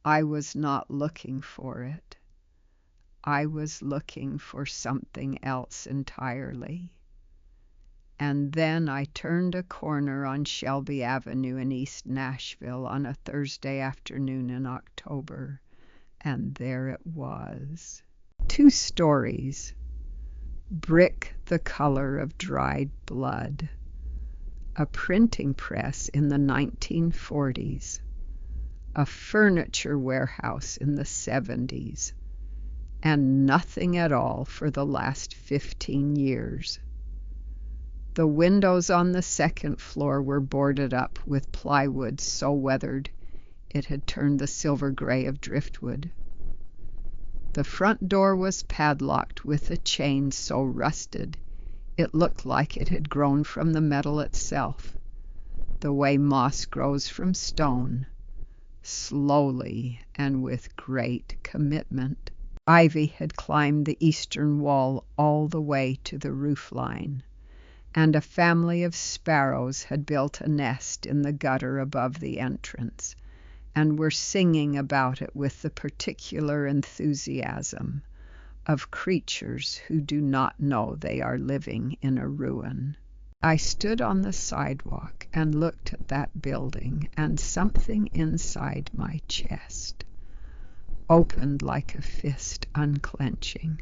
I was not looking for it. I was looking for something else entirely. And then I turned a corner on Shelby Avenue in East Nashville on a Thursday afternoon in October, and there it was. 2 stories, brick the color of dried blood, a printing press in the 1940s, a furniture warehouse in the 70s, and nothing at all for the last 15 years. The windows on the 2nd floor were boarded up with plywood so weathered it had turned the silver gray of driftwood. The front door was padlocked with a chain so rusted it looked like it had grown from the metal itself, the way moss grows from stone, slowly and with great commitment. Ivy had climbed the eastern wall all the way to the roofline, and a family of sparrows had built a nest in the gutter above the entrance, and were singing about it with the particular enthusiasm of creatures who do not know they are living in a ruin. I stood on the sidewalk and looked at that building, and something inside my chest opened like a fist unclenching.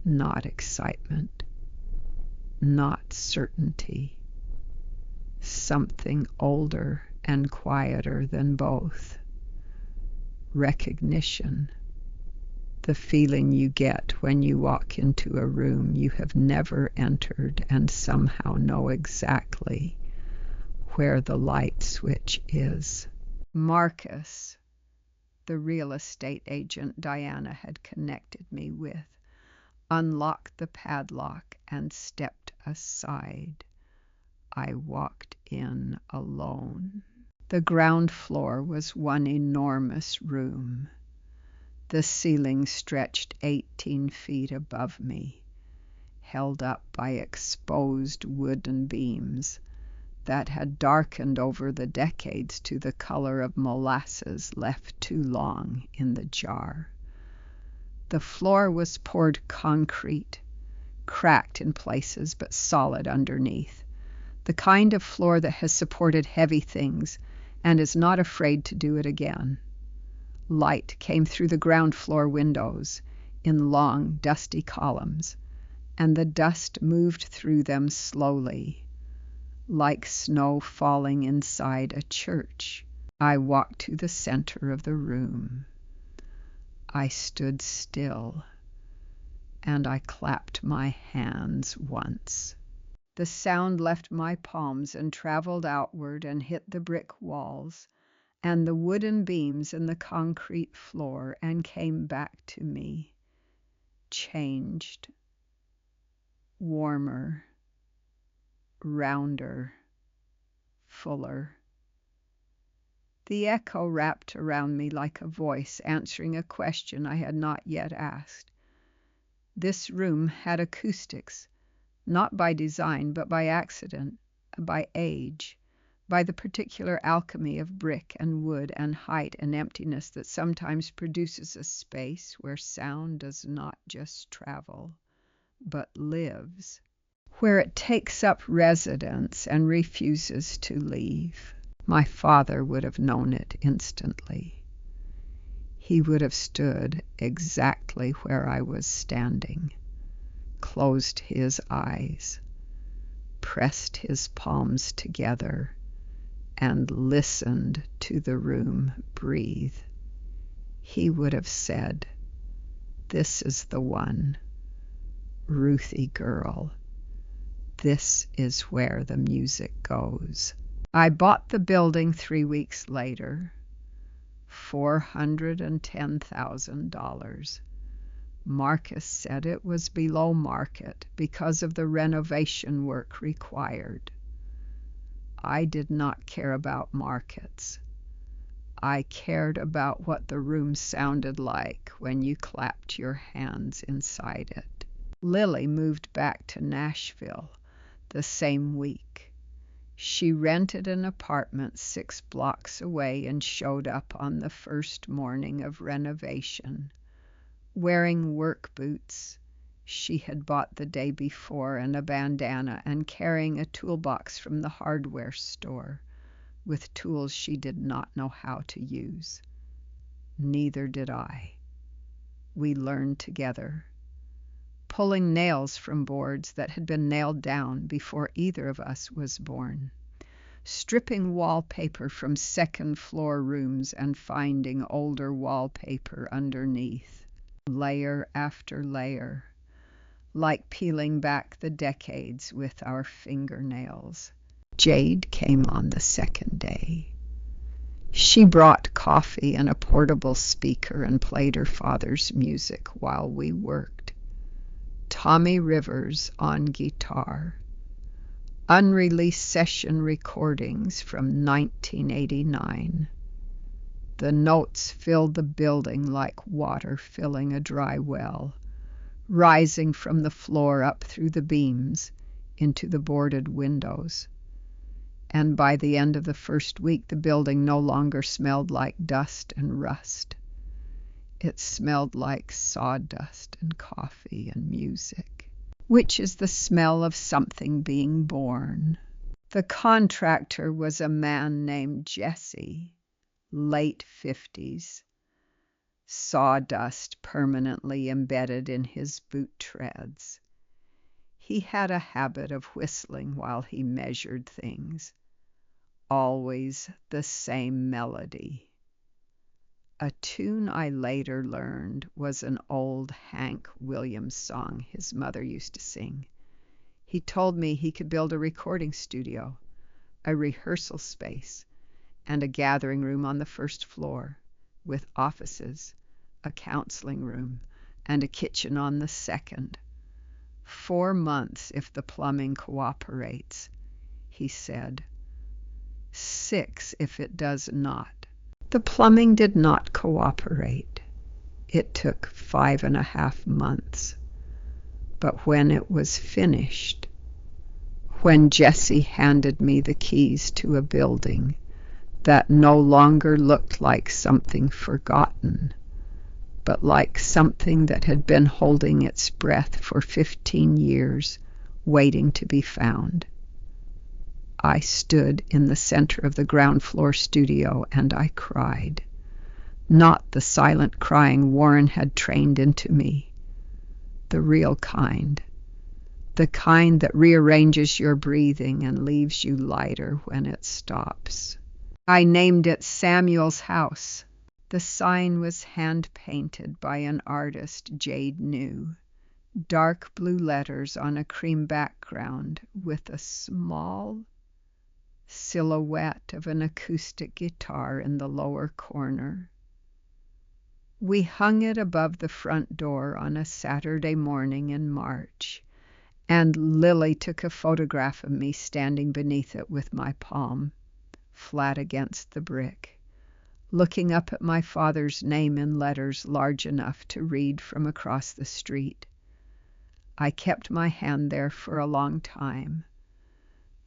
Not excitement, not certainty, something older and quieter than both. Recognition, the feeling you get when you walk into a room you have never entered and somehow know exactly where the light switch is. Marcus, the real estate agent Diana had connected me with, unlocked the padlock and stepped aside. I walked in alone. The ground floor was one enormous room. The ceiling stretched 18 feet above me, held up by exposed wooden beams that had darkened over the decades to the color of molasses left too long in the jar. The floor was poured concrete, cracked in places but solid underneath, the kind of floor that has supported heavy things and is not afraid to do it again. Light came through the ground floor windows in long, dusty columns, and the dust moved through them slowly, like snow falling inside a church. I walked to the center of the room. I stood still, and I clapped my hands once. The sound left my palms and traveled outward and hit the brick walls and the wooden beams in the concrete floor and came back to me, changed, warmer, rounder, fuller. The echo wrapped around me like a voice answering a question I had not yet asked. This room had acoustics, not by design but by accident, by age, by the particular alchemy of brick and wood and height and emptiness that sometimes produces a space where sound does not just travel, but lives, where it takes up residence and refuses to leave. My father would have known it instantly. He would have stood exactly where I was standing, closed his eyes, pressed his palms together, and listened to the room breathe. He would have said, "This is the one, Ruthie girl. This is where the music goes." I bought the building 3 weeks later, $410,000. Marcus said it was below market because of the renovation work required. I did not care about markets. I cared about what the room sounded like when you clapped your hands inside it. Lily moved back to Nashville the same week. She rented an apartment 6 blocks away and showed up on the first morning of renovation, wearing work boots she had bought the day before and a bandana, and carrying a toolbox from the hardware store with tools she did not know how to use. Neither did I. We learned together, pulling nails from boards that had been nailed down before either of us was born, stripping wallpaper from second-floor rooms and finding older wallpaper underneath, layer after layer, like peeling back the decades with our fingernails. Jade came on the second day. She brought coffee and a portable speaker and played her father's music while we worked. Tommy Rivers on guitar, unreleased session recordings from 1989. The notes filled the building like water filling a dry well, rising from the floor up through the beams into the boarded windows. And by the end of the first week, the building no longer smelled like dust and rust. It smelled like sawdust and coffee and music, which is the smell of something being born. The contractor was a man named Jesse, late 50s, sawdust permanently embedded in his boot treads. He had a habit of whistling while he measured things, always the same melody. A tune I later learned was an old Hank Williams song his mother used to sing. He told me he could build a recording studio, a rehearsal space, and a gathering room on the first floor, with offices, a counseling room, and a kitchen on the second. 4 months if the plumbing cooperates, he said. 6 if it does not. The plumbing did not cooperate. It took 5.5 months. But when it was finished, when Jesse handed me the keys to a building that no longer looked like something forgotten, but like something that had been holding its breath for 15 years, waiting to be found, I stood in the center of the ground floor studio and I cried. Not the silent crying Warren had trained into me. The real kind. The kind that rearranges your breathing and leaves you lighter when it stops. I named it Samuel's House. The sign was hand-painted by an artist Jade knew. Dark blue letters on a cream background with a small silhouette of an acoustic guitar in the lower corner. We hung it above the front door on a Saturday morning in March, and Lily took a photograph of me standing beneath it with my palm flat against the brick, looking up at my father's name in letters large enough to read from across the street. I kept my hand there for a long time.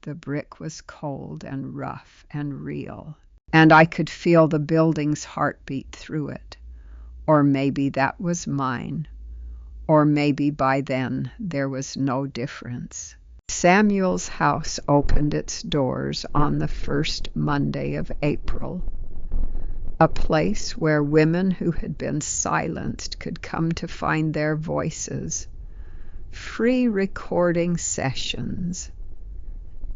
The brick was cold and rough and real, and I could feel the building's heartbeat through it. Or maybe that was mine, or maybe by then there was no difference. Samuel's house opened its doors on the first Monday of April, a place where women who had been silenced could come to find their voices, free recording sessions,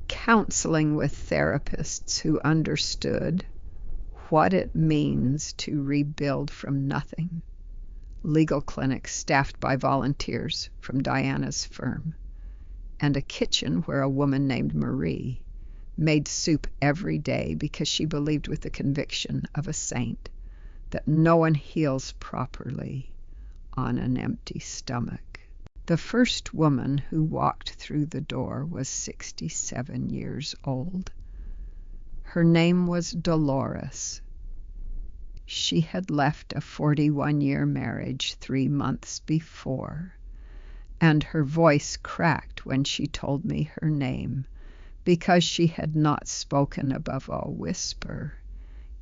counseling with therapists who understood what it means to rebuild from nothing, legal clinics staffed by volunteers from Diana's firm, and a kitchen where a woman named Marie made soup every day because she believed with the conviction of a saint that no one heals properly on an empty stomach. The first woman who walked through the door was 67 years old. Her name was Dolores. She had left a 41-year marriage 3 months before, and her voice cracked when she told me her name, because she had not spoken above a whisper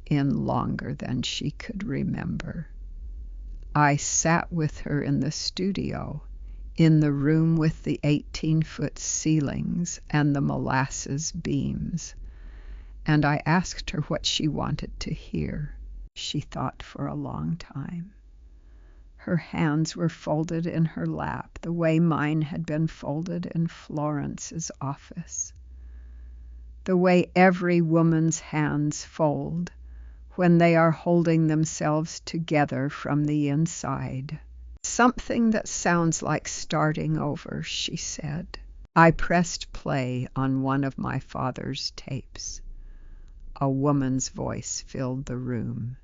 in longer than she could remember. I sat with her in the studio, in the room with the 18-foot ceilings and the molasses beams, and I asked her what she wanted to hear. She thought for a long time. Her hands were folded in her lap, the way mine had been folded in Florence's office, the way every woman's hands fold when they are holding themselves together from the inside. Something that sounds like starting over, she said. I pressed play on one of my father's tapes. A woman's voice filled the room,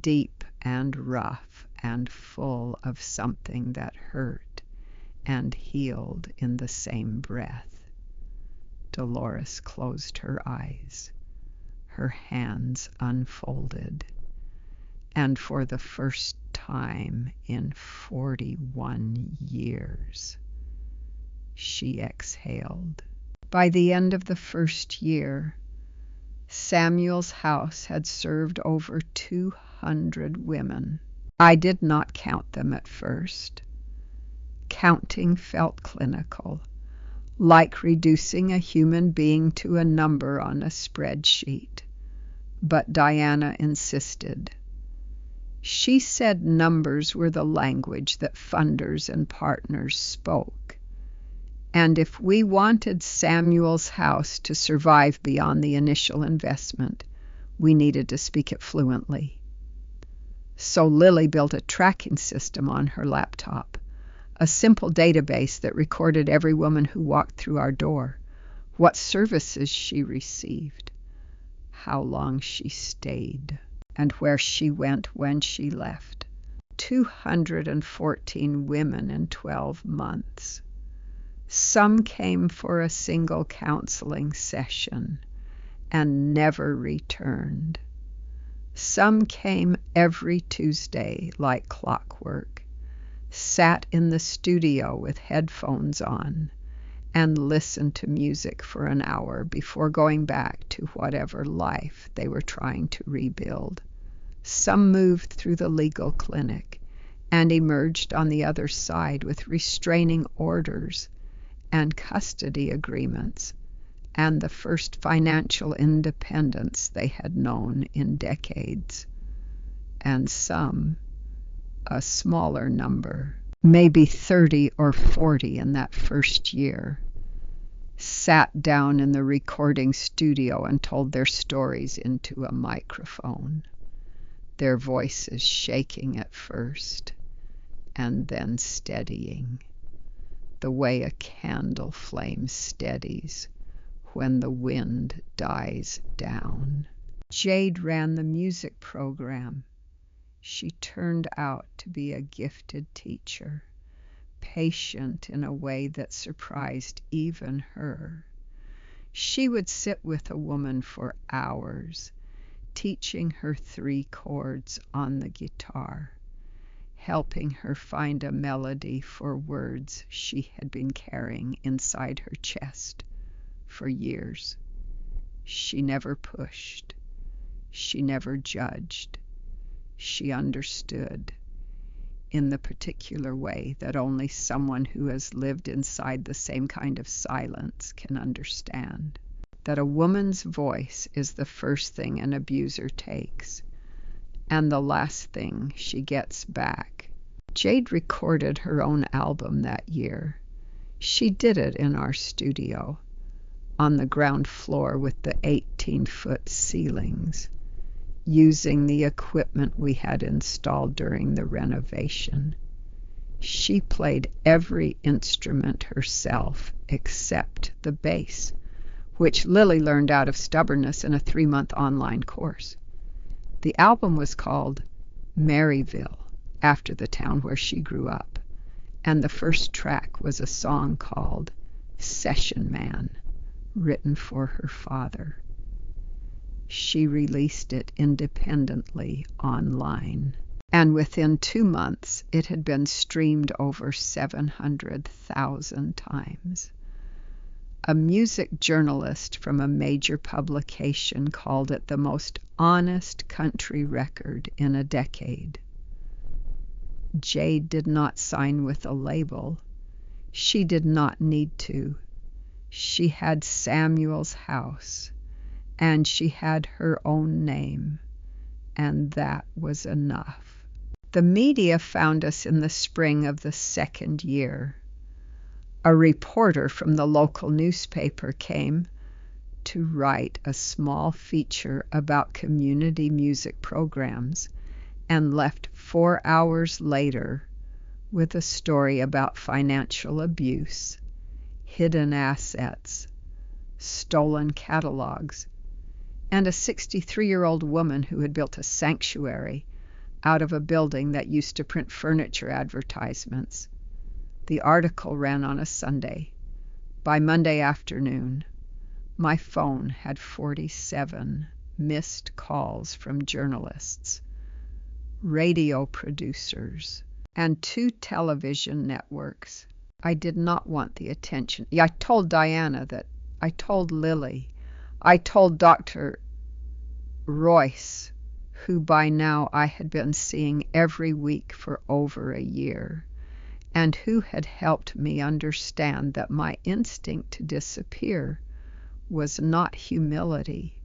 deep and rough and full of something that hurt and healed in the same breath. Dolores closed her eyes. Her hands unfolded, and for the first time in 41 years, she exhaled. By the end of the first year, Samuel's house had served over 200 women. I did not count them at first. Counting felt clinical, like reducing a human being to a number on a spreadsheet. But Diana insisted. She said numbers were the language that funders and partners spoke. And if we wanted Samuel's house to survive beyond the initial investment, we needed to speak it fluently. So Lily built a tracking system on her laptop, a simple database that recorded every woman who walked through our door, what services she received, how long she stayed, and where she went when she left. 214 women in 12 months. Some came for a single counseling session and never returned. Some came every Tuesday like clockwork, sat in the studio with headphones on, and listened to music for an hour before going back to whatever life they were trying to rebuild. Some moved through the legal clinic and emerged on the other side with restraining orders and custody agreements and the first financial independence they had known in decades. And some, a smaller number, maybe 30 or 40 in that first year, sat down in the recording studio and told their stories into a microphone, their voices shaking at first and then steadying, the way a candle flame steadies when the wind dies down. Jade ran the music program. She turned out to be a gifted teacher, patient in a way that surprised even her. She would sit with a woman for hours, teaching her 3 chords on the guitar, helping her find a melody for words she had been carrying inside her chest for years. She never pushed. She never judged. She understood, in the particular way that only someone who has lived inside the same kind of silence can understand, that a woman's voice is the first thing an abuser takes, and the last thing she gets back. Jade recorded her own album that year. She did it in our studio, on the ground floor with the 18-foot ceilings, using the equipment we had installed during the renovation. She played every instrument herself except the bass, which Lily learned out of stubbornness in a 3-month online course. The album was called Maryville, after the town where she grew up, and the first track was a song called Session Man, written for her father. She released it independently online, and within 2 months it had been streamed over 700,000 times. A music journalist from a major publication called it the most honest country record in a decade. Jade did not sign with a label. She did not need to. She had Samuel's house, and she had her own name, and that was enough. The media found us in the spring of the second year. A reporter from the local newspaper came to write a small feature about community music programs and left 4 hours later with a story about financial abuse, hidden assets, stolen catalogs, and a 63-year-old woman who had built a sanctuary out of a building that used to print furniture advertisements. The article ran on a Sunday. By Monday afternoon, my phone had 47 missed calls from journalists, radio producers, and 2 television networks. I did not want the attention. I told Diana that. I told Lily. I told Dr. Royce, who by now I had been seeing every week for over a year, and who had helped me understand that my instinct to disappear was not humility,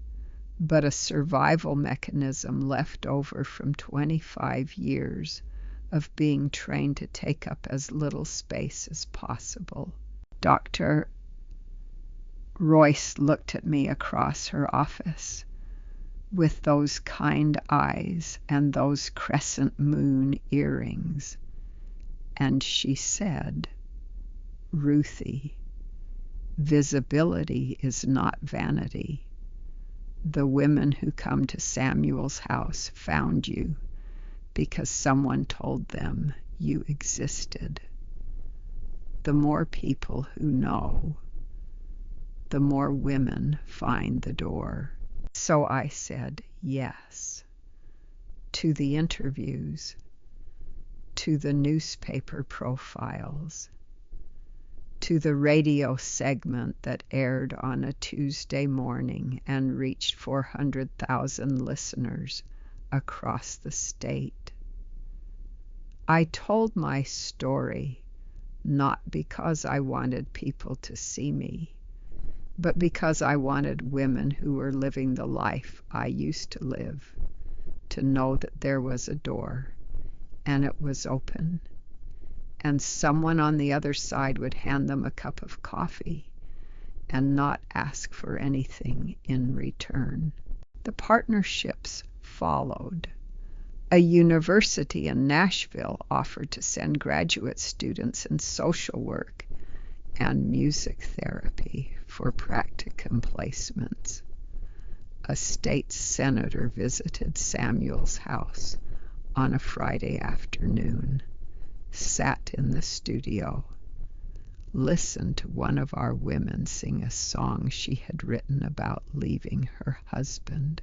but a survival mechanism left over from 25 years of being trained to take up as little space as possible. Dr. Royce looked at me across her office with those kind eyes and those crescent moon earrings, and she said, "Ruthie, visibility is not vanity. The women who come to Samuel's house found you because someone told them you existed. The more people who know, the more women find the door." So I said yes to the interviews, to the newspaper profiles, to the radio segment that aired on a Tuesday morning and reached 400,000 listeners across the state. I told my story not because I wanted people to see me, but because I wanted women who were living the life I used to live to know that there was a door, and it was open, and someone on the other side would hand them a cup of coffee and not ask for anything in return. The partnerships followed. A university in Nashville offered to send graduate students in social work and music therapy for practicum placements. A state senator visited Samuel's house on a Friday afternoon, sat in the studio, listened to one of our women sing a song she had written about leaving her husband,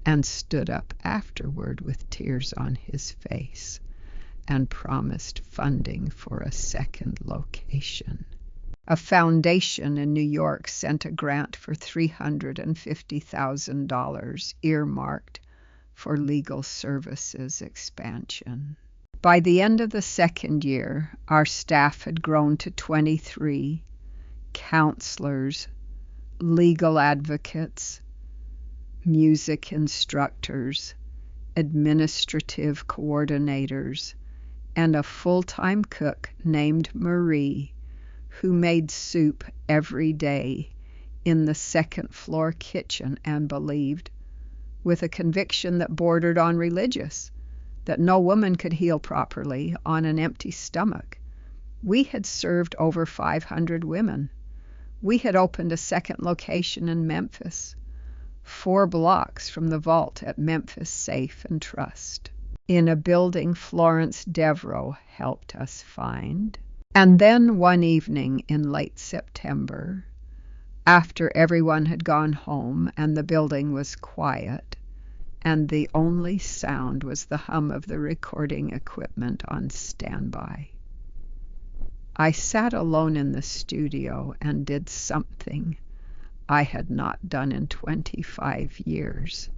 and stood up afterward with tears on his face and promised funding for a second location. A foundation in New York sent a grant for $350,000 earmarked for legal services expansion. By the end of the second year, our staff had grown to 23 counselors, legal advocates, music instructors, administrative coordinators, and a full-time cook named Marie, who made soup every day in the second-floor kitchen and believed, with a conviction that bordered on religious, that no woman could heal properly on an empty stomach. We had served over 500 women. We had opened a second location in Memphis, 4 blocks from the vault at Memphis Safe and Trust, in a building Florence Devereaux helped us find. And then one evening in late September, after everyone had gone home and the building was quiet, and the only sound was the hum of the recording equipment on standby, I sat alone in the studio and did something I had not done in 25 years.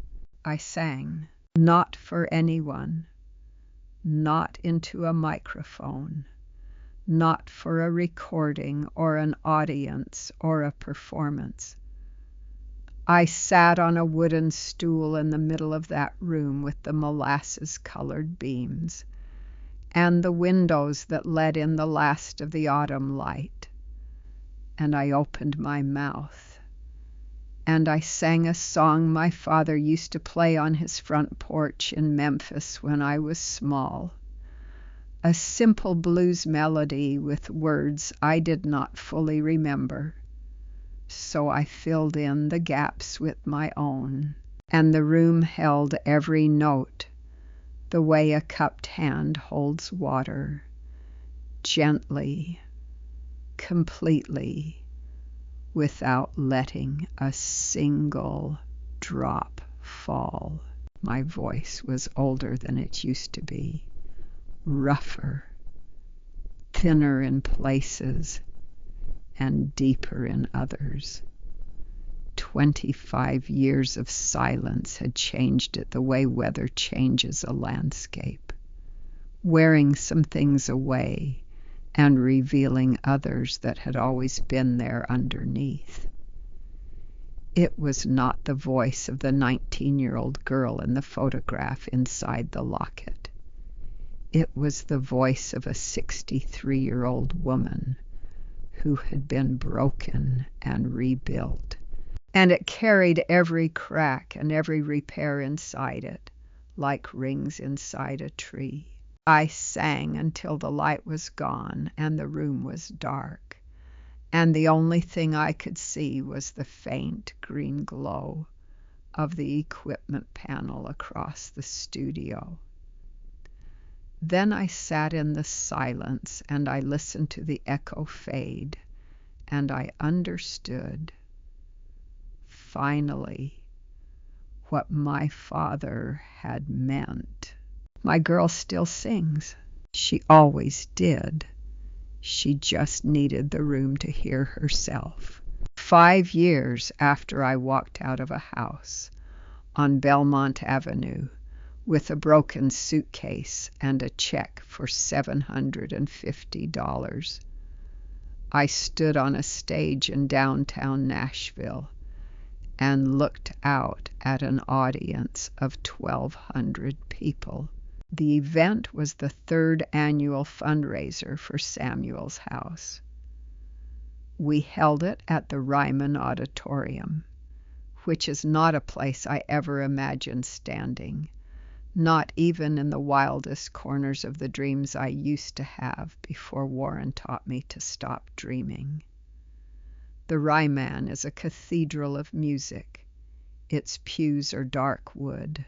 I sang, not for anyone, not into a microphone, not for a recording or an audience or a performance. I sat on a wooden stool in the middle of that room with the molasses-colored beams and the windows that let in the last of the autumn light, and I opened my mouth, and I sang a song my father used to play on his front porch in Memphis when I was small, a simple blues melody with words I did not fully remember. So I filled in the gaps with my own, and the room held every note the way a cupped hand holds water, gently, completely, without letting a single drop fall. My voice was older than it used to be, rougher, thinner in places, and deeper in others. 25 years of silence had changed it the way weather changes a landscape, wearing some things away and revealing others that had always been there underneath. It was not the voice of the 19-year-old girl in the photograph inside the Locket. It was the voice of a 63-year-old woman who had been broken and rebuilt, and it carried every crack and every repair inside it, like rings inside a tree. I sang until the light was gone and the room was dark, and the only thing I could see was the faint green glow of the equipment panel across the studio. Then I sat in the silence and I listened to the echo fade, and I understood, finally, what my father had meant. My girl still sings. She always did. She just needed the room to hear herself. 5 years after I walked out of a house on Belmont Avenue with a broken suitcase and a check for $750, I stood on a stage in downtown Nashville and looked out at an audience of 1,200 people. The event was the 3rd annual fundraiser for Samuel's House. We held it at the Ryman Auditorium, which is not a place I ever imagined standing, not even in the wildest corners of the dreams I used to have before Warren taught me to stop dreaming. The Ryman is a cathedral of music. Its pews are dark wood,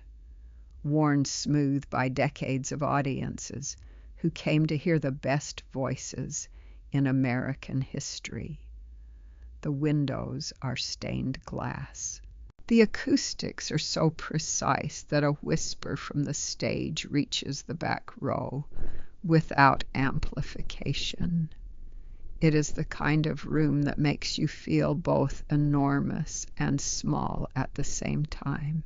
worn smooth by decades of audiences who came to hear the best voices in American history. The windows are stained glass. The acoustics are so precise that a whisper from the stage reaches the back row without amplification. It is the kind of room that makes you feel both enormous and small at the same time.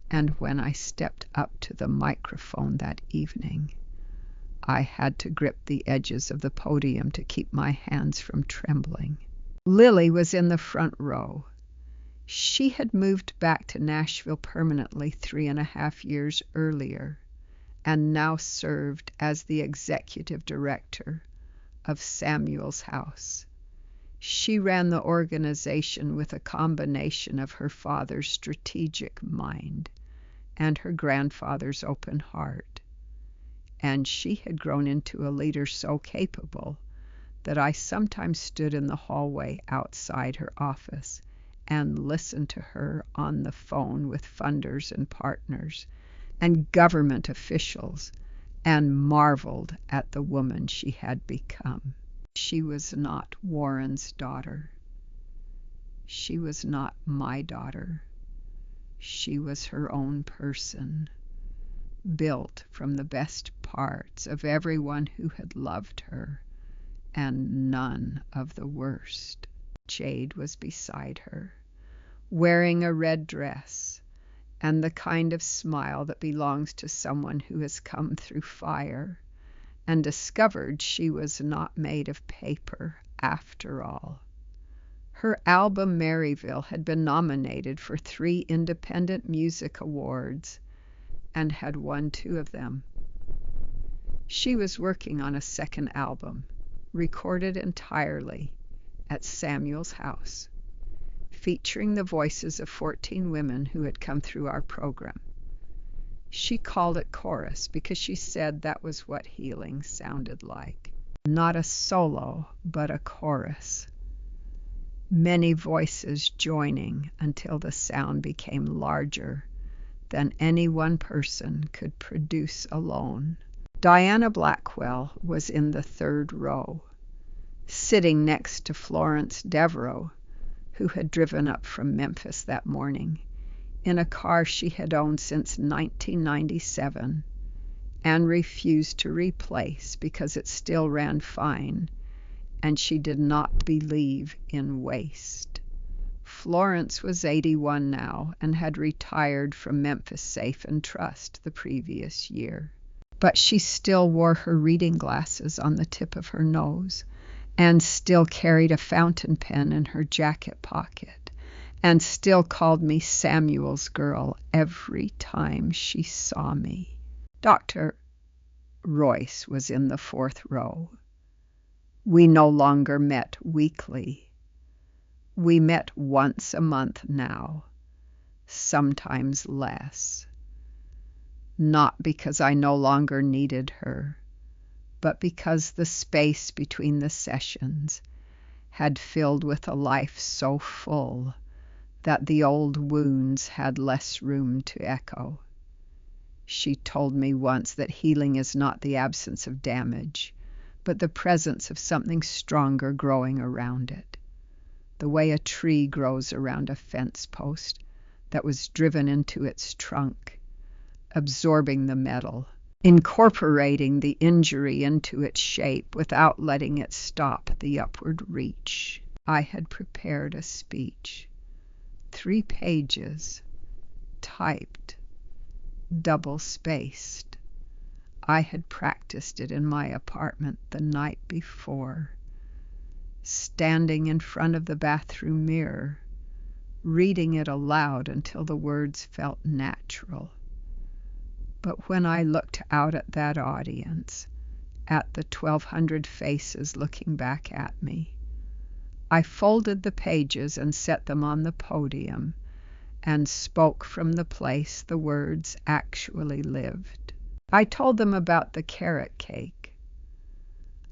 And when I stepped up to the microphone that evening, I had to grip the edges of the podium to keep my hands from trembling. Lily was in the front row. She had moved back to Nashville permanently 3.5 years earlier, and now served as the executive director of Samuel's House. She ran the organization with a combination of her father's strategic mind and her grandfather's open heart. And she had grown into a leader so capable that I sometimes stood in the hallway outside her office and listened to her on the phone with funders and partners and government officials, and marveled at the woman she had become. She was not Warren's daughter. She was not my daughter. She was her own person, built from the best parts of everyone who had loved her, and none of the worst. Jade was beside her, wearing a red dress and the kind of smile that belongs to someone who has come through fire and discovered she was not made of paper after all. Her album Maryville had been nominated for 3 Independent Music Awards and had won 2 of them. She was working on a second album, recorded entirely at Samuel's House, featuring the voices of 14 women who had come through our program. She called it chorus because she said that was what healing sounded like. Not a solo, but a chorus. Many voices joining until the sound became larger than any one person could produce alone. Diana Blackwell was in the 3rd row, sitting next to Florence Devereaux, who had driven up from Memphis that morning in a car she had owned since 1997 and refused to replace because it still ran fine and she did not believe in waste. Florence was 81 now and had retired from Memphis Safe and Trust the previous year. But she still wore her reading glasses on the tip of her nose and still carried a fountain pen in her jacket pocket and still called me Samuel's girl every time she saw me. Dr. Royce was in the 4th row. We no longer met weekly. We met once a month now, sometimes less. Not because I no longer needed her, but because the space between the sessions had filled with a life so full that the old wounds had less room to echo. She told me once that healing is not the absence of damage, but the presence of something stronger growing around it, the way a tree grows around a fence post that was driven into its trunk, absorbing the metal, incorporating the injury into its shape without letting it stop the upward reach. I had prepared a speech, 3 pages, typed, double-spaced. I had practiced it in my apartment the night before, standing in front of the bathroom mirror, reading it aloud until the words felt natural. But when I looked out at that audience, at the 1,200 faces looking back at me, I folded the pages and set them on the podium and spoke from the place the words actually lived. I told them about the carrot cake,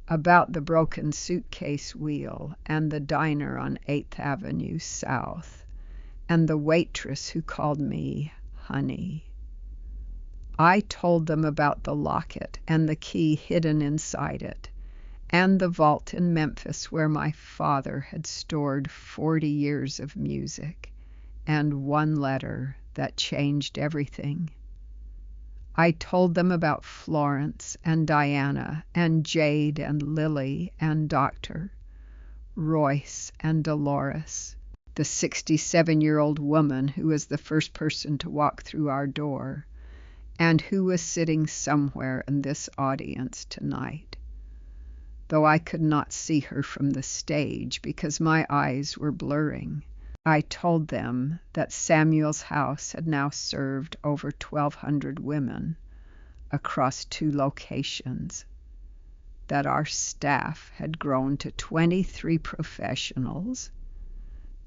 about the broken suitcase wheel and the diner on 8th Avenue South, and the waitress who called me honey. I told them about the locket and the key hidden inside it, and the vault in Memphis where my father had stored 40 years of music and one letter that changed everything. I told them about Florence and Diana and Jade and Lily and Doctor, Royce and Dolores, the 67-year-old woman who was the first person to walk through our door and who was sitting somewhere in this audience tonight, though I could not see her from the stage because my eyes were blurring. I told them that Samuel's house had now served over 1,200 women across 2 locations, that our staff had grown to 23 professionals,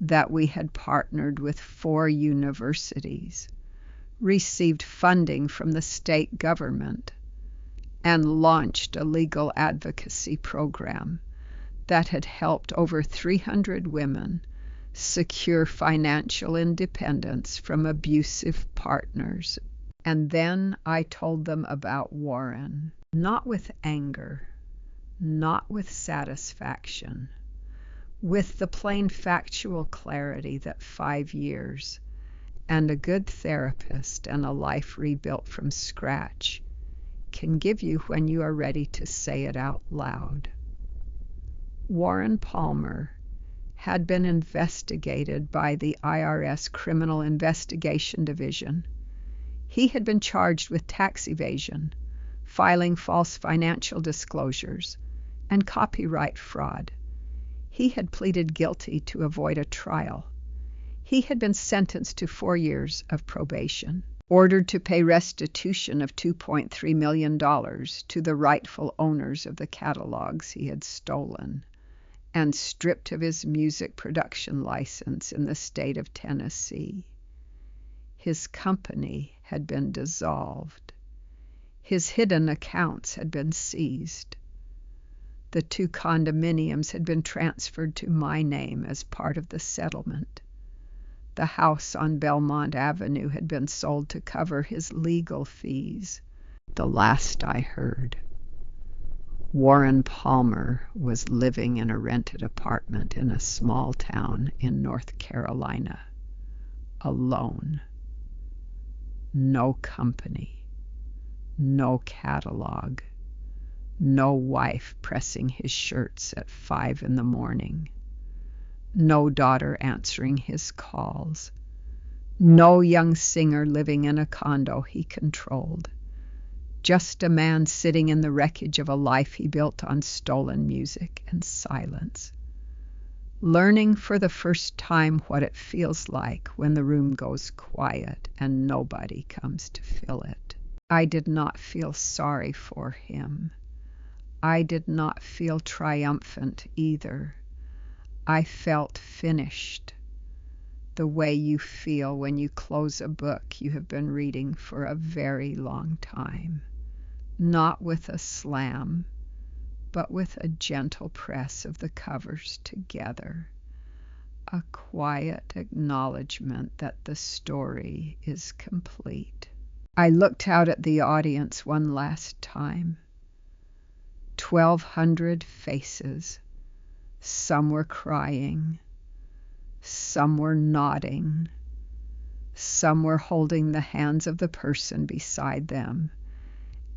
that we had partnered with 4 universities, received funding from the state government, and launched a legal advocacy program that had helped over 300 women secure financial independence from abusive partners. And then I told them about Warren, not with anger, not with satisfaction, with the plain factual clarity that 5 years and a good therapist and a life rebuilt from scratch can give you when you are ready to say it out loud. Warren Palmer had been investigated by the IRS Criminal Investigation Division. He had been charged with tax evasion, filing false financial disclosures, and copyright fraud. He had pleaded guilty to avoid a trial. He had been sentenced to 4 years of probation, ordered to pay restitution of $2.3 million to the rightful owners of the catalogs he had stolen, and stripped of his music production license in the state of Tennessee. His company had been dissolved. His hidden accounts had been seized. The 2 condominiums had been transferred to my name as part of the settlement. The house on Belmont Avenue had been sold to cover his legal fees. The last I heard, Warren Palmer was living in a rented apartment in a small town in North Carolina, alone. No company, no catalog, no wife pressing his shirts at 5 in the morning, no daughter answering his calls, no young singer living in a condo he controlled. Just a man sitting in the wreckage of a life he built on stolen music and silence, learning for the first time what it feels like when the room goes quiet and nobody comes to fill it. I did not feel sorry for him. I did not feel triumphant either. I felt finished, the way you feel when you close a book you have been reading for a very long time. Not with a slam, but with a gentle press of the covers together. A quiet acknowledgement that the story is complete. I looked out at the audience one last time. 1,200 faces. Some were crying. Some were nodding. Some were holding the hands of the person beside them.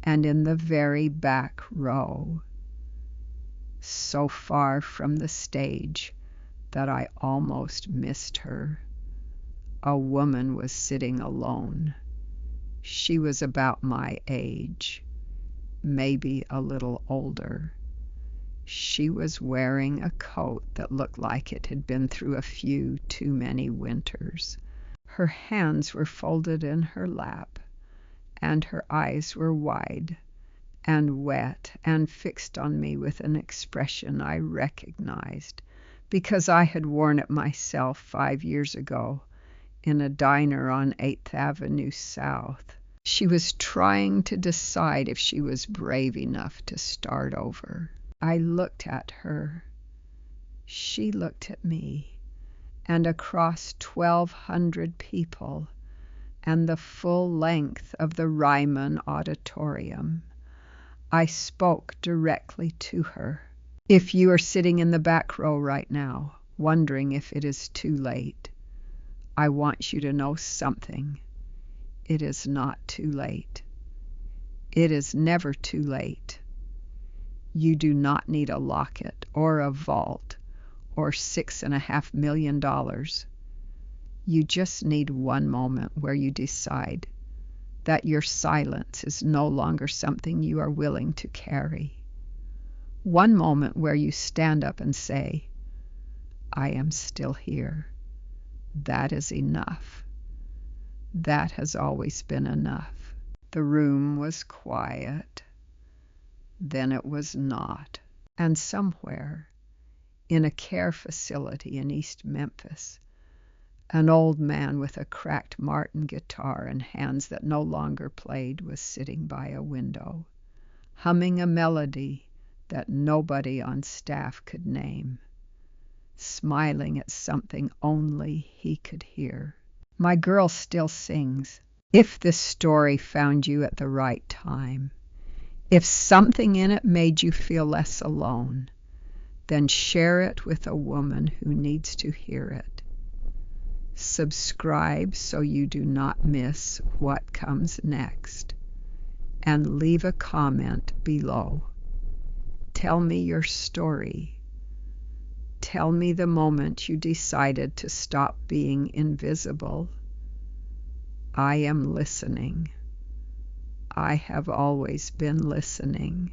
And in the very back row, so far from the stage that I almost missed her, a woman was sitting alone. She was about my age, maybe a little older. She was wearing a coat that looked like it had been through a few too many winters. Her hands were folded in her lap, and her eyes were wide and wet and fixed on me with an expression I recognized because I had worn it myself 5 years ago in a diner on 8th Avenue South. She was trying to decide if she was brave enough to start over. I looked at her. She looked at me, and across 1,200 people and the full length of the Ryman Auditorium, I spoke directly to her. If you are sitting in the back row right now, wondering if it is too late, I want you to know something. It is not too late. It is never too late. You do not need a locket or a vault or $6.5 million. You just need one moment where you decide that your silence is no longer something you are willing to carry. One moment where you stand up and say, I am still here. That is enough. That has always been enough. The room was quiet. Then it was not. And somewhere, in a care facility in East Memphis, an old man with a cracked Martin guitar and hands that no longer played was sitting by a window, humming a melody that nobody on staff could name, smiling at something only he could hear. My girl still sings. If this story found you at the right time, if something in it made you feel less alone, then share it with a woman who needs to hear it. Subscribe so you do not miss what comes next, and leave a comment below. Tell me your story. Tell me the moment you decided to stop being invisible. I am listening. I have always been listening.